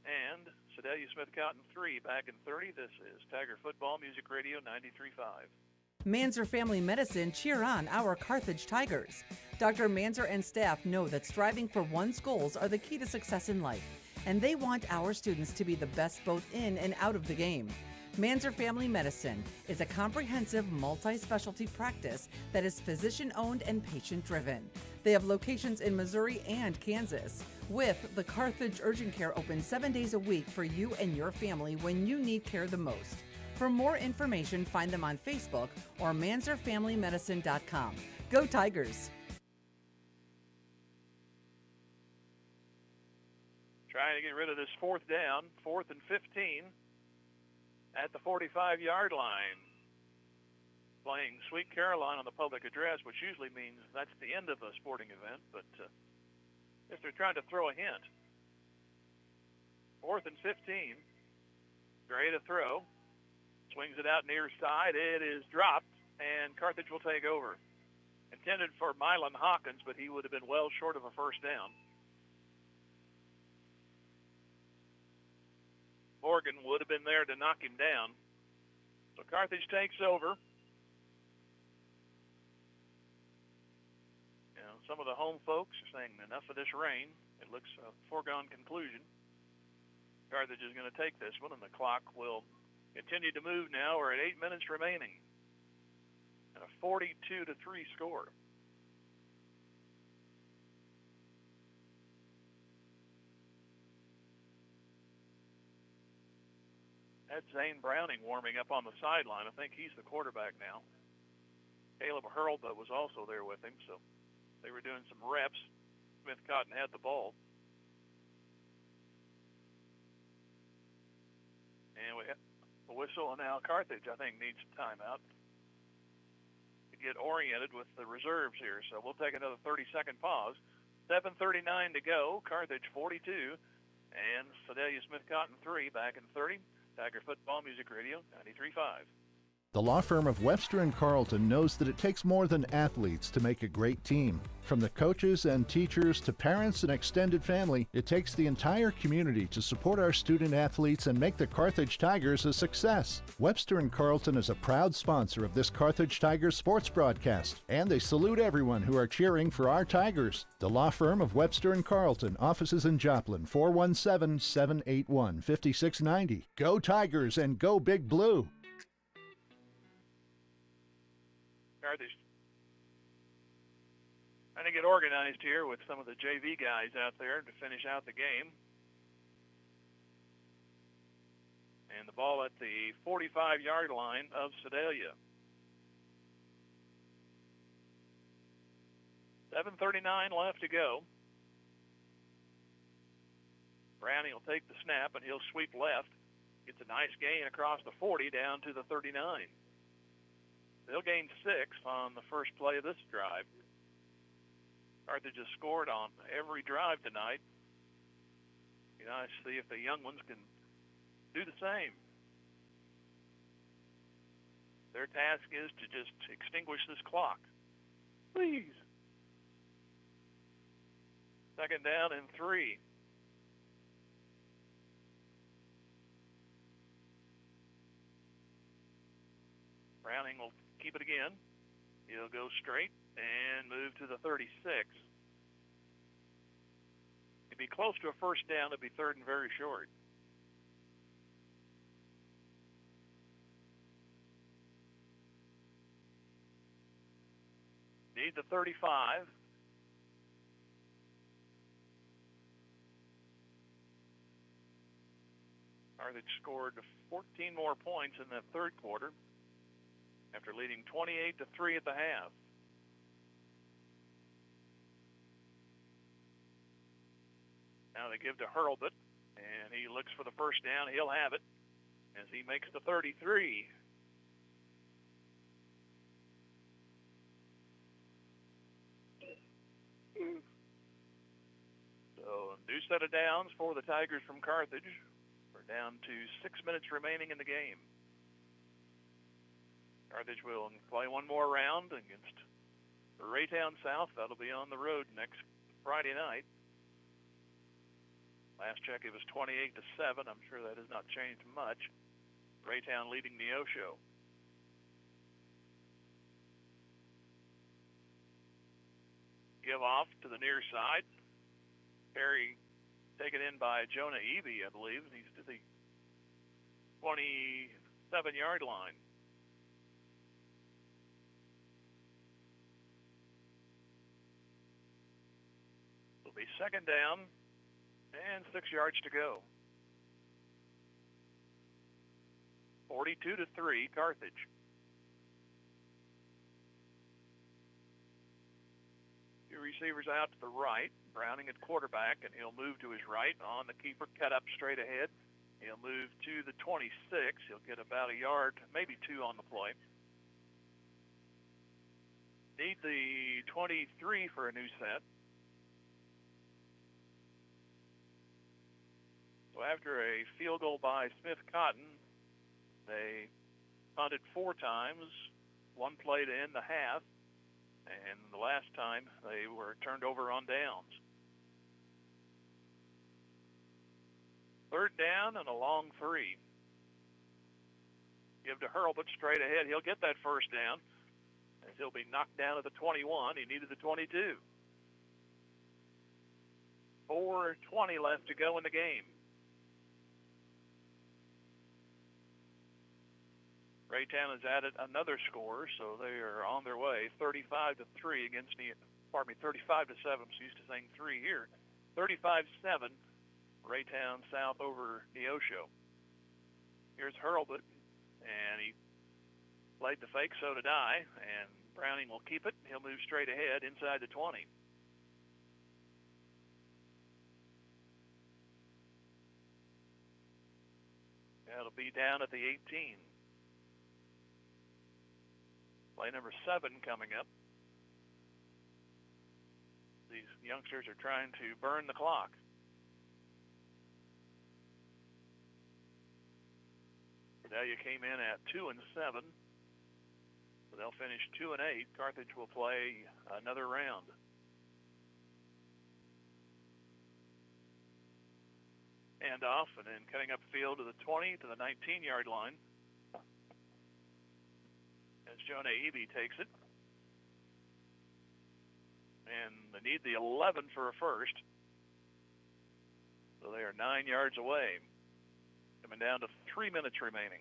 and Sedalia Smith Cotton 3 back in 30. This is Tiger Football Music Radio 93.5. Manzer Family Medicine cheer on our Carthage Tigers. Dr. Manzer and staff know that striving for one's goals are the key to success in life, and they want our students to be the best both in and out of the game. Manzer Family Medicine is a comprehensive multi-specialty practice that is physician-owned and patient-driven. They have locations in Missouri and Kansas, with the Carthage Urgent Care open 7 days a week for you and your family when you need care the most. For more information, find them on Facebook or manzerfamilymedicine.com. Go Tigers! Trying to get rid of this fourth down, 4th and 15 at the 45-yard line. Playing Sweet Caroline on the public address, which usually means that's the end of a sporting event, but if they're trying to throw a hint. 4th and 15. Gray to throw. Swings it out near side. It is dropped, and Carthage will take over. Intended for Milan Hawkins, but he would have been well short of a first down. Morgan would have been there to knock him down. So Carthage takes over. Some of the home folks are saying enough of this rain. It looks a foregone conclusion. Carthage is going to take this one, and the clock will continue to move now. We're at 8 minutes remaining. And a 42-3 score. That's Zane Browning warming up on the sideline. I think he's the quarterback now. Caleb Hurlbut was also there with him, so they were doing some reps. Smith Cotton had the ball. And we have a whistle, and now Carthage, I think, needs a timeout. get oriented with the reserves here. So we'll take another 30-second pause. 7:39 to go. Carthage 42 and Sedalia Smith Cotton 3 back in 30. Tiger Football Music Radio 93.5. The law firm of Webster & Carlton knows that it takes more than athletes to make a great team. From the coaches and teachers to parents and extended family, it takes the entire community to support our student athletes and make the Carthage Tigers a success. Webster & Carlton is a proud sponsor of this Carthage Tigers sports broadcast, and they salute everyone who are cheering for our Tigers. The law firm of Webster & Carlton, offices in Joplin, 417-781-5690. Go Tigers and go Big Blue! Carthage trying to get organized here with some of the JV guys out there to finish out the game. And the ball at the 45-yard line of Sedalia. 7:39 left to go. Browning will take the snap and he'll sweep left. Gets a nice gain across the 40 down to the 39. They'll gain 6 on the first play of this drive. Carthage has scored on every drive tonight. You know, I see if the young ones can do the same. Their task is to just extinguish this clock. Please. Second down and 3. Browning will keep it again. He'll go straight and move to the 36. It'd be close to a first down. It'd be third and very short. Need the 35. Carthage scored 14 more points in the third quarter after leading 28-3 at the half. Now they give to Hurlbut, and he looks for the first down. He'll have it as he makes the 33. So a new set of downs for the Tigers from Carthage. We're down to 6 minutes remaining in the game. Carthage will play one more round against Raytown South. That'll be on the road next Friday night. Last check, it was 28-7. I'm sure that has not changed much. Raytown leading Neosho. Give off to the near side. Perry taken in by Jonah Eby, I believe. He's to the 27-yard line. It'll be second down and 6 yards to go. 42-3, Carthage. Two receivers out to the right. Browning at quarterback, and he'll move to his right on the keeper, cut up straight ahead. He'll move to the 26. He'll get about a yard, maybe 2 on the play. Need the 23 for a new set. So after a field goal by Smith Cotton, they punted 4 times, 1 play to end the half, and the last time they were turned over on downs. Third down and a long 3. Give to Hurlbut straight ahead. He'll get that first down, as he'll be knocked down at the 21. He needed the 22. 4:20 left to go in the game. Raytown has added another score, so they are on their way. 35-3 against 35-7. I'm used to saying 3 here. 35-7. Raytown South over Neosho. Here's Hurlbut, and he played the fake, so did I, and Browning will keep it. He'll move straight ahead inside the 20. That'll be down at the 18. Play number 7 coming up. These youngsters are trying to burn the clock. Sedalia came in at 2-7. So they'll finish 2-8. Carthage will play another round. And off, and then cutting up field to the 20 to the 19-yard line. As Jonah Eby takes it. And they need the 11 for a first. So they are 9 yards away. Coming down to 3 minutes remaining.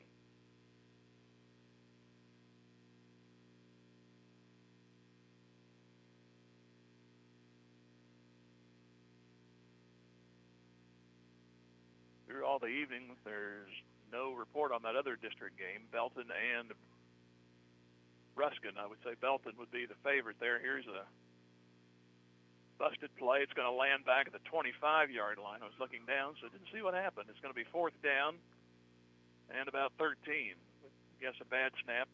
Through all the evening, there's no report on that other district game, Belton and Ruskin. I would say Belton would be the favorite there. Here's a busted play. It's going to land back at the 25-yard line. I was looking down, so I didn't see what happened. It's going to be 4th down and about 13. I guess a bad snap.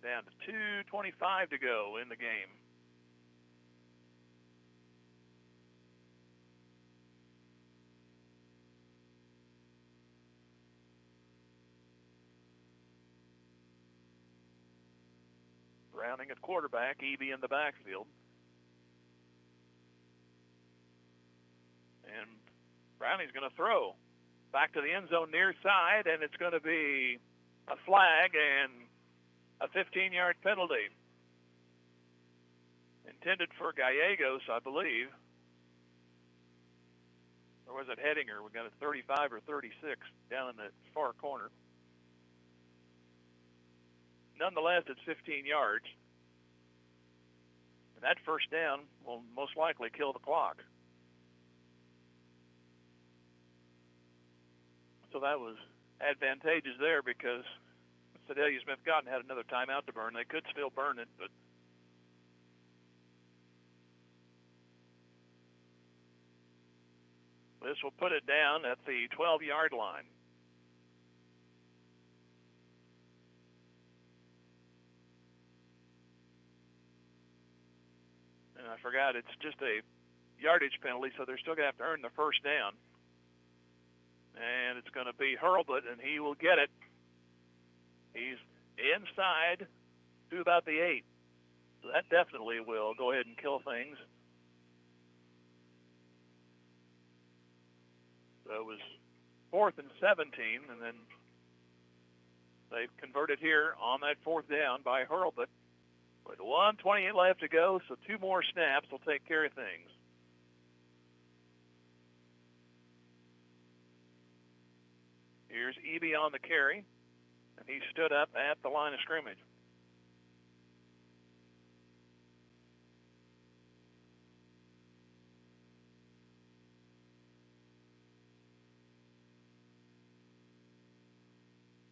Down to 2:25 to go in the game. Browning at quarterback, Eby in the backfield. And Browning's going to throw back to the end zone near side, and it's going to be a flag and a 15-yard penalty. Intended for Gallegos, I believe. Or was it Hedinger? We got it 35 or 36 down in the far corner. Nonetheless, it's 15 yards. And that first down will most likely kill the clock. So that was advantageous there because Sedalia Smith Cotton had another timeout to burn. They could still burn it, but this will put it down at the 12-yard line. And I forgot, it's just a yardage penalty, so they're still going to have to earn the first down. And it's going to be Hurlbut, and he will get it. He's inside to about the 8. So that definitely will go ahead and kill things. So it was 4th and 17, and then they've converted here on that 4th down by Hurlbut. With 1:28 left to go, so 2 more snaps will take care of things. Here's Eby on the carry, and he stood up at the line of scrimmage.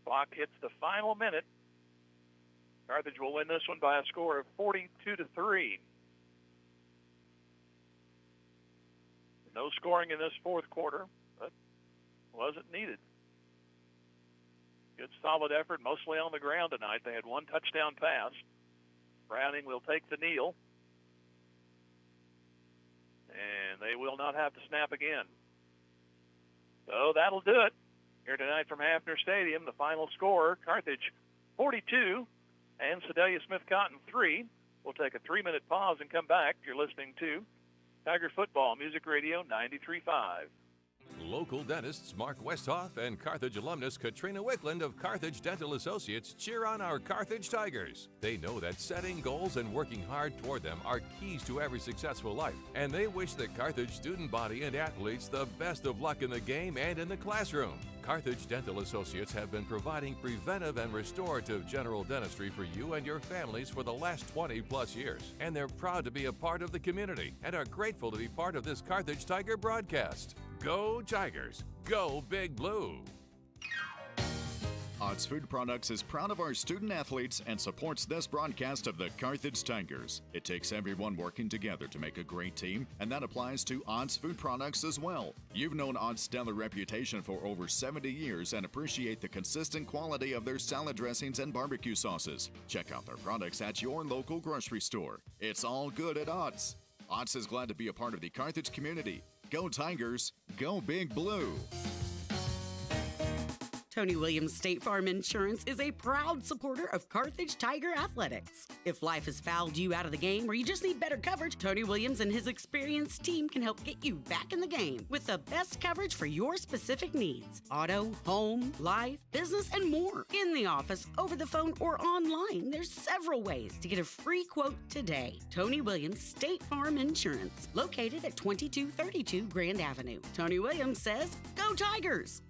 Clock hits the final minute. Carthage will win this one by a score of 42-3. No scoring in this 4th quarter, but wasn't needed. Good solid effort, mostly on the ground tonight. They had 1 touchdown pass. Browning will take the kneel. And they will not have to snap again. So that'll do it. Here tonight from Hafner Stadium, the final score, Carthage 42 and Sedalia Smith Cotton 3. We'll take a 3-minute pause and come back. You're listening to Tiger Football Music Radio 93.5. Local dentists Mark Westhoff and Carthage alumnus Katrina Wickland of Carthage Dental Associates cheer on our Carthage Tigers. They know that setting goals and working hard toward them are keys to every successful life, and they wish the Carthage student body and athletes the best of luck in the game and in the classroom. Carthage Dental Associates have been providing preventive and restorative general dentistry for you and your families for the last 20-plus years, and they're proud to be a part of the community and are grateful to be part of this Carthage Tiger broadcast. Go Tigers! Go Big Blue! Odds Food Products is proud of our student athletes and supports this broadcast of the Carthage Tigers. It takes everyone working together to make a great team, and that applies to Odds Food Products as well. You've known Odds' stellar reputation for over 70 years and appreciate the consistent quality of their salad dressings and barbecue sauces. Check out their products at your local grocery store. It's all good at Odds. Odds is glad to be a part of the Carthage community. Go Tigers, go Big Blue. Tony Williams State Farm Insurance is a proud supporter of Carthage Tiger Athletics. If life has fouled you out of the game or you just need better coverage, Tony Williams and his experienced team can help get you back in the game with the best coverage for your specific needs. Auto, home, life, business, and more. In the office, over the phone, or online, there's several ways to get a free quote today. Tony Williams State Farm Insurance, located at 2232 Grand Avenue. Tony Williams says, go Tigers!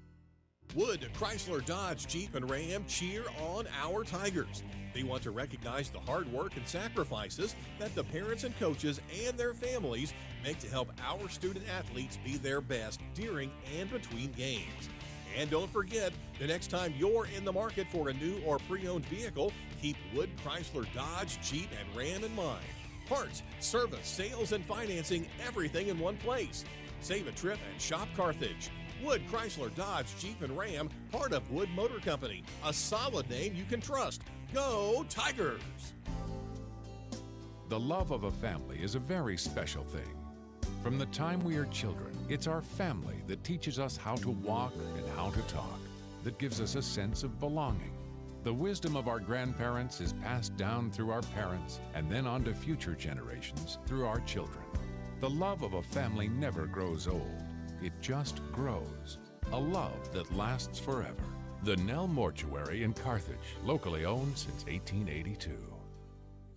Wood, Chrysler, Dodge, Jeep, and Ram cheer on our Tigers. They want to recognize the hard work and sacrifices that the parents and coaches and their families make to help our student athletes be their best during and between games. And don't forget, the next time you're in the market for a new or pre-owned vehicle, keep Wood, Chrysler, Dodge, Jeep, and Ram in mind. Parts, service, sales, and financing, everything in one place. Save a trip and shop Carthage. Wood, Chrysler, Dodge, Jeep, and Ram, part of Wood Motor Company. A solid name you can trust. Go Tigers! The love of a family is a very special thing. From the time we are children, it's our family that teaches us how to walk and how to talk, that gives us a sense of belonging. The wisdom of our grandparents is passed down through our parents and then on to future generations through our children. The love of a family never grows old. It just grows. A love that lasts forever. The Nell Mortuary in Carthage, locally owned since 1882.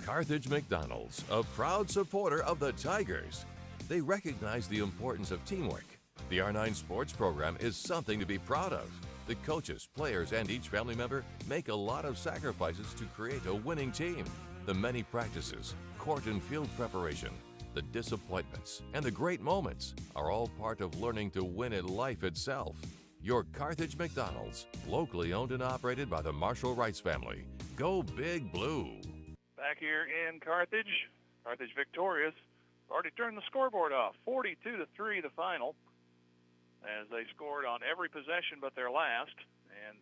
Carthage McDonald's, a proud supporter of the Tigers. They recognize the importance of teamwork. The R9 sports program is something to be proud of. The coaches, players, and each family member make a lot of sacrifices to create a winning team. The many practices, court and field preparation, the disappointments, and the great moments are all part of learning to win at life itself. Your Carthage McDonald's, locally owned and operated by the Marshall Rice family. Go Big Blue! Back here in Carthage, Carthage victorious. Already turned the scoreboard off, 42-3 the final, as they scored on every possession but their last, and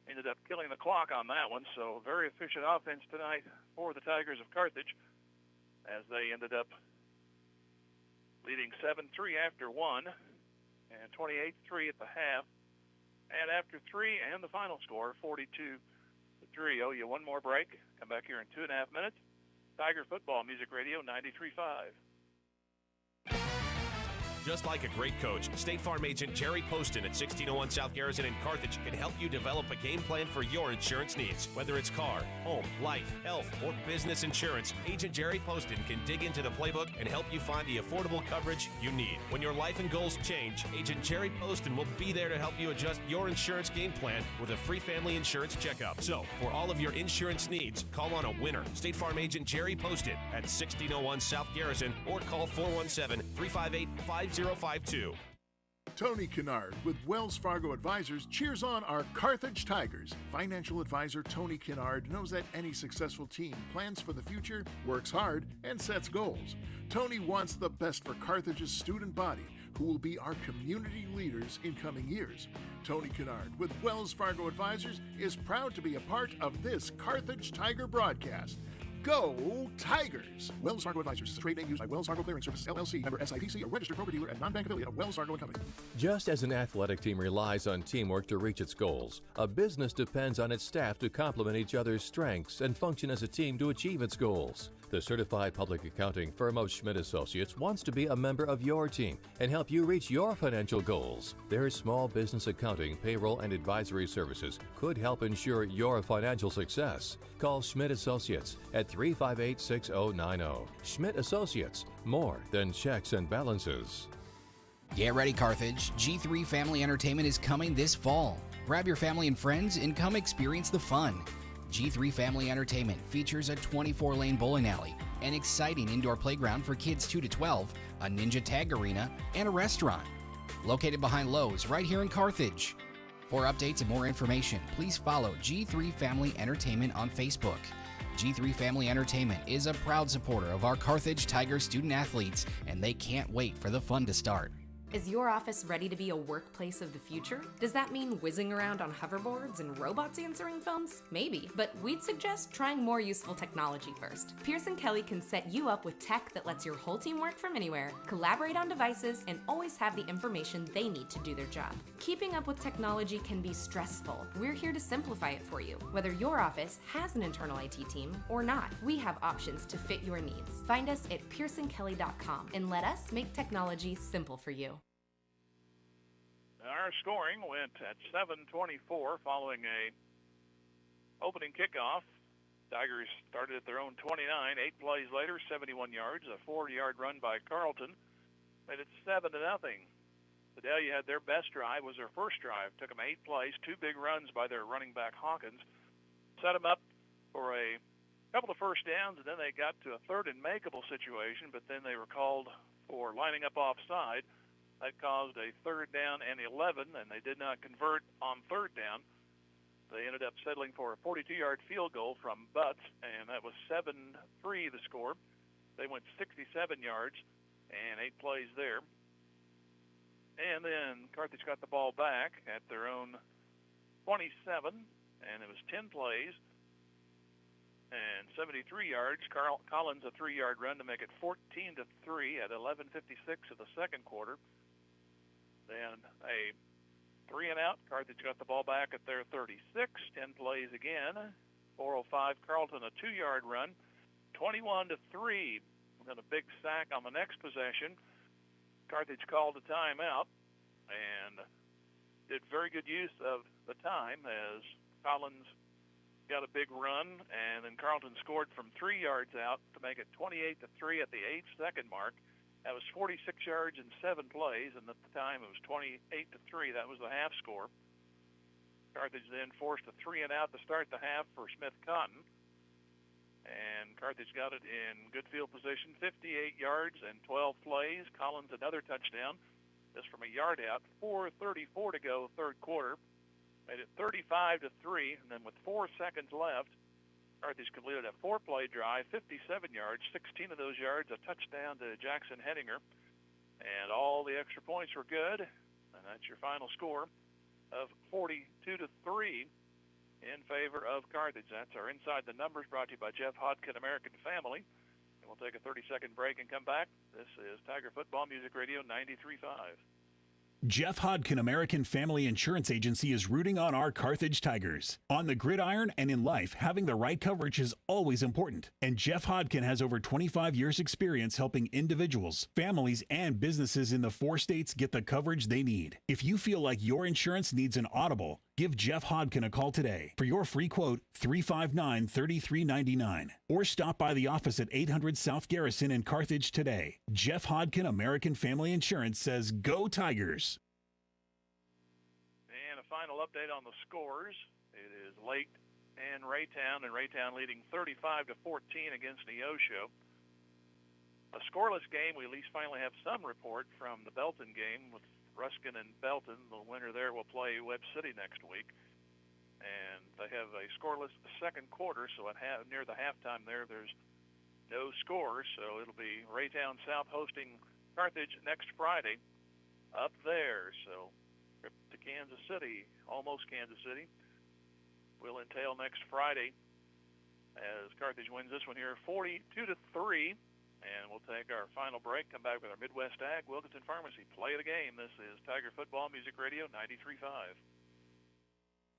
ended up killing the clock on that one. So very efficient offense tonight for the Tigers of Carthage, as they ended up leading 7-3 after one and 28-3 at the half. And after three and the final score, 42-3. Oh, you one more break. Come back here in 2.5 minutes. Tiger Football Music Radio 93.5. Just like a great coach, State Farm agent Jerry Poston at 1601 South Garrison in Carthage can help you develop a game plan for your insurance needs. Whether it's car, home, life, health, or business insurance, Agent Jerry Poston can dig into the playbook and help you find the affordable coverage you need. When your life and goals change, Agent Jerry Poston will be there to help you adjust your insurance game plan with a free family insurance checkup. So, for all of your insurance needs, call on a winner. State Farm agent Jerry Poston at 1601 South Garrison or call 417-358-5052. Tony Kennard with Wells Fargo Advisors cheers on our Carthage Tigers. Financial advisor Tony Kennard knows that any successful team plans for the future, works hard, and sets goals. Tony wants the best for Carthage's student body, who will be our community leaders in coming years. Tony Kennard with Wells Fargo Advisors is proud to be a part of this Carthage Tiger broadcast. Go Tigers! Wells Fargo Advisors is a trade name used by Wells Fargo Clearing Services, LLC, member SIPC, a registered broker-dealer and non-bank affiliate of Wells Fargo & Company. Just as an athletic team relies on teamwork to reach its goals, a business depends on its staff to complement each other's strengths and function as a team to achieve its goals. The certified public accounting firm of Schmidt Associates wants to be a member of your team and help you reach your financial goals. Their small business accounting, payroll, and advisory services could help ensure your financial success. Call Schmidt Associates at 358-6090. Schmidt Associates, more than checks and balances. Get ready, Carthage. G3 Family Entertainment is coming this fall. Grab your family and friends and come experience the fun. G3 Family Entertainment features a 24-lane bowling alley, an exciting indoor playground for kids 2 to 12, a ninja tag arena, and a restaurant. Located behind Lowe's right here in Carthage. For updates and more information, please follow G3 Family Entertainment on Facebook. G3 Family Entertainment is a proud supporter of our Carthage Tiger student athletes, and they can't wait for the fun to start. Is your office ready to be a workplace of the future? Does that mean whizzing around on hoverboards and robots answering phones? Maybe, but we'd suggest trying more useful technology first. Pearson Kelly can set you up with tech that lets your whole team work from anywhere, collaborate on devices, and always have the information they need to do their job. Keeping up with technology can be stressful. We're here to simplify it for you. Whether your office has an internal IT team or not, we have options to fit your needs. Find us at pearsonkelly.com and let us make technology simple for you. Our scoring went at 7:24 following a opening kickoff. Tigers started at their own 29. 8 plays later, 71 yards, a 4-yard run by Carlton. Made it 7-0. Sedalia had their best drive, was their first drive. Took them 8 plays, 2 big runs by their running back Hawkins. Set them up for a couple of first downs, and then they got to a third and makeable situation, but then they were called for lining up offside. That caused a 3rd down and 11, and they did not convert on 3rd down. They ended up settling for a 42-yard field goal from Butts, and that was 7-3 the score. They went 67 yards and 8 plays there. And then Carthage got the ball back at their own 27, and it was 10 plays and 73 yards. Collins a 3-yard run to make it 14-3 at 11:56 of the second quarter. Then a 3-and-out. Carthage got the ball back at their 36. 10 plays again. 4:05. Carlton a 2-yard run. 21-3. And then a big sack on the next possession. Carthage called a timeout and did very good use of the time as Collins got a big run, and then Carlton scored from 3 yards out to make it 28-3 at the 8-second mark. That was 46 yards in 7 plays, and at the time it was 28-3. That was the half score. Carthage then forced a 3-and-out to start the half for Smith Cotton, and Carthage got it in good field position, 58 yards and 12 plays. Collins another touchdown, just from a yard out. 4:34 to go, third quarter. Made it 35-3, and then with 4 seconds left, Carthage completed a 4-play drive, 57 yards, 16 of those yards, a touchdown to Jackson Henninger, and all the extra points were good, and that's your final score of 42-3 in favor of Carthage. That's our Inside the Numbers, brought to you by Jeff Hodkin American Family. And we'll take a 30-second break and come back. This is Tiger Football Music Radio 93.5. Jeff Hodkin American Family Insurance Agency is rooting on our Carthage Tigers. On the gridiron and in life, having the right coverage is always important. And Jeff Hodkin has over 25 years experience helping individuals, families, and businesses in the 4 states get the coverage they need. If you feel like your insurance needs an audible, give Jeff Hodkin a call today. For your free quote, 359-3399. Or stop by the office at 800 South Garrison in Carthage today. Jeff Hodkin American Family Insurance says, go Tigers. And a final update on the scores. It is Lake and Raytown leading 35-14 against Neosho. A scoreless game. We at least finally have some report from the Belton game with Ruskin and Belton. The winner there will play Webb City next week. And they have a scoreless second quarter, so near the halftime there's no scores. So it'll be Raytown South hosting Carthage next Friday up there. So trip to Kansas City, almost Kansas City, will entail next Friday as Carthage wins this one here 42-3. And we'll take our final break, come back with our Midwest Ag Wilkinson Pharmacy Play of the Game. This is Tiger Football Music Radio 93.5.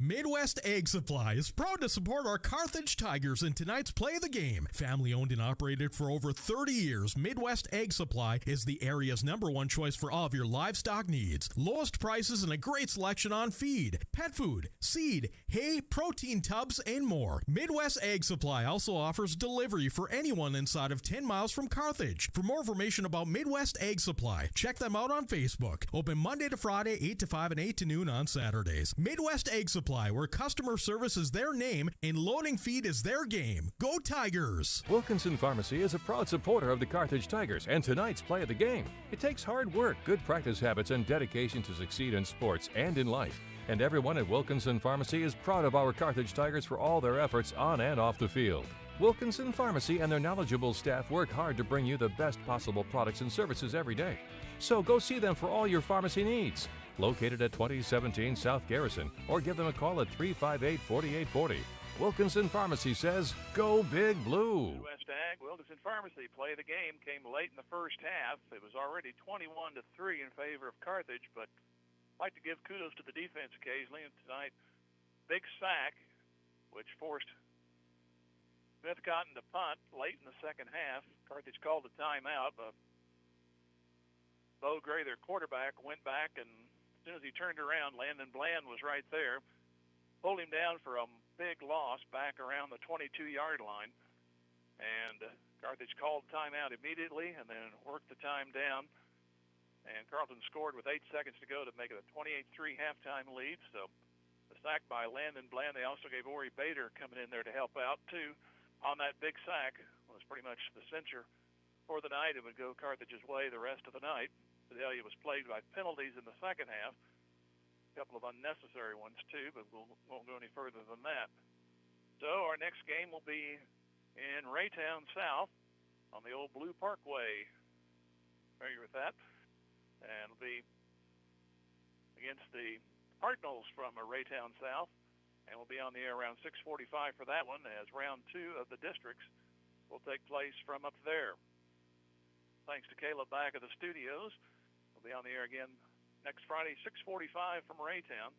Midwest Egg Supply is proud to support our Carthage Tigers in tonight's Play of the Game. Family owned and operated for over 30 years, Midwest Egg Supply is the area's #1 choice for all of your livestock needs. Lowest prices and a great selection on feed, pet food, seed, hay, protein tubs, and more. Midwest Egg Supply also offers delivery for anyone inside of 10 miles from Carthage. For more information about Midwest Egg Supply, check them out on Facebook. Open Monday to Friday, 8 to 5 and 8 to noon on Saturdays. Midwest Egg Supply Supply, where customer service is their name and loading feed is their game. Go Tigers! Wilkinson Pharmacy is a proud supporter of the Carthage Tigers and tonight's play of the game. It takes hard work, good practice habits, and dedication to succeed in sports and in life. And everyone at Wilkinson Pharmacy is proud of our Carthage Tigers for all their efforts on and off the field. Wilkinson Pharmacy and their knowledgeable staff work hard to bring you the best possible products and services every day. So go see them for all your pharmacy needs. Located at 2017 South Garrison, or give them a call at 358-4840. Wilkinson Pharmacy says, go Big Blue. West Ag, Wilkinson Pharmacy play of the game came late in the first half. It was already 21-3 in favor of Carthage, but I'd like to give kudos to the defense occasionally. And tonight, big sack, which forced Smith Cotton to punt late in the second half. Carthage called a timeout. Bo Gray, their quarterback, went back, and as soon as he turned around, Landon Bland was right there. Pulled him down for a big loss back around the 22-yard line. And Carthage called timeout immediately and then worked the time down. And Carleton scored with 8 seconds to go to make it a 28-3 halftime lead. So the sack by Landon Bland. They also gave Ori Bader coming in there to help out, too, on that big sack. Was pretty much the cincher for the night. It would go Carthage's way the rest of the night. Sedalia was plagued by penalties in the second half. A couple of unnecessary ones, too, but we won't go any further than that. So our next game will be in Raytown South on the old Blue Parkway. Familiar with that? And it'll be against the Cardinals from Raytown South. And we'll be on the air around 6:45 for that one, as round 2 of the districts will take place from up there. Thanks to Caleb back at the studios. We'll be on the air again next Friday, 6:45 from Raytown.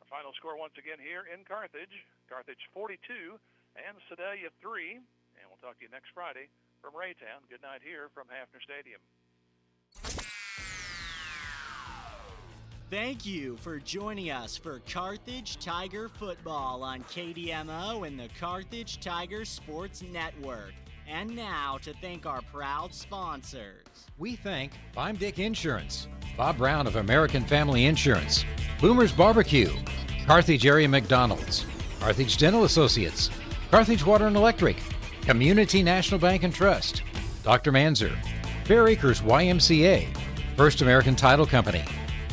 Our final score once again here in Carthage. Carthage 42 and Sedalia 3. And we'll talk to you next Friday from Raytown. Good night here from Hafner Stadium. Thank you for joining us for Carthage Tiger Football on KDMO and the Carthage Tiger Sports Network. And now to thank our proud sponsors. We thank Dick Insurance, Bob Brown of American Family Insurance, Boomer's Barbecue, Carthage Area McDonald's, Carthage Dental Associates, Carthage Water and Electric, Community National Bank and Trust, Dr. Manzer, Fair Acres YMCA, First American Title Company.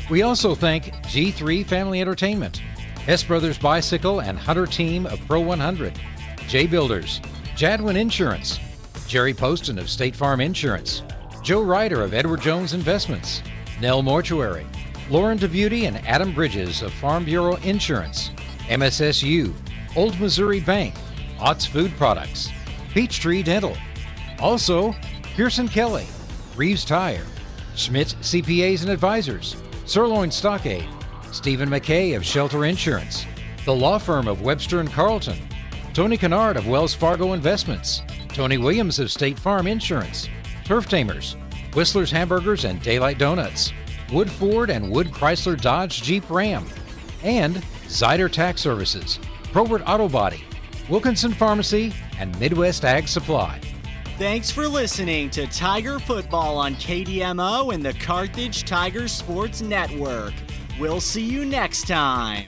We also thank G3 Family Entertainment, Hess Brothers Bicycle and Hunter Team of Pro 100, J Builders, Jadwin Insurance, Jerry Poston of State Farm Insurance, Joe Ryder of Edward Jones Investments, Nell Mortuary, Lauren DeBeauty and Adam Bridges of Farm Bureau Insurance, MSSU, Old Missouri Bank, Ott's Food Products, Peachtree Dental. Also, Pearson Kelly, Reeves Tire, Schmidt CPAs and Advisors, Sirloin Stockade, Stephen McKay of Shelter Insurance, the law firm of Webster & Carlton, Tony Kennard of Wells Fargo Investments, Tony Williams of State Farm Insurance, Turf Tamers, Whistler's Hamburgers and Daylight Donuts, Wood Ford and Wood Chrysler Dodge Jeep Ram, and Zyder Tax Services, Probert Auto Body, Wilkinson Pharmacy, and Midwest Ag Supply. Thanks for listening to Tiger Football on KDMO and the Carthage Tiger Sports Network. We'll see you next time.